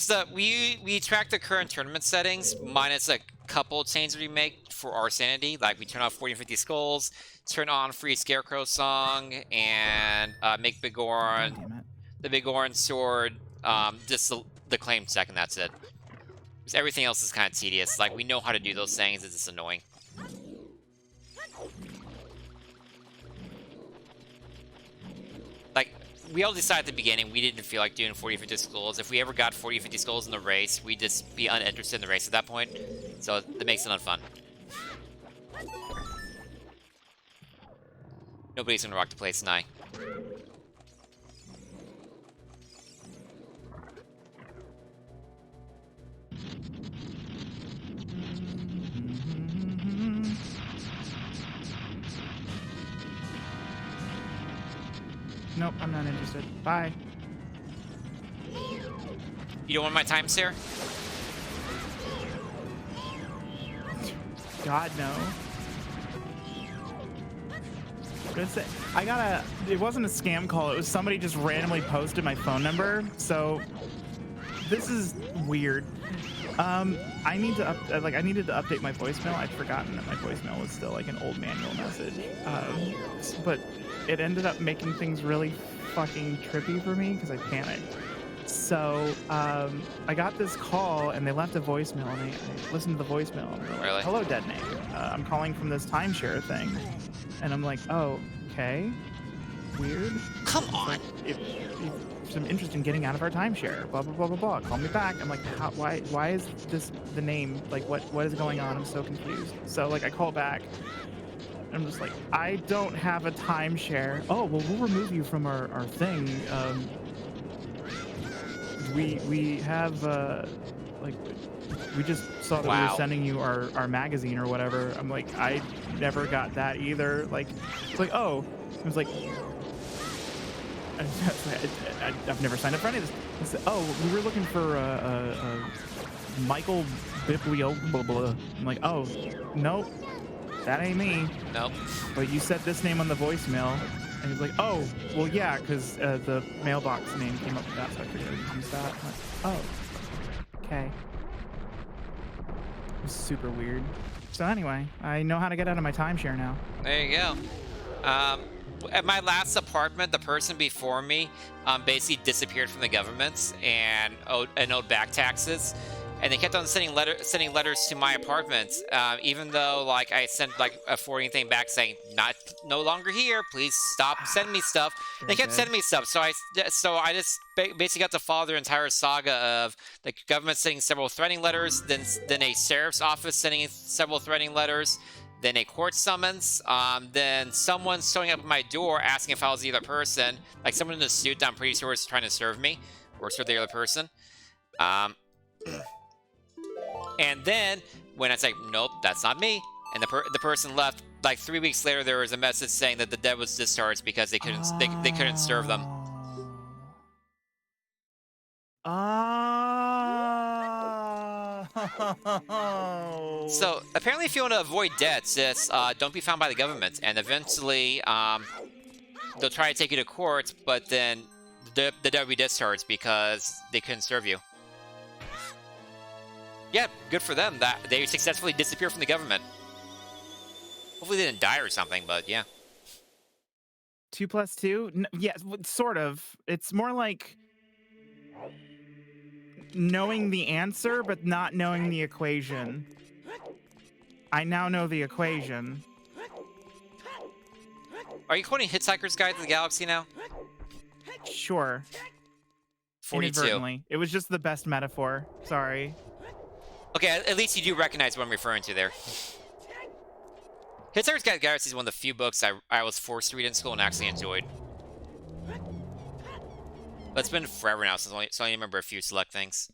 track the current tournament settings, minus a couple changes we make for our sanity. Like, we turn off 40 and 50 skulls, turn on Free Scarecrow Song, and make Big Oran, the Big Oran Sword, just the claim check, and that's it. Because everything else is kind of tedious. Like, we know how to do those things, it's just annoying. Like, we all decided at the beginning we didn't feel like doing 40-50 skulls. If we ever got 40-50 skulls in the race, we'd just be uninterested in the race at that point. So that makes it unfun. Nobody's gonna rock the place tonight. Nope, I'm not interested. Bye. You don't want my time, sir? God, no. It wasn't a scam call. It was somebody just randomly posted my phone number. So this is weird. I needed to update my voicemail. I'd forgotten that my voicemail was still like an old manual message. But it ended up making things really fucking trippy for me because I panicked. So I got this call and they left a voicemail and I listened to the voicemail and they're like, Really? "Hello, Dead Name. I'm calling from this timeshare thing." And I'm like, "Oh, okay, weird. Come on. If some interest in getting out of our timeshare, blah blah blah blah blah. Call me back." I'm like, why is this the name? Like, what is going on? I'm so confused. So like I call back. I'm just like, I don't have a timeshare. Oh, well, we'll remove you from our thing. We have like, we just saw that we were sending you our magazine or whatever. I'm like, I never got that either. Like, it's like, oh, it was like, I've never signed up for any of this. I said, oh, we were looking for Michael Biblio. Blah, blah. I'm like, oh, nope. That ain't me. Nope. But you said this name on the voicemail, and he's like, "Oh, well, yeah, because the mailbox name came up with that, so I figured I'd use that." I'm like, oh, okay. It was super weird. So anyway, I know how to get out of my timeshare now. There you go. at my last apartment, the person before me basically disappeared from the government and owed back taxes, and they kept on sending letters to my apartment, even though like I sent like a forwarding thing back saying no longer here, please stop sending me stuff. They kept sending me stuff, so I just basically got to follow their entire saga of the government sending several threatening letters, then a sheriff's office sending several threatening letters, then a court summons, then someone showing up at my door asking if I was the other person, like someone in a suit that I'm pretty sure was trying to serve me, or serve the other person. And then, when I say, nope, that's not me, and the person left, like 3 weeks later, there was a message saying that the debt was discharged because they couldn't serve them. Oh. So apparently, if you want to avoid debts, just don't be found by the government, and eventually they'll try to take you to court, but then the debt will be discharged because they couldn't serve you. Yeah, good for them that they successfully disappeared from the government. Hopefully they didn't die or something, but yeah. 2 plus 2? Yes, sort of. It's more like knowing the answer, but not knowing the equation. I now know the equation. Are you quoting Hitchhiker's Guide to the Galaxy now? Sure. 42. Inadvertently. It was just the best metaphor. Sorry. Okay, at least you do recognize what I'm referring to there. Hitchhiker's Guide to the Galaxy is one of the few books I was forced to read in school and actually enjoyed. But it's been forever now, so I only remember a few select things.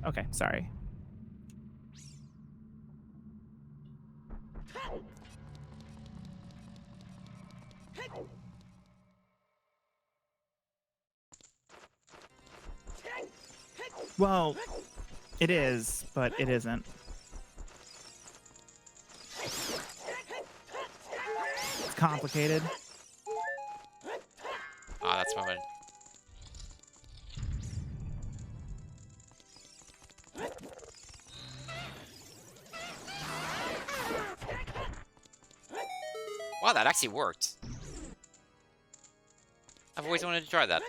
Okay, sorry. Well, it is, but it isn't. It's complicated. Ah, that's my bad. Wow, that actually worked. I've always wanted to try that.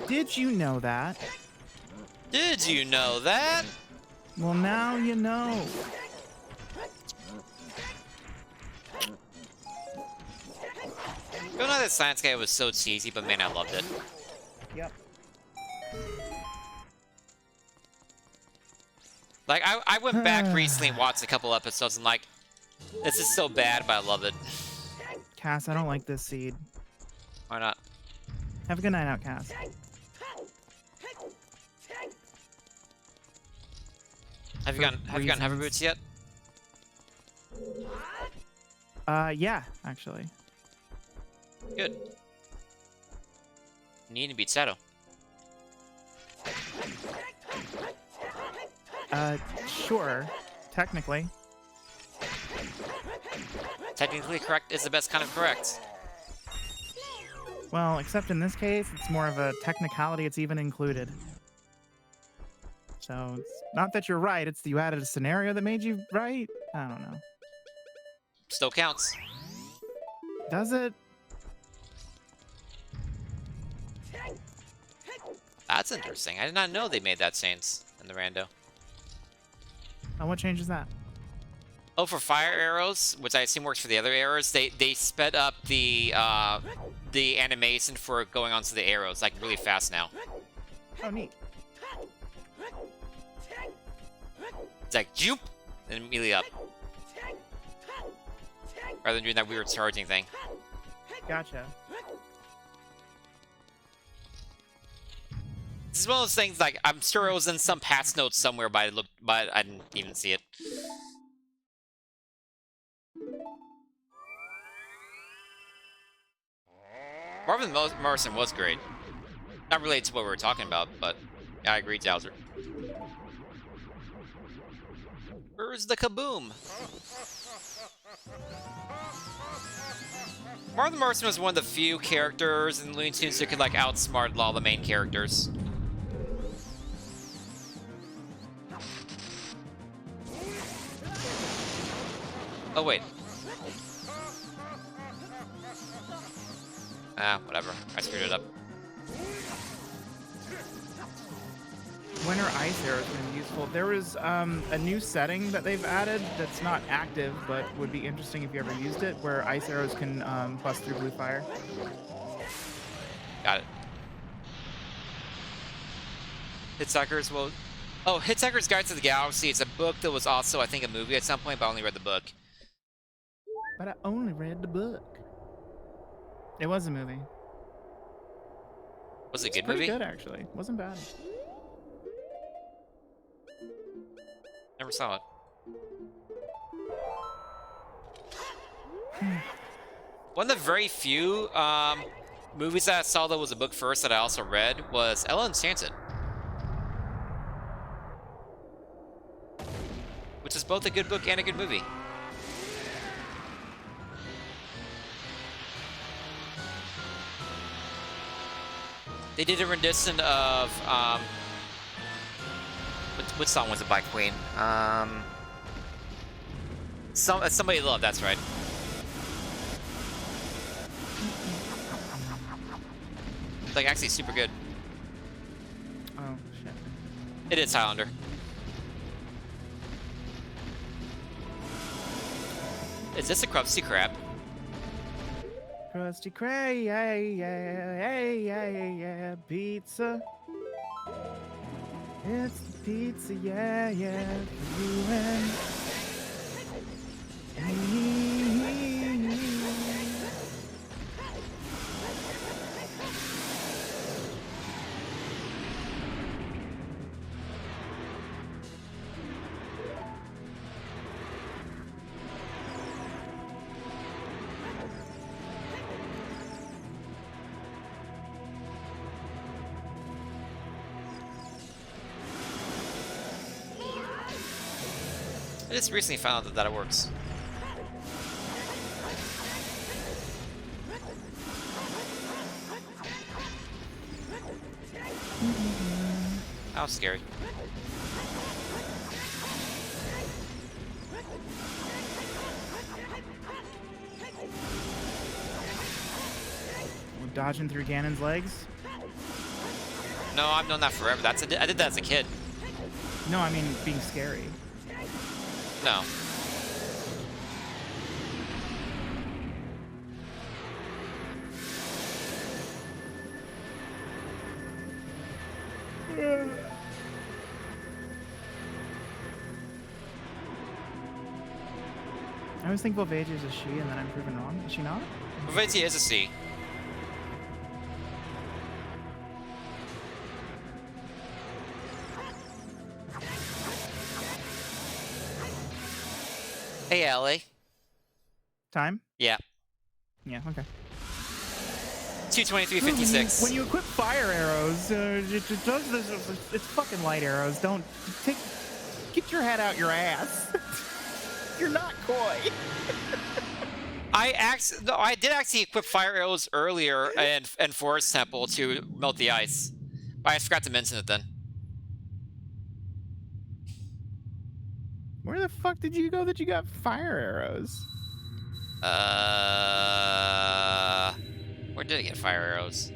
Did you know that? Did you know that? Well, now you know. Going on that science guy was so cheesy, but man, I loved it. Yep. Like, I went back recently and watched a couple episodes and like, this is so bad, but I love it. Cass, I don't like this seed. Why not? Have a good night out, Cass. Have you gotten hover boots yet? Yeah, actually. Good. You need to beat Shadow. Sure. Technically. Technically correct is the best kind of correct. Well, except in this case, it's more of a technicality, it's even included. So, it's not that you're right, it's that you added a scenario that made you right? I don't know. Still counts. Does it? That's interesting. I did not know they made that change in the rando. Oh, what changes that? Oh, for fire arrows, which I assume works for the other arrows, they sped up the animation for going onto the arrows like really fast now. Oh, neat. It's like, jupe! And immediately up. Rather than doing that weird charging thing. Gotcha. This is one of those things, like, I'm sure it was in some patch notes somewhere, but I didn't even see it. Marvin Morrison was great. Not related to what we were talking about, but yeah, I agree, Jowser. Where's the kaboom? Marvin Morrison was one of the few characters in Looney Tunes who could, like, outsmart all the main characters. Oh, wait. Ah, whatever. I screwed it up. When are ice arrows going to be useful? There was a new setting that they've added that's not active, but would be interesting if you ever used it, where ice arrows can bust through blue fire. Got it. Hitchhiker's will... Oh, Hitchhiker's Guide to the Galaxy. It's a book that was also, I think, a movie at some point, but I only read the book. But I only read the book. It was a movie. Was it a good Pretty movie? good, actually. Wasn't bad. Never saw it. One of the very few movies that I saw that was a book first that I also read was Ella Enchanted. Which is both a good book and a good movie. They did a rendition of, what song was it by Queen? Somebody Love, that's right. It's, like, actually super good. Oh, shit. It is Highlander. Is this a Krusty Krab? Krusty Krab, yeah, pizza. It's the pizza, yeah, for you and me. I just recently found out that it works. That was scary. We're dodging through Ganon's legs? No, I've known that forever. I did that as a kid. No, I mean being scary. No. I always think Volvagia is a she, and then I'm proven wrong. Is she not? Volvagia is a C. Hey, Ellie. Time? Yeah. Yeah, okay. 223.56. When you equip fire arrows, it does this. It's fucking light arrows. Don't get your head out your ass. You're not coy. I did actually equip fire arrows earlier in Forest Temple to melt the ice, but I forgot to mention it then. Where the fuck did you go that you got fire arrows? Where did I get fire arrows?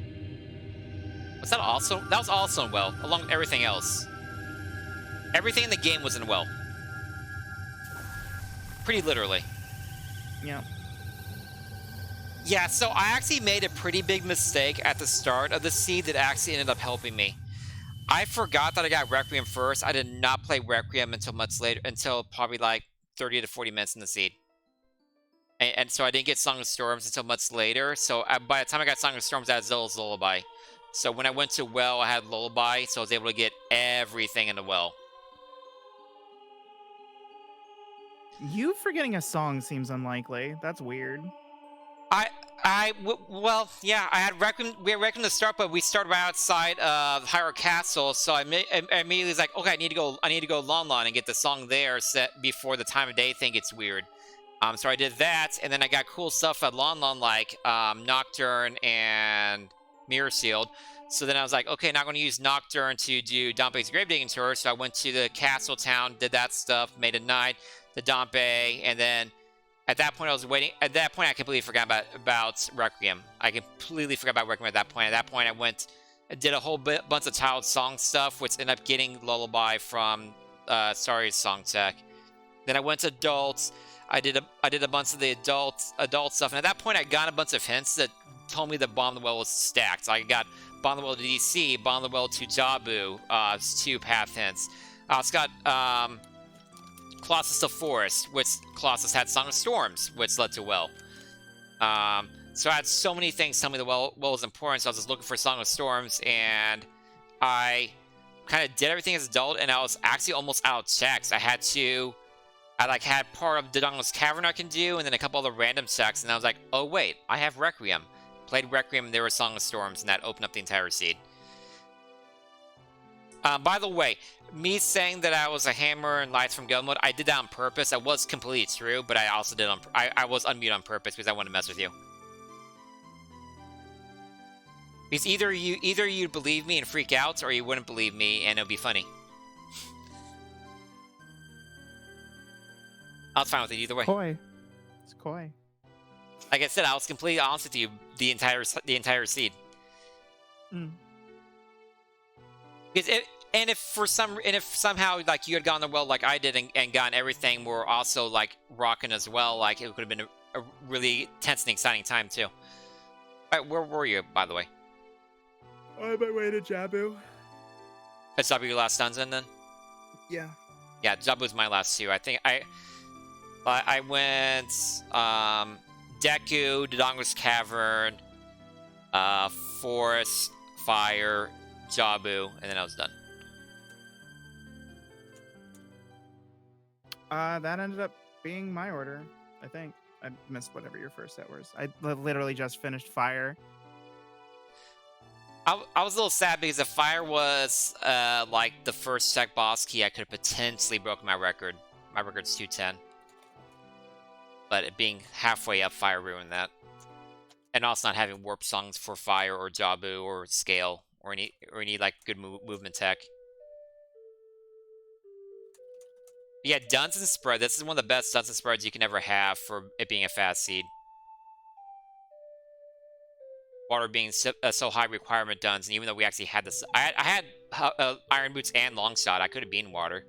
Was that also? That was also in Well, along with everything else. Everything in the game was in Well. Pretty literally. Yeah. Yeah, so I actually made a pretty big mistake at the start of the seed that actually ended up helping me. I forgot that I got Requiem first. I did not play Requiem until much later, until probably like 30 to 40 minutes in the seed. And so I didn't get Song of Storms until much later. So by the time I got Song of Storms, I had Zill's Lullaby. So when I went to Well, I had Lullaby, so I was able to get everything in the Well. You forgetting a song seems unlikely. That's weird. Well, yeah, I had Requiem. We had Requiem to start, but we started right outside of Hyrule Castle. So I immediately was like, okay, I need to go Lon Lon and get the song there set before the time of day thing gets weird. So I did that, and then I got cool stuff at Lon Lon like Nocturne and Mirror Sealed. So then I was like, okay, not going to use Nocturne to do Dompe's Grave Digging Tour. So I went to the castle town, did that stuff, made a night, the Dompe, and then at that point I was waiting. At that point, I completely forgot about Requiem. I completely forgot about Requiem at that point. At that point, I did a whole bunch of child song stuff, which ended up getting Lullaby from Sorry's Song Tech. Then I went to adults. I did a bunch of the adult stuff, and at that point, I got a bunch of hints that told me that Bomb the Well was stacked. So I got Bomb the Well to DC, Bomb the Well to Jabu, 2 path hints. I also got Colossus of Forest, which Colossus had Song of Storms, which led to Well. So I had so many things tell me the well was important, so I was just looking for Song of Storms, and I kind of did everything as an adult, and I was actually almost out of checks. I had part of Dodongo's Cavern I can do, and then a couple other random checks, and I was like, oh wait, I have Requiem. Played Requiem, and there was Song of Storms, and that opened up the entire seed. By the way, me saying that I was a hammer and lights from go mode, I did that on purpose. That was completely true, but I also did I was unmute on purpose because I wanted to mess with you. Because either you'd believe me and freak out, or you wouldn't believe me and it'll be funny. I was fine with it either way. Coy. It's coy. Like I said, I was completely honest with you the entire seed. Mm. Because if somehow like you had gone the well like I did and gotten everything, were also like rocking as well, like it could have been a really tense and exciting time too. Alright, where were you, by the way? On my way to Jabu. Is Jabu your last dungeon then? Yeah. Yeah, Jabu's my last 2. I think I went Deku, Dodongo's Cavern, Forest, Fire, Jabu, and then I was done. That ended up being my order, I think. I missed whatever your first set was. I literally just finished Fire. I was a little sad because if Fire was like the first check boss key, I could have potentially broken my record. My record's 210. But it being halfway up, Fire ruined that. And also not having warp songs for Fire or Jabu or Scale or any like good movement tech. Yeah, Dungeon Spread. This is one of the best Dungeon Spreads you can ever have for it being a fast seed. Water being so high requirement dungeon, even though we actually had this. I had Iron Boots and Longshot. I could have been Water.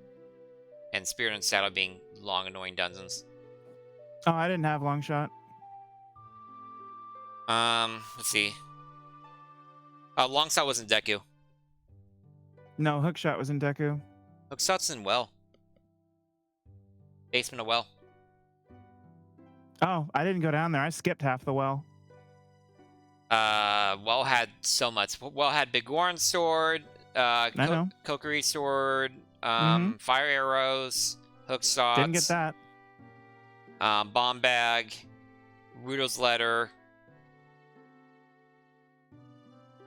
And Spirit and Saddle being long, annoying dungeons. Oh, I didn't have Longshot. Let's see. Longshot was in Deku. No, Hookshot was in Deku. Hookshot's in Well. Basement of Well. Oh, I didn't go down there. I skipped half the well. Well had so much. Well had Big Warren Sword, Kokiri Sword, Fire Arrows, Hookshot. Didn't get that. Bomb Bag, Rudo's Letter.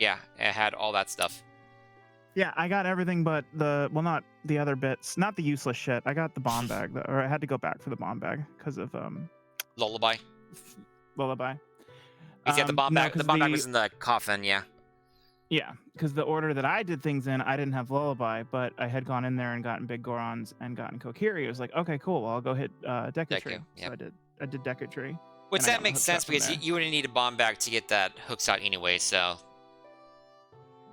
Yeah, it had all that stuff. Yeah, I got everything but not the other bits, not the useless shit. I got the bomb bag, or I had to go back for the bomb bag because of Lullaby. Lullaby. Yeah, the bomb bag. The bomb bag was in the coffin. Yeah. Yeah, because the order that I did things in, I didn't have Lullaby, but I had gone in there and gotten Big Gorons and gotten Kokiri. It was like, okay, cool. Well, I'll go hit Deku Tree. Yep. So I did Deku Tree. Which that makes sense because you wouldn't need a bomb bag to get that Hookshot anyway. So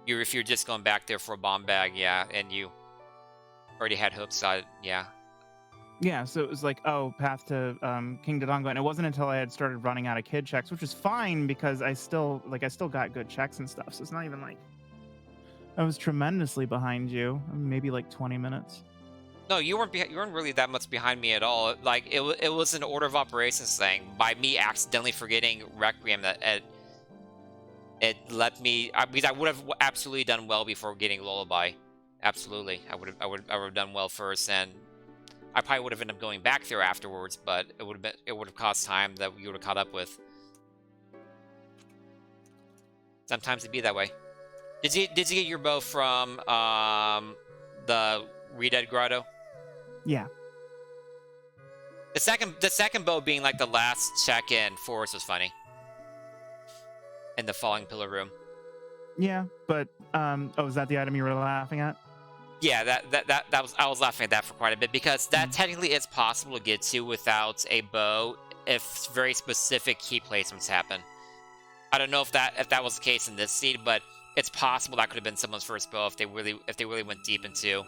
if you're just going back there for a bomb bag, yeah, and you already had Hookshot, yeah. Yeah, so it was like, oh, path to King Dodongo, and it wasn't until I had started running out of kid checks, which was fine because I still got good checks and stuff. So it's not even like I was tremendously behind you. Maybe like 20 minutes. No, you weren't. You weren't really that much behind me at all. Like it was an order of operations thing. By me accidentally forgetting Requiem, that it let me. Because I would have absolutely done well before getting Lullaby. Absolutely, I would have done well first, and I probably would have ended up going back there afterwards. But it would have cost time that you would have caught up with. Sometimes it'd be that way. Did you get your bow from the Redead Grotto? Yeah. The second bow being like the last check in forest was funny. In the Falling Pillar room. Yeah, but oh, is that the item you were laughing at? Yeah, that was, I was laughing at that for quite a bit because that technically is possible to get to without a bow if very specific key placements happen. I don't know if that was the case in this seed, but it's possible that could have been someone's first bow if they really went deep into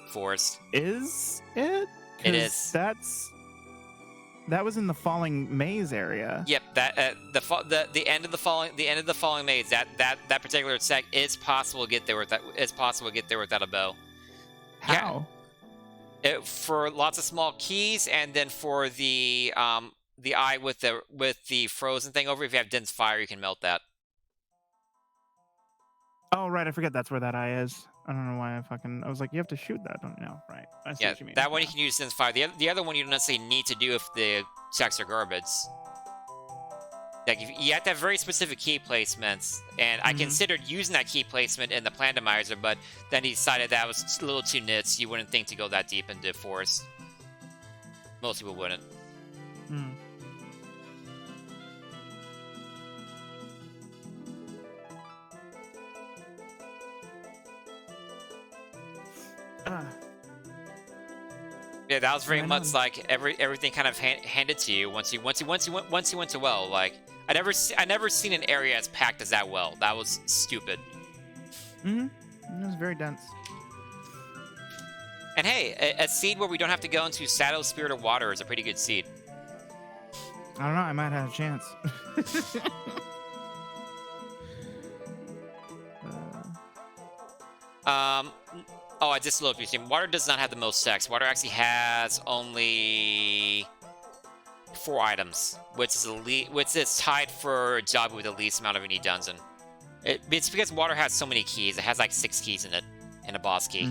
forest. Is it? It is. That was in the Falling Maze area. Yep, that the end of the falling maze. That particular sec is possible to get there with that. It's possible to get there without a bow. How? Yeah. For lots of small keys, and then for the eye with the frozen thing over. If you have dense fire, you can melt that. Oh right, I forget that's where that eye is. I don't know why I was like, you have to shoot that, don't you know? Right. I see what you mean. That one you can use dense fire. The other one you don't necessarily need to do if the checks are garbage. Like you have to have very specific key placements, and I considered using that key placement in the Randomizer, but then he decided that was a little too nits. You wouldn't think to go that deep into forest. Most people wouldn't. Hmm. Yeah, that was very much like everything kind of handed to you once you went to well. Like I never seen an area as packed as that well. That was stupid. It was very dense. And hey, a seed where we don't have to go into Shadow, Spirit, or Water is a pretty good seed. I don't know. I might have a chance. Oh, I just looked. Water does not have the most sex. Water actually has only 4 items, which is tied for a job with the least amount of any dungeon. It's because water has so many keys. It has like 6 keys in it, and a boss key.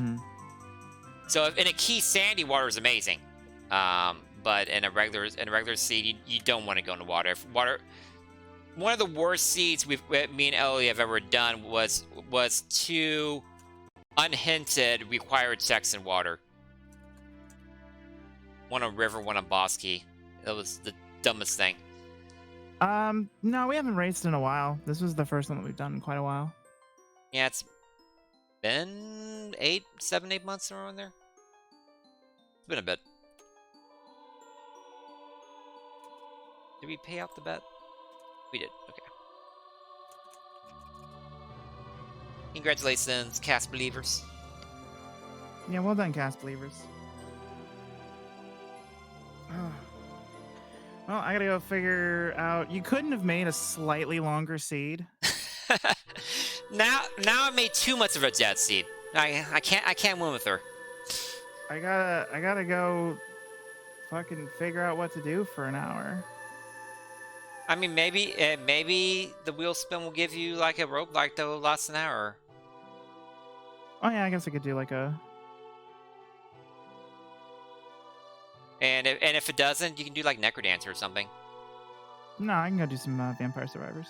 So in a key sandy, water is amazing. But in a regular seed, you don't want to go into water. One of the worst seeds me and Ellie have ever done was 2 unhinted required checks in water. One on river, one on boss key. That was the dumbest thing. No, we haven't raced in a while. This was the first one that we've done in quite a while. Yeah, it's been 7, 8 months around there. It's been a bit. Did we pay out the bet? We did. Okay. Congratulations, cast believers. Yeah, well done, cast believers. Well, I gotta go figure out. You couldn't have made a slightly longer seed. Now I made too much of a jet seed. I can't win with her. I gotta go fucking figure out what to do for an hour. I mean, maybe the wheel spin will give you like a rope like that will last an hour. Oh yeah, I guess I could do like a. And if it doesn't, you can do like Necrodancer or something. No, I can go do some Vampire Survivors.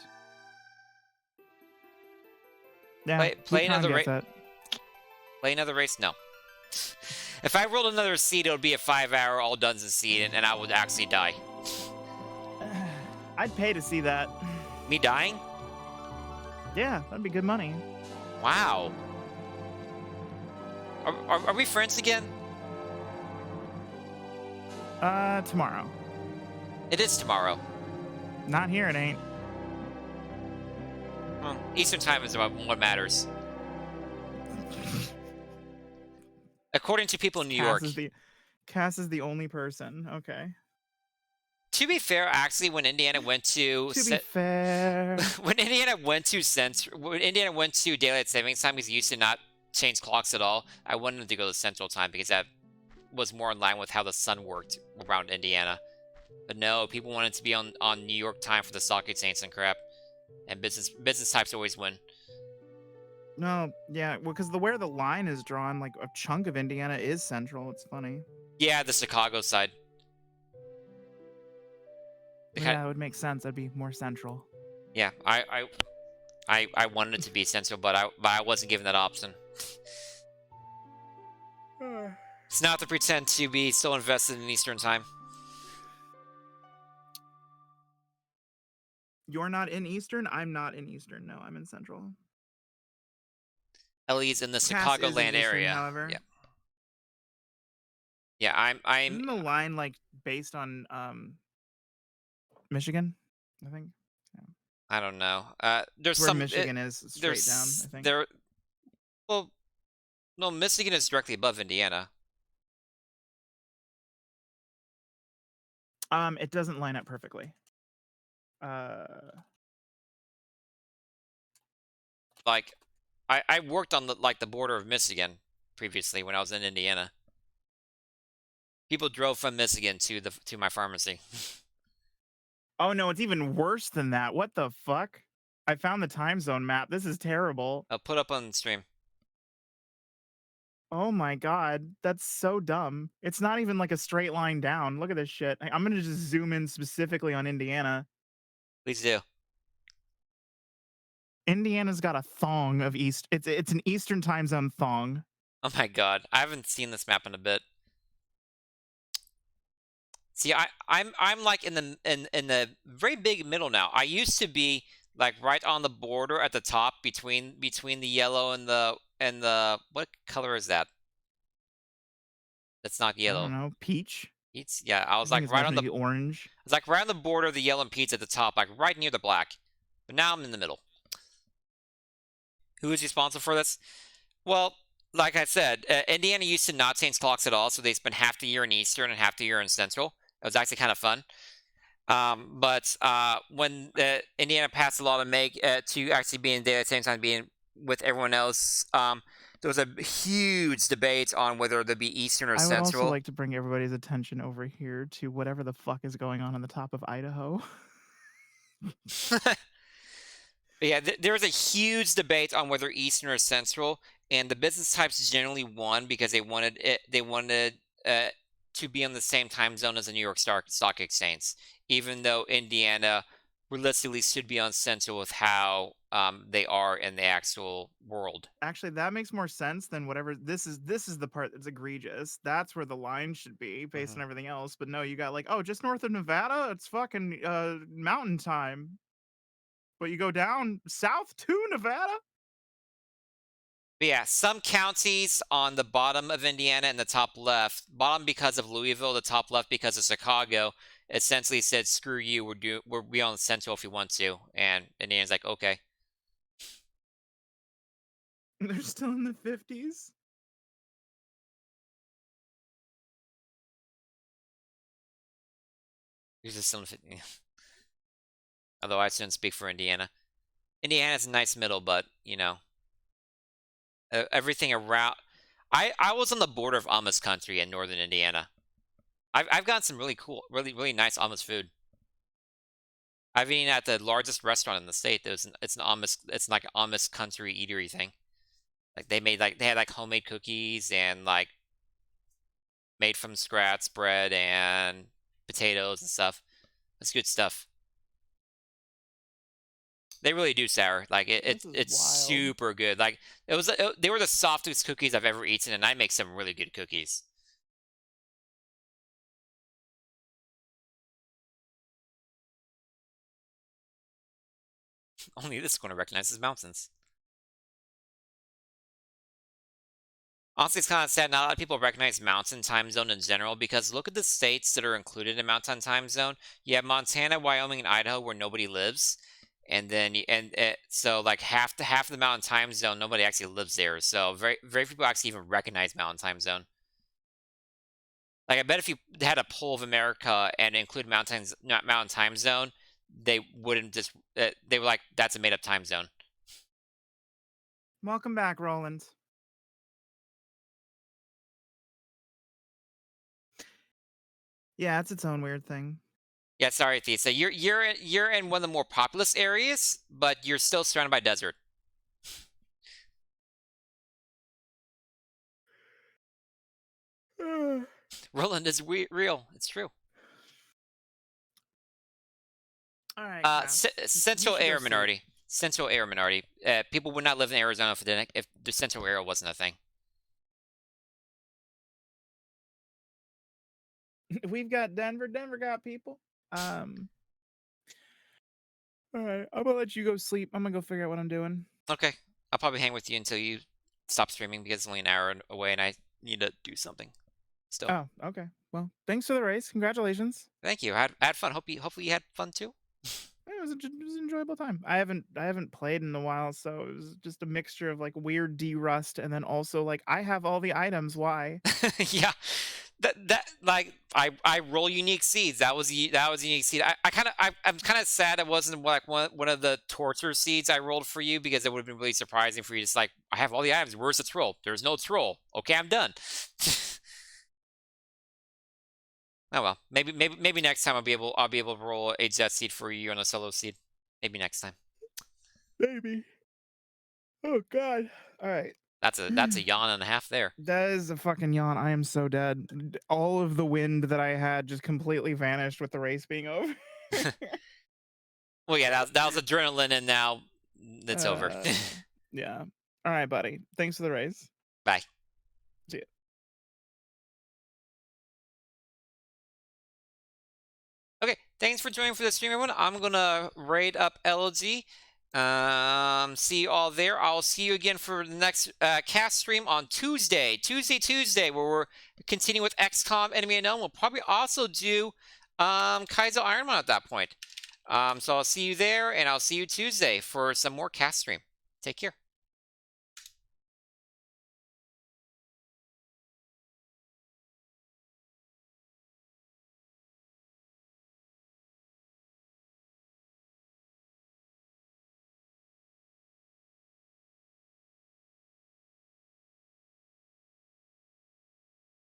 Yeah, play another race. Play another race? No. If I rolled another seed, it would be a 5-hour all dungeon seed, and I would actually die. I'd pay to see that. Me dying? Yeah, that'd be good money. Wow. Are we friends again? Tomorrow. It is tomorrow. Not here, it ain't. Well, Eastern time is about what matters. According to people in New York. Cass is the only person. Okay. To be fair, actually, when Indiana went to To be fair. when Indiana went to daylight savings time, because it used to not change clocks at all, I wanted to go to Central Time because that was more in line with how the sun worked around Indiana. But no, people wanted to be on New York time for the stock exchange and crap, and business types always win. No, yeah, well, because where the line is drawn, like a chunk of Indiana is central. It's funny. Yeah, the Chicago side. Yeah, it would make sense. That'd be more central. Yeah, I wanted it to be central, but I wasn't given that option. It's not to pretend to be still invested in Eastern time. You're not in Eastern? I'm not in Eastern. No, I'm in Central. Ellie's in the Cass is in Chicagoland Eastern, area. however. Yeah. Yeah, I'm Isn't the line like based on Michigan, I think? Yeah. I don't know. There's Where some Michigan is straight down, I think. Well, no, Michigan is directly above Indiana. It doesn't line up perfectly. Like, I worked on the border of Michigan previously when I was in Indiana. People drove from Michigan to my pharmacy. Oh no, it's even worse than that. What the fuck? I found the time zone map. This is terrible. I'll put up on the stream. Oh my god, that's so dumb. It's not even like a straight line down. Look at this shit. I'm gonna just zoom in specifically on Indiana. Please do. Indiana's got a thong of east. It's an Eastern time zone thong. Oh my god, I haven't seen this map in a bit. See, I'm like in the very big middle now. I used to be like right on the border at the top between the yellow and the what color is that? That's not yellow. I don't know, peach. Peach? Yeah, I was like right on the orange. I was like right on the border of the yellow and peach at the top, like right near the black. But now I'm in the middle. Who is responsible for this? Well, like I said, Indiana used to not change clocks at all, so they spent half the year in Eastern and half the year in Central. It was actually kind of fun. But when Indiana passed a law to make to actually be in daylight at the same time being with everyone else, there was a huge debate on whether to be Eastern or Central. I would also like to bring everybody's attention over here to whatever the fuck is going on the top of Idaho. Yeah, there was a huge debate on whether Eastern or Central, and the business types generally won because they wanted to be on the same time zone as the New York Stock Exchange, even though Indiana realistically should be on Central with how they are in the actual world. Actually, that makes more sense than whatever. This is the part that's egregious. That's where the line should be based on everything else. But no, you got like, oh, just north of Nevada, it's fucking mountain time. But you go down south to Nevada? But yeah, some counties on the bottom of Indiana and the top left, bottom because of Louisville, the top left because of Chicago, essentially said, screw you, we're beyond Central if you want to. And Indiana's like, okay. They're still in the 50s? There's just some, although I shouldn't speak for Indiana. Indiana's a nice middle, but, you know, everything around... I was on the border of Amish country in northern Indiana. I've gotten some really cool, really nice Amish food. I've eaten at the largest restaurant in the state. It's like an Amish country eatery thing. Like they had like homemade cookies and like made from scratch bread and potatoes and stuff. It's good stuff. They really do sour. Like it's super good. Like they were the softest cookies I've ever eaten, and I make some really good cookies. Only this corner recognizes mountains. Honestly, it's kind of sad. Not a lot of people recognize Mountain Time Zone in general because look at the states that are included in Mountain Time Zone. You have Montana, Wyoming, and Idaho where nobody lives, and then so like half the Mountain Time Zone nobody actually lives there. So very few people actually even recognize Mountain Time Zone. Like, I bet if you had a poll of America and include Mountain Time Zone, they wouldn't just. They were like, "That's a made-up time zone." Welcome back, Roland. Yeah, it's its own weird thing. Yeah, sorry, Thea. So you're in one of the more populous areas, but you're still surrounded by desert. Roland is real. It's true. All right, Cass. You Central should go air sleep. minority. Central air minority. People would not live in Arizona if the central air wasn't a thing. We've got Denver. Denver got people. All right, I'm gonna let you go sleep. I'm gonna go figure out what I'm doing. Okay, I'll probably hang with you until you stop streaming because it's only an hour away and I need to do something. Still. Oh, okay. Well, thanks for the race. Congratulations. Thank you. I had fun. Hopefully you had fun too. It was an enjoyable time. I haven't played in a while, so it was just a mixture of like weird D-rust and then also like I have all the items. Why? Yeah, that like I roll unique seeds. That was a unique seed. I'm kind of sad it wasn't like one of the torture seeds I rolled for you because it would have been really surprising for you. Just like I have all the items. Where's the troll? There's no troll. Okay, I'm done. Oh well, maybe next time I'll be able to roll a jet seed for you on a solo seed. Maybe next time. Maybe. Oh God. All right. That's a yawn and a half there. That is a fucking yawn. I am so dead. All of the wind that I had just completely vanished with the race being over. Well, yeah, that was adrenaline, and now it's over. Yeah. All right, buddy. Thanks for the race. Bye. See ya. Okay, thanks for joining for the stream, everyone. I'm gonna raid up Elegy. See you all there. I'll see you again for the next cast stream on Tuesday, where we're continuing with XCOM Enemy Unknown. We'll probably also do Kaizo Ironman at that point. So I'll see you there, and I'll see you Tuesday for some more cast stream. Take care.